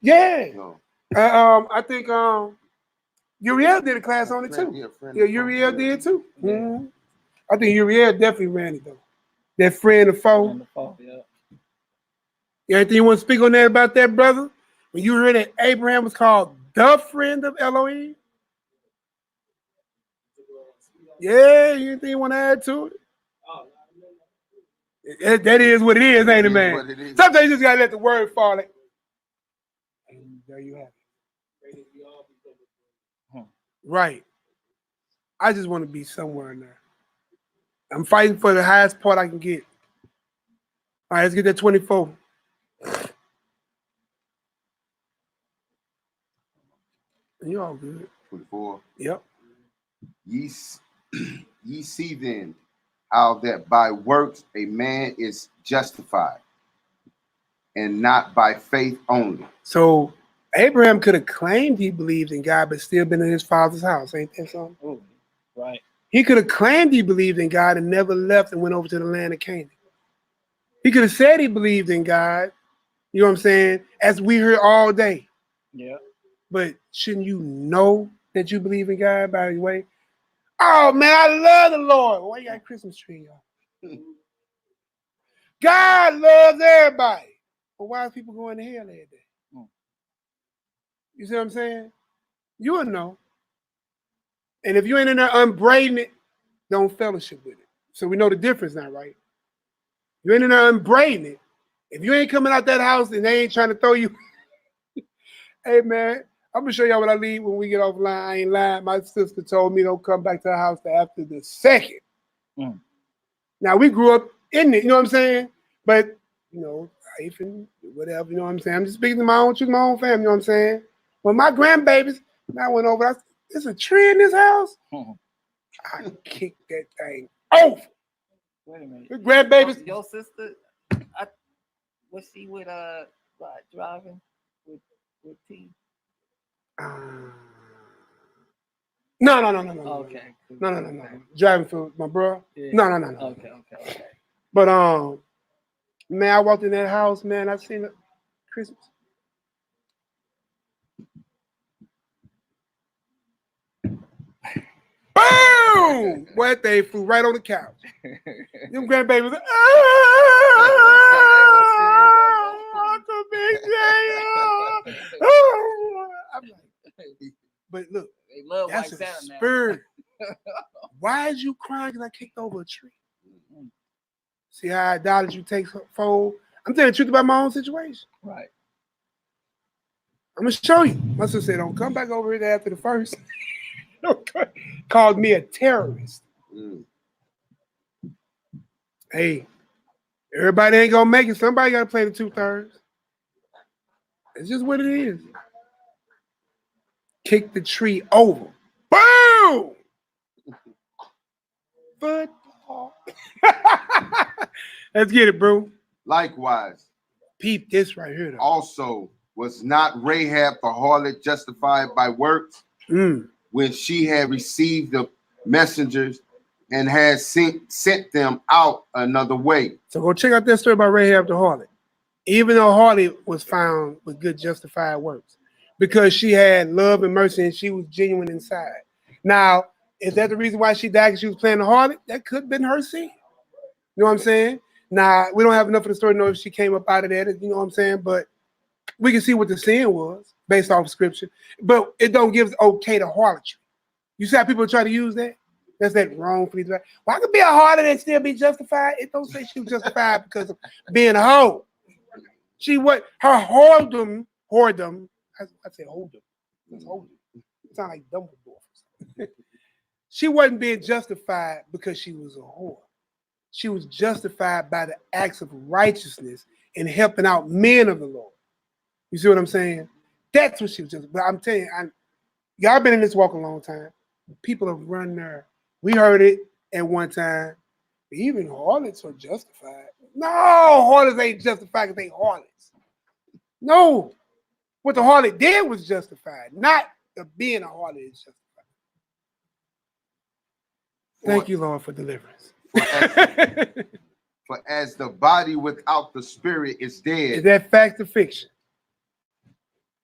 Yeah.
No.
I think Uriel did a class on it too. Yeah, Uriel did too. Mm-hmm. I think Uriel definitely ran it though. That friend of foe. Yeah. Anything you want to speak on that about that, brother? When you heard that Abraham was called the friend of Elohim? Yeah, anything you want to add to it? That is what it is, ain't it, man?
What it is.
Sometimes you just gotta let the word fall. Like, and there you have it. Right. I just want to be somewhere in there. I'm fighting for the highest part I can get. All right, let's get that 24. You all good.
24.
Yep.
Ye see then how that by works a man is justified, and not by faith only.
So Abraham could have claimed he believed in God, but still been in his father's house. Ain't that something?
Ooh, right.
He could have claimed he believed in God and never left and went over to the land of Canaan. He could have said he believed in God, you know what I'm saying, as we hear all day.
Yeah.
But shouldn't you know that you believe in God by the way? Oh, man, I love the Lord. Why you got a Christmas tree, y'all? God loves everybody. But why are people going to hell every day? You see what I'm saying? You will know. And if you ain't in there unbraiding it, don't fellowship with it. So we know the difference now, right? You ain't in there unbraiding it. If you ain't coming out that house and they ain't trying to throw you, hey, man, I'm going to show y'all what I leave when we get offline. I ain't lying. My sister told me don't come back to the house after the second. Now, we grew up in it, you know what I'm saying? But, you know, life and whatever, you know what I'm saying? I'm just speaking to my own truth, my own family, you know what I'm saying? When my grandbabies, I went over, I said, there's a tree in this house? I kicked that thing over.
Wait a minute.
The grandbabies.
Your sister, was she with driving with T?
No.
Okay.
No. Driving for my bro?
Yeah.
No.
Okay.
But man, I walked in that house, man. I seen it Christmas. Boom! Boy, that thing flew right on the couch. Them grandbabies was Uncle BJ. I'm like, but look,
They love
that's
White
a
Santa now.
spirit. Why is you crying because I kicked over a tree? See how idolatry takes hold? I'm telling the truth about my own situation.
Right.
I'm going to show you. My sister said, don't come back over here after the first. Called me a terrorist. Hey, everybody ain't going to make it. Somebody got to play the 2/3. It's just what it is. Kick the tree over. Boom! Football. Let's get it, bro.
Likewise,
Peep this right here, though.
also was not Rahab the harlot justified by works when she had received the messengers and had sent them out another way?
So go check out that story about Rahab the harlot. Even though harlot was found with good justified works, because she had love and mercy and she was genuine inside. Now, is that the reason why she died because she was playing the harlot? That could have been her sin. You know what I'm saying? Now, we don't have enough of the story to know if she came up out of that, you know what I'm saying? But we can see what the sin was based off of scripture. But it don't give okay to harlotry. You see how people try to use that? That's that wrong for these. Well, I could be a harlot and still be justified. It don't say she was justified because of being a hoe. She what? Her whoredom. I said whoredom. It's whoredom. It sounds like Dumbledore. She wasn't being justified because she was a whore. She was justified by the acts of righteousness and helping out men of the Lord. You see what I'm saying? That's what she was just. But I'm telling you, y'all been in this walk a long time. People have run there. We heard it at one time. Even harlots are justified. No, harlots ain't justified because they harlots. No. What the harlot did was justified, not the being a harlot is justified. Thank you, Lord, for deliverance.
For as the body without the spirit is dead.
Is that fact or fiction?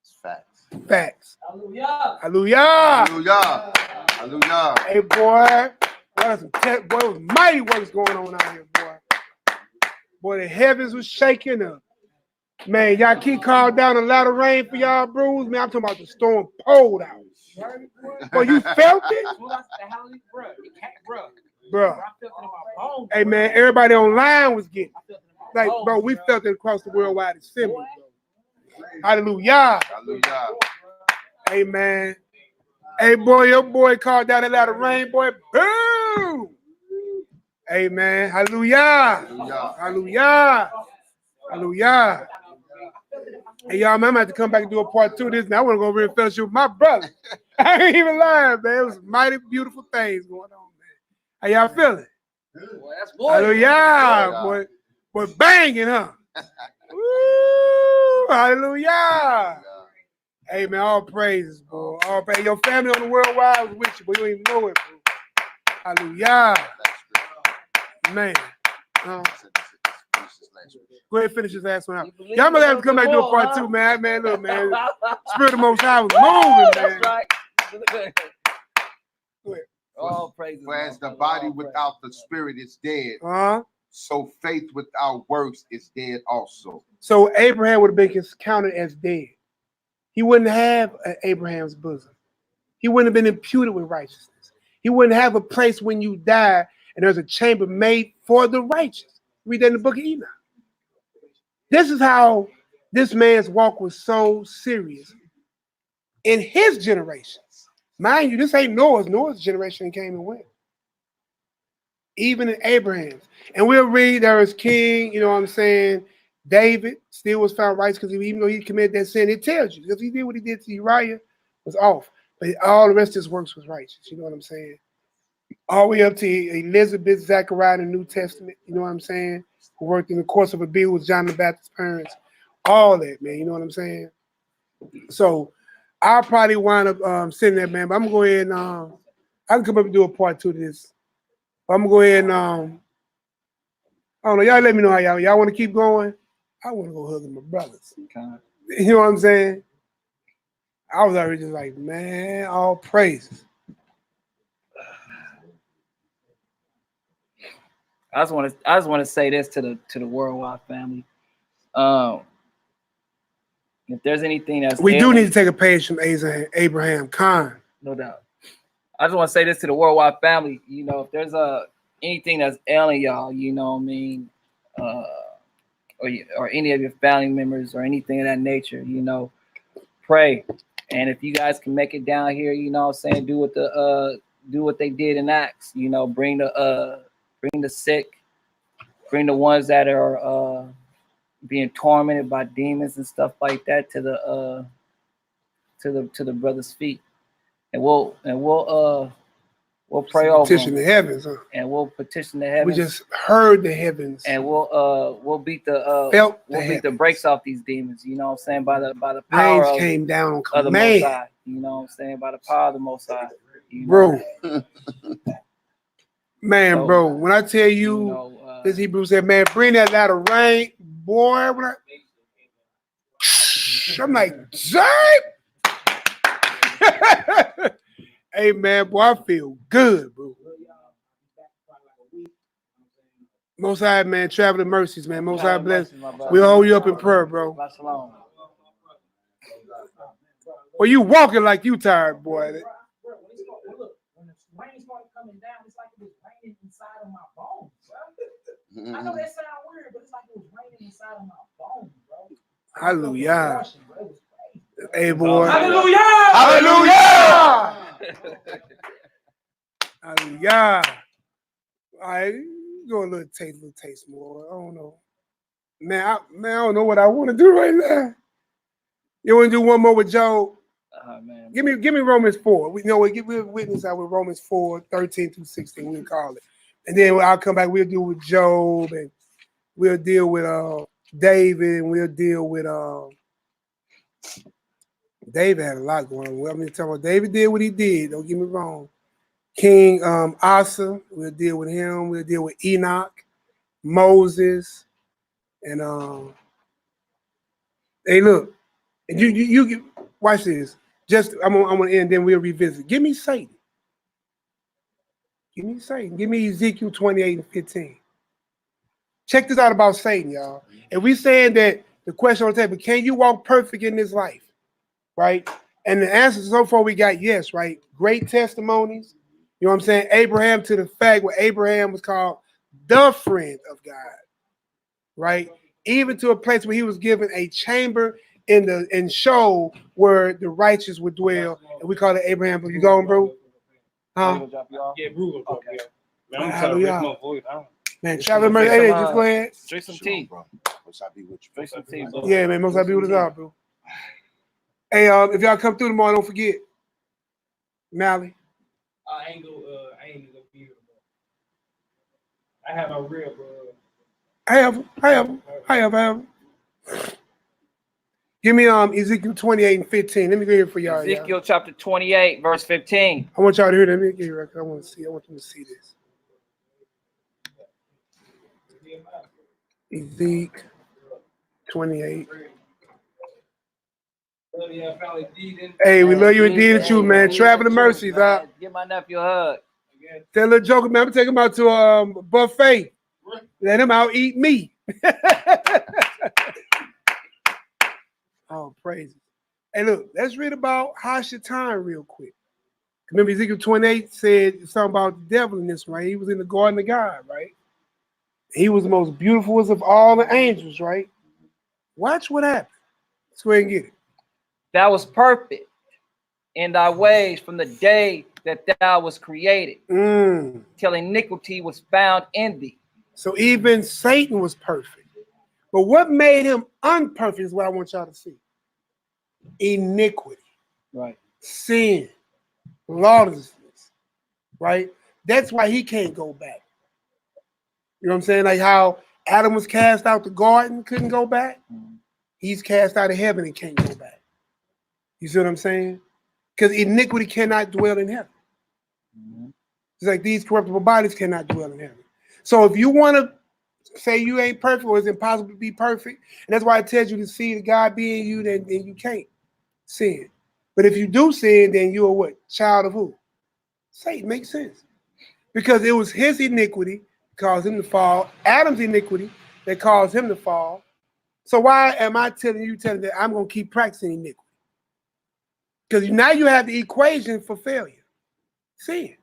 It's facts.
Facts.
Hallelujah.
Hallelujah.
Hallelujah. Hallelujah.
Hey, boy. Boy, it was mighty what's going on out here, boy. Boy, the heavens was shaking up. Man, y'all keep called down a lot of rain for y'all, bros. Man, I'm talking about the storm poured out. Boy, you felt it?
Well, I said, hallelujah, bro. It can't, bro.
Bro.
I felt it in my bones.
Hey, man, everybody online was getting
I felt it in my
like,
bones,
bro, we felt it across the worldwide assembly, bro. Hallelujah.
Hallelujah.
Hey, man. Hey, boy, your boy called down a lot of rain, boy. Boom. Hey, man. Hallelujah.
Hallelujah.
Hallelujah. Hallelujah. Hey, y'all, man, I'm going to have to come back and do a part 2 of this. Now I want to go over here and fellowship with my brother. I ain't even lying, man. It was mighty beautiful things going on, man. How y'all feeling?
Boy, that's boy.
Hallelujah, boy. Boy, banging, huh? Woo, hallelujah. Hey, man, all praises, boy. All praise. Your family on the worldwide was with you, but you don't even know it, bro. Hallelujah. Man. Go ahead and finish this last one out. Y'all might have to come back and do a part 2, man. Man, look, man. Spirit of the Most High was moving, man.
That's right.
Go ahead.
All praises.
Whereas the body without the spirit is dead,
Uh-huh.
so faith without works is dead also.
So Abraham would have been counted as dead. He wouldn't have Abraham's bosom. He wouldn't have been imputed with righteousness. He wouldn't have a place when you die and there's a chamber made for the righteous. Read that in the book of Enoch. This is how this man's walk was so serious in his generation. Mind you, this ain't Noah's. Noah's generation came and went. Even in Abraham's. And we'll read there is king, you know what I'm saying, David still was found righteous because even though he committed that sin, it tells you, because he did what he did to Uriah was off. But all the rest of his works was righteous, you know what I'm saying? All the way up to Elizabeth, Zechariah in the New Testament, you know what I'm saying? Who worked in the course of a bill with John the Baptist's parents. All that, man, you know what I'm saying? So I'll probably wind up sitting there, man, but I'm going to go ahead and I can come up and do a part 2 to this. I'm going to go ahead and, I don't know, y'all let me know how y'all want to keep going. I want to go hug my brothers.
Okay.
You know what I'm saying? I was already just like, man, all praises.
I just want to say this to the worldwide family. If there's anything that's
We do need to take a page from Abraham Khan.
no doubt. I just want to say this to the worldwide family. You know, if there's anything that's ailing y'all, you know what I mean, or any of your family members or anything of that nature, you know, pray. And if you guys can make it down here, you know what I'm saying, do what they did in Acts, you know, bring the sick, bring the ones that are being tormented by demons and stuff like that to the brother's feet. And we'll pray over
Petition
them.
the heavens, huh?
And we'll petition the heavens.
We just heard the heavens.
And we'll beat the
Felt
we'll
the
beat the
heavens.
brakes off these demons, you know what I'm saying, by the power
Rains
of
came down on
the Most
command.
High, you know what I'm saying, by the power of the Most High. You know?
Bro. Man,
So,
bro, when I tell
you
you,
know,
this Hebrew said, man, bring that lot of rain, boy. When I'm like, Zay! Hey, man, boy, I feel good, bro. Most High, man, traveling mercies, man. Most High bless. We'll hold you up in prayer, bro.
SHALOM.
Well, you walking like you tired, boy.
Look, when the rain started coming down, it's like it was raining inside of my bones, bro. I know that sounds weird, but it's like it was raining inside of my bones, bro.
Hallelujah.
It was crazy.
Hey, boy.
Hallelujah!
Hallelujah! Hallelujah. All right, go a little taste more. I don't know. Man, I don't know what I want to do right now. You want to do one more with Job?
Man.
Give me Romans 4. We'll witness out with Romans 4, 13 through 16, we'll call it. And then I'll come back, we'll deal with Job, and we'll deal with David, and we'll deal with David had a lot going on. I mean, talking about David did what he did, don't get me wrong. King Asa, we'll deal with him, we'll deal with Enoch, Moses, and hey, look, and you watch this. Just I'm gonna end, then we'll revisit. Give me Satan. Give me Satan. Give me Ezekiel 28 and 15. Check this out about Satan, y'all. And we saying that the question on the table, can you walk perfect in this life? Right? And the answer so far we got yes, right? Great testimonies. You know what I'm saying? Abraham, to the fact where Abraham was called the friend of God, right? Even to a place where he was given a chamber in Sheol where the righteous would dwell, and we call it Abraham. But you going, bro? Huh?
Yeah, Brugal.
Okay.
Yeah. Man, I'm trying to rest my voice.
Man, traveling mercy. Hey, just go ahead.
Drink some
Shalom,
tea.
bro. Most I be with you.
Drink some tea, bro.
Yeah, man. Most I be with us all, bro. Hey, if y'all come through tomorrow, don't forget. Mally.
I ain't gonna be here tomorrow. I have a real, bro.
I have. Give me Ezekiel 28 and 15. Let me go here for y'all.
Ezekiel chapter 28, verse 15.
I want y'all to hear that. Let me get here. I want them to see this. Ezekiel 28. Hey, we love you indeed, too, man. Traveling mercies,
Give my nephew a hug.
Tell little joker, man. I'm taking him out to a buffet. Let him out eat meat. Oh, praise. Hey, look, let's read about Hashatan real quick. Remember, Ezekiel 28 said something about the devil in this, right? He was in the garden of God, right? He was the most beautiful of all the angels, right? Watch what happened. Let's go ahead and get it.
Thou was perfect in thy ways from the day that thou was created, till iniquity was found in thee.
So even Satan was perfect. But what made him unperfect is what I want y'all to see. Iniquity.
Right.
Sin. Lawlessness. Right? That's why he can't go back. You know what I'm saying? Like how Adam was cast out the garden, couldn't go back. He's cast out of heaven and can't go back. You see what I'm saying? Because iniquity cannot dwell in heaven. It's like these corruptible bodies cannot dwell in heaven. So if you want to say you ain't perfect or it's impossible to be perfect, and that's why it tells you to see the God be in you, then you can't sin. But if you do sin, then you're what? Child of who? Satan. Makes sense. Because it was his iniquity that caused him to fall, Adam's iniquity that caused him to fall. So why am I telling you that I'm going to keep practicing iniquity? Because now you have the equation for failure. Sin.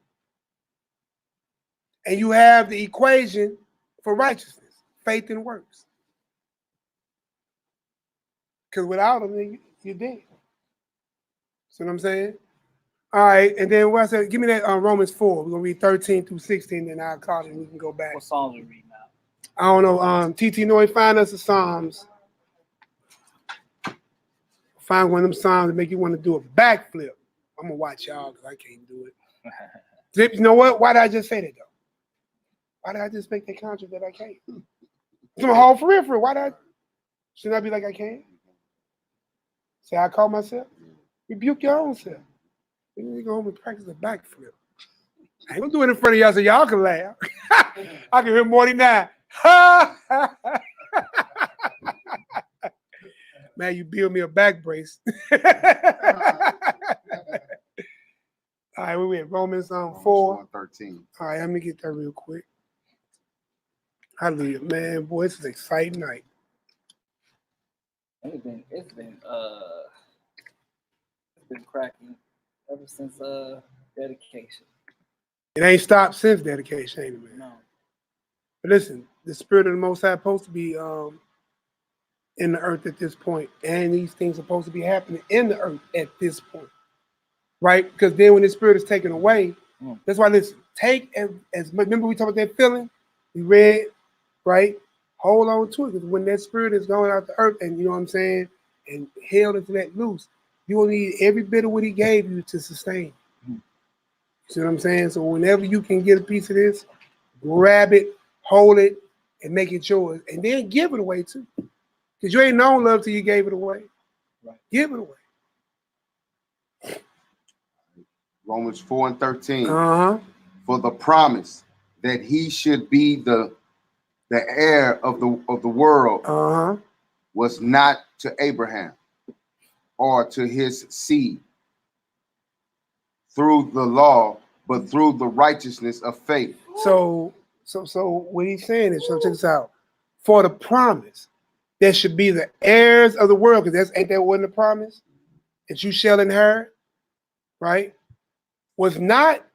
And you have the equation for righteousness, faith and works. Because without them, you're dead. See what I'm saying? All right, and then what I said, give me that Romans 4. We're going to read 13 through 16, then I'll call it and we can go back.
What Psalms we read now?
I don't know. TT Noy, find us the Psalms. Find one of them Psalms that make you want to do a backflip. I'm going to watch y'all because I can't do it. You know what? Why did I just say that, though? Why did I just make that contract that I can't? It's my whole for real. Why did I? Shouldn't I be like I can't? Say I call myself? Rebuke your own self. You need to go home and practice a backflip. I ain't gonna do it in front of y'all so y'all can laugh. I can hear more than that. Man, you build me a back brace. All right, we at Romans 4.
13.
All right, let me get that real quick. Hallelujah, man. Boy, this is an exciting night.
It's been cracking ever since dedication.
It ain't stopped since dedication, ain't it, man?
No.
But listen, the spirit of the Most High is supposed to be in the earth at this point, and these things are supposed to be happening in the earth at this point, right? Because then when the spirit is taken away, that's why listen, take as much. Remember we talked about that feeling we read, right? Hold on to it, because when that spirit is going out the earth, and you know what I'm saying, and hell is let loose, you will need every bit of what he gave you to sustain. You see what I'm saying? So whenever you can get a piece of this, grab it, hold it, and make it yours, and then give it away too. Because you ain't known love till you gave it away. Right. Give it away.
Romans 4 and 13.
For
the promise that he should be the heir of the world was not to Abraham or to his seed through the law, but through the righteousness of faith.
So what he's saying is, so check this out. For the promise, there should be the heirs of the world, because ain't that wasn't the promise? that you shall inherit, right, was not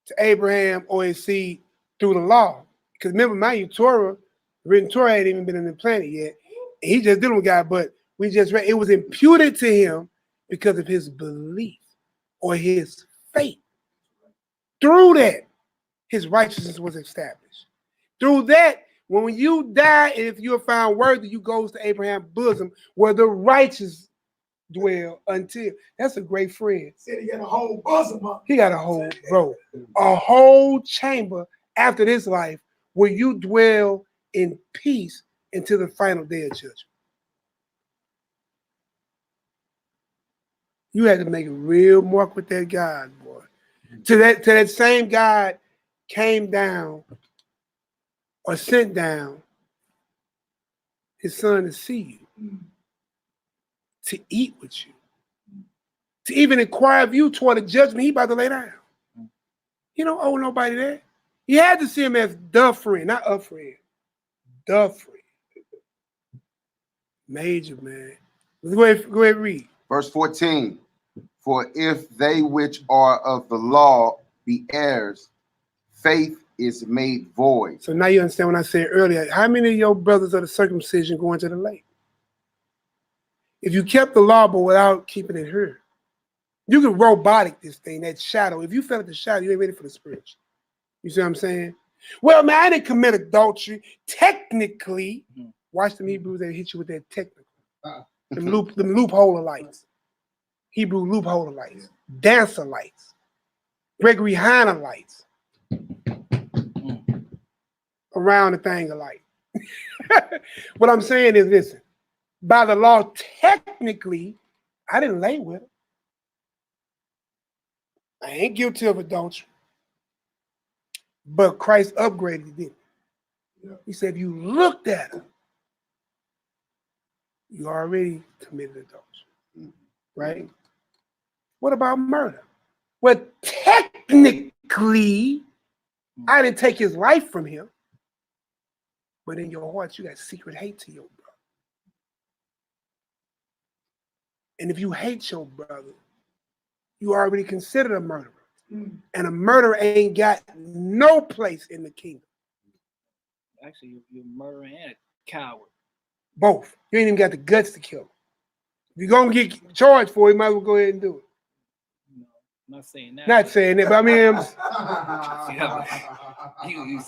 to Abraham or his seed through the law. Because remember, mind you, Torah, the written Torah hadn't even been in the planet yet. And he just dealing with God, but we just read it was imputed to him because of his belief or his faith. Through that, his righteousness was established. Through that, when you die, and if you are found worthy, you goes to Abraham's bosom where the righteous dwell until. That's a great friend.
Said he got a whole bosom up.
He got a whole, bro, a whole chamber after this life where you dwell in peace until the final day of judgment. You had to make a real mark with that God, boy. To that same God came down or sent down his son to see you, to eat with you, to even inquire of you toward the judgment he about to lay down. He don't owe nobody that. You had to see him as the friend, not a friend. The friend. Major, man. Go ahead, read.
Verse 14. For if they which are of the law be heirs, faith is made void.
So now you understand what I said earlier. How many of your brothers of the circumcision going to the lake? If you kept the law but without keeping it here, you can robotic this thing, that shadow. If you fell at the shadow, you ain't ready for the spiritual. You see what I'm saying? Well, man, I didn't commit adultery. Technically, watch them Hebrews, they hit you with that technical. Them loophole of lights. Hebrew loophole of lights. Dancer lights. Gregory Hanna lights. Around the thing of light. What I'm saying is, listen, by the law, technically, I didn't lay with her. I ain't guilty of adultery. But Christ upgraded it. He said, if you looked at her, you already committed adultery. Right? What about murder? Well, technically, I didn't take his life from him. But in your heart, you got secret hate to your brother. And if you hate your brother, you already considered a murderer. And a murderer ain't got no place in the kingdom.
Actually, you're murdering and a coward.
Both. You ain't even got the guts to kill him. If you're going to get charged for it, you might as well go ahead and do it.
No, I'm not saying that.
Not saying that, but I mean,
you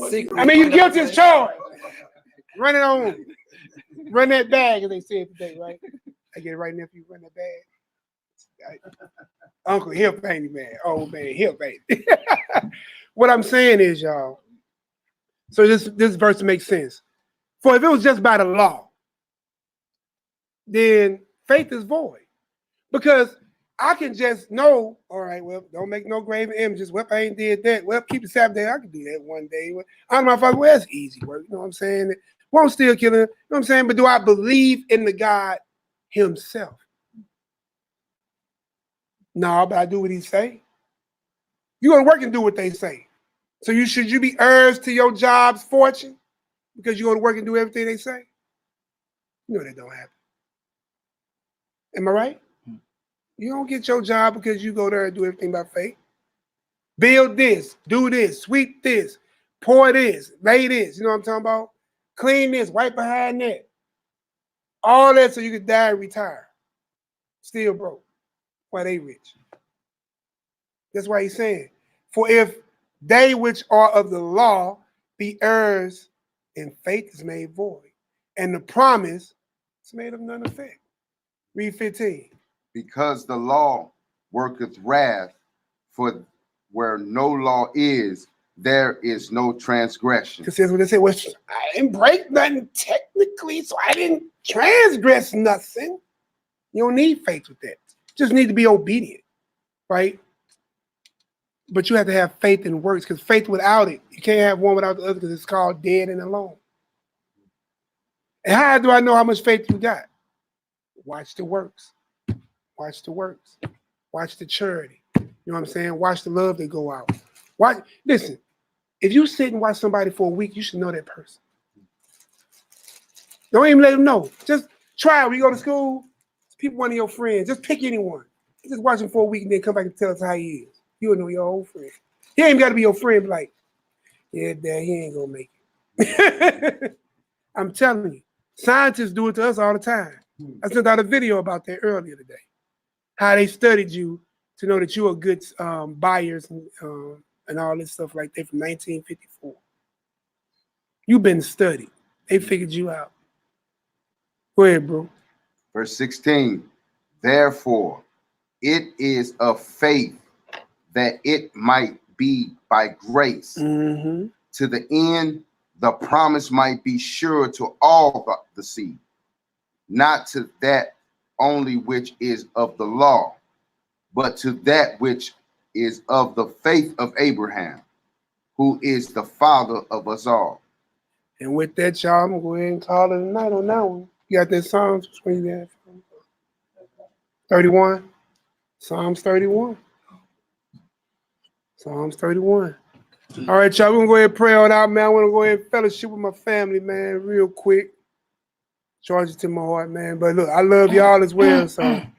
sick.
I mean, you guilty as charged. Run it on. Run that bag, as they said today, right? I get it right, nephew. Run that bag. Uncle Hip ain't he, man? Old man Hip ain't. What I'm saying is, y'all, so this verse makes sense. For if it was just by the law, then faith is void. Because I can just know, all right, well, don't make no graven images. Well, I ain't did that. Well, keep the Sabbath day. I can do that one day. I'm my father. Well, that's easy work. You know what I'm saying? Won't still kill him. You know what I'm saying? But do I believe in the God himself? No, but I do what he say. You go to work and do what they say. So should you be heirs to your job's fortune because you go to work and do everything they say? You know that don't happen. Am I right? You don't get your job because you go there and do everything by faith. Build this, do this, sweep this, pour this, lay this. You know what I'm talking about? Clean this, wipe behind that. All that so you can die and retire. Still broke. Why they rich? That's why he's saying, for if they which are of the law be heirs, and faith is made void, and the promise is made of none effect. Read 15.
Because the law worketh wrath, for where no law is, there is no transgression.
Because that's what they say. Well, I didn't break nothing technically, so I didn't transgress nothing. You don't need faith with that. You just need to be obedient, right? But you have to have faith in works, because faith without it, you can't have one without the other, because it's called dead and alone. And how do I know how much faith you got? Watch the works. Watch the works. Watch the charity. You know what I'm saying? Watch the love that go out. Listen, if you sit and watch somebody for a week, you should know that person. Don't even let them know. Just try it. When you go to school, Pick one of your friends. Just pick anyone. Just watch him for a week and then come back and tell us how he is. You'll know your old friend. He ain't got to be your friend, but like, yeah, Dad, he ain't gonna make it. I'm telling you, scientists do it to us all the time. I sent out a video about that earlier today. How they studied you to know that you are good buyers and all this stuff like that from 1954. You've been studied. They figured you out. Go ahead, bro.
Verse 16, therefore, it is of faith that it might be by grace, to the end the promise might be sure to all the seed, not to that only which is of the law, but to that which is of the faith of Abraham, who is the father of us all.
And with that, y'all, I'm going to go ahead and call it a night on that one. You got that Psalms 31? Psalms 31. Psalms 31. All right, y'all, we're going to go ahead and pray on out, man. I want to go ahead and fellowship with my family, man, real quick. Charge it to my heart, man. But look, I love y'all as well, so I'm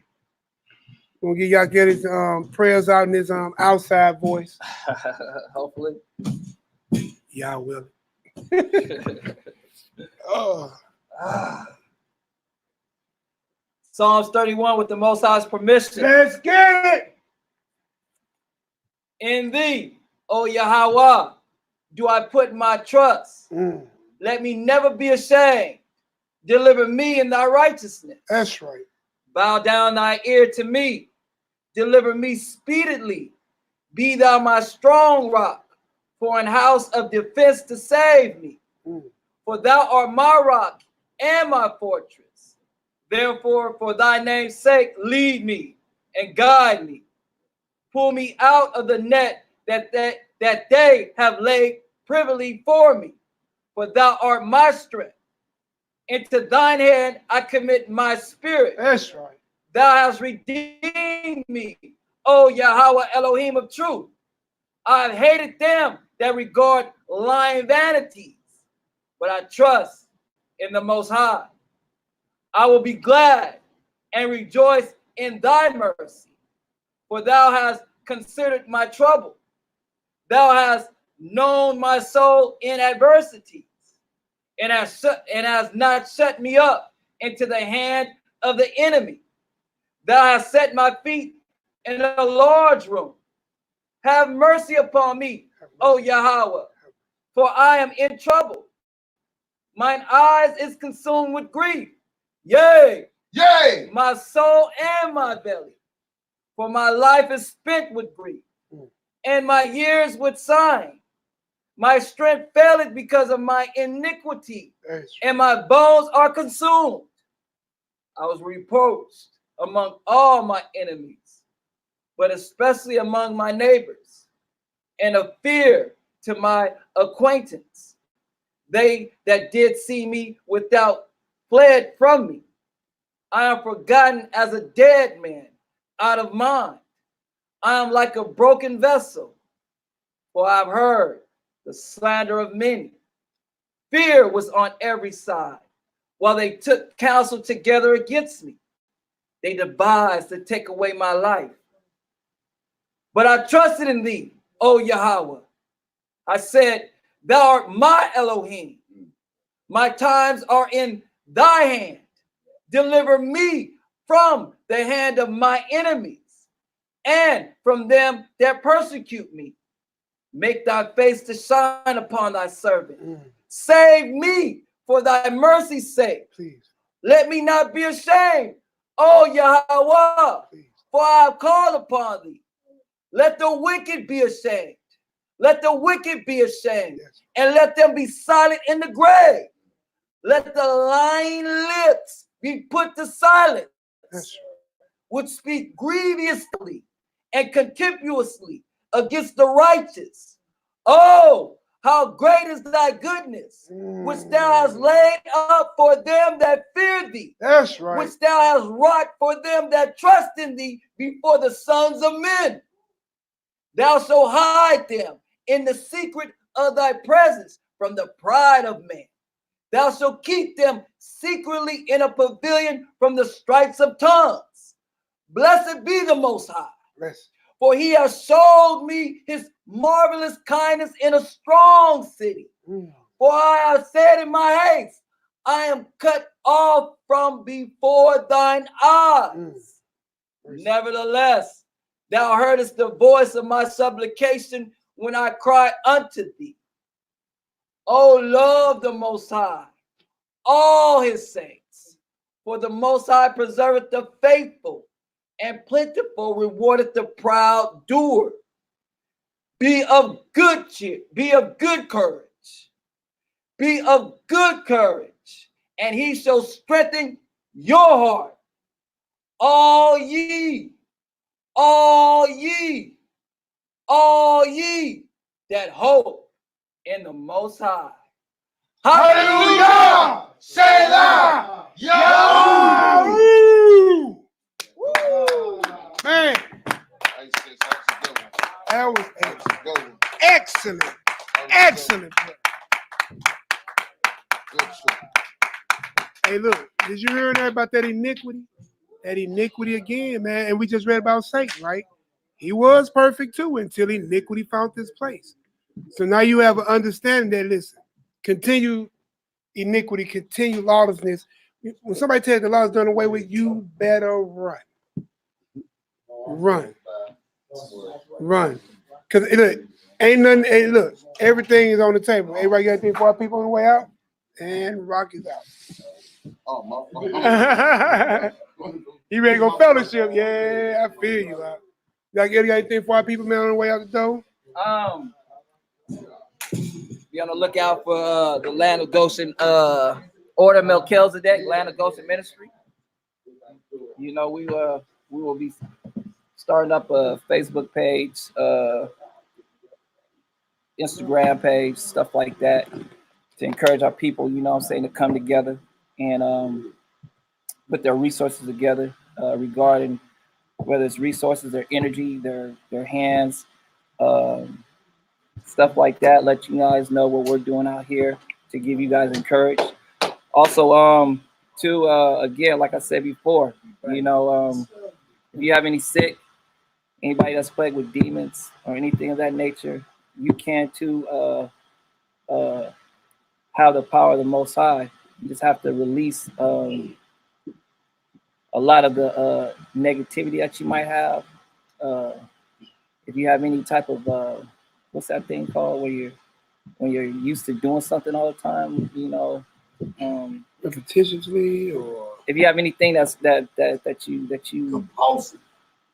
going to get his prayers out in his outside voice.
Hopefully.
Y'all will. Oh.
Psalms 31 with the Most High's permission.
Let's get it.
In thee, O Yahweh, do I put my trust. Let me never be ashamed. Deliver me in thy righteousness.
That's right.
Bow down thy ear to me. Deliver me speedily. Be thou my strong rock, for an house of defense to save me. For thou art my rock and my fortress. Therefore, for thy name's sake, lead me and guide me. Pull me out of the net that they have laid privily for me. For thou art my strength. Into thine hand I commit my spirit.
That's right.
Thou hast redeemed me, O Yahweh Elohim of truth. I have hated them that regard lying vanities, but I trust in the Most High. I will be glad and rejoice in thy mercy, for thou hast considered my trouble. Thou hast known my soul in adversities, and has not shut me up into the hand of the enemy. Thou hast set my feet in a large room. Have mercy upon me, O Yahweh, for I am in trouble. Mine eyes is consumed with grief. Yea, my soul and my belly. For my life is spent with grief, and my years with sighing. My strength faileth because of my iniquity, and my bones are consumed. I was reproached among all my enemies, but especially among my neighbors, and a fear to my acquaintance. They that did see me without fled from me. I am forgotten as a dead man out of mind. I am like a broken vessel, for I have heard the slander of many. Fear was on every side, while they took counsel together against me. They devised to take away my life. But I trusted in thee, O Yahweh. I said, thou art my Elohim. My times are in thy hand. Deliver me from the hand of my enemies and from them that persecute me. Make thy face to shine upon thy servant. Save me for thy mercy's sake.
Please.
Let me not be ashamed, O Yahweh, for I have called upon thee. Let the wicked be ashamed. Let the wicked be ashamed, and let them be silent in the grave. Let the lying lips be put to silence, which speak grievously and contemptuously against the righteous. Oh, how great is thy goodness, which thou hast laid up for them that fear thee.
That's right.
Which thou hast wrought for them that trust in thee before the sons of men. Thou shalt hide them in the secret of thy presence from the pride of man.
Thou shalt keep them secretly in a pavilion from the stripes of tongues. Blessed be the Most High,
Bless.
for he has showed me his marvelous kindness in a strong city. For I have said in my haste, I am cut off from before thine eyes. Nevertheless, thou heardest the voice of my supplication when I cried unto thee. O love the Most High, all his saints, for the Most High preserveth the faithful, and plentiful rewardeth the proud doer. Be of good cheer, be of good courage. Be of good courage, and he shall strengthen your heart. All ye that hope in the Most High.
Hallelujah! Selah! Yahoo!
Woo! Man, that was excellent. Excellent. Hey, look, did you hear that about that iniquity? That iniquity again, man. And we just read about Satan, right? He was perfect too until iniquity found his place. So now you have an understanding that, listen, continue iniquity, continue lawlessness. When somebody tells the law is done away with, you better run. Run. Run. Because look, ain't nothing, hey, look, everything is on the table. Everybody got anything for our people on the way out? And Rock is out.
Oh, my
You ready to go fellowship? Yeah, I feel you. Y'all got anything for our people, man, on the way out the door?
Be on the lookout for the Land of Goshen Order Melchizedek, Land of Goshen Ministry. You know, we will be starting up a Facebook page, Instagram page, stuff like that, to encourage our people, you know what I'm saying, to come together and put their resources together regarding whether it's resources, their energy, their hands, stuff like that. Let you guys know what we're doing out here to give you guys encouragement. Also, again, like I said before, you know, if you have any sick, anybody that's plagued with demons or anything of that nature, you can too have the power of the Most High. You just have to release a lot of the negativity that you might have. If you have any type of what's that thing called when you're used to doing something all the time, you know,
Repetitiously, or
if you have anything that you
Compulsive.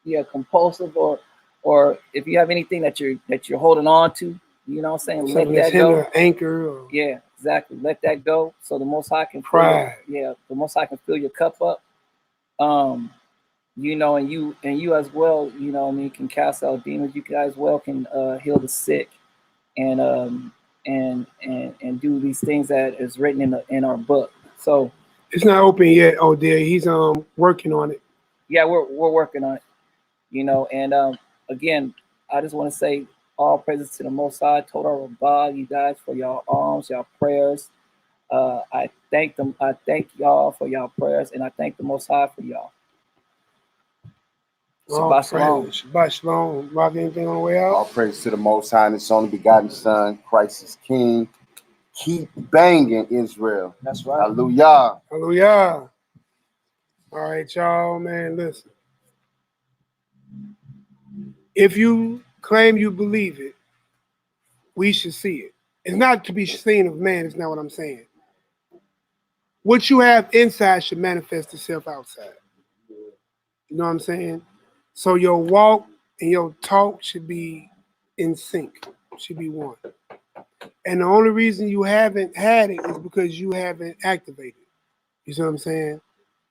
yeah, compulsive, or if you have anything that you're holding on to, you know what I'm saying, let
something that's
that go.
an anchor, or
Yeah, exactly. Let that go so the Most High can
pride.
the Most High can fill your cup up. You know, and you as well, you know, I mean, can cast out demons. You guys well can heal the sick, and do these things that is written in our book. So
It's not open yet. Oh, dear, he's working on it.
yeah, we're working on it, you know. And again, I just want to say all praises to the Most High, total rabah, you guys, for y'all alms, y'all prayers. I thank y'all for y'all prayers, and I thank the Most High for y'all. Shabbat Shalom.
Shabbat Shalom. Rock, anything on the way
All
out?
praise to the Most High and His only begotten Son, Christ is King. Keep banging, Israel.
That's right.
Hallelujah.
Hallelujah. All right, y'all, man, listen. If you claim you believe it, we should see it. It's not to be seen of man, it's not what I'm saying. What you have inside should manifest itself outside. You know what I'm saying? So your walk and your talk should be in sync, should be one. And the only reason you haven't had it is because you haven't activated. You see what I'm saying?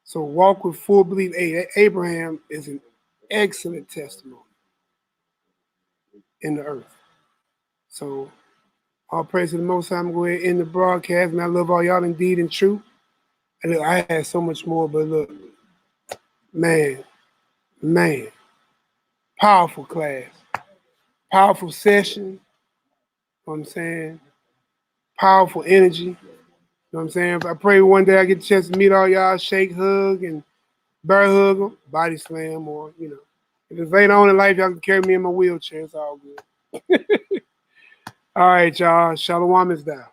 So walk with full belief. Hey, Abraham is an excellent testimony in the earth. So all praise to the Most High. I'm going to end the broadcast. Man, I love all y'all indeed and true. And look, I had so much more, but look, man, powerful class, powerful session. You know what I'm saying? Powerful energy. what I'm saying? I pray one day I get a chance to meet all y'all, shake, hug, and bear hug them, body slam, or, you know. If it's later on in life, y'all can carry me in my wheelchair. It's all good. All right, y'all. Shalom is down.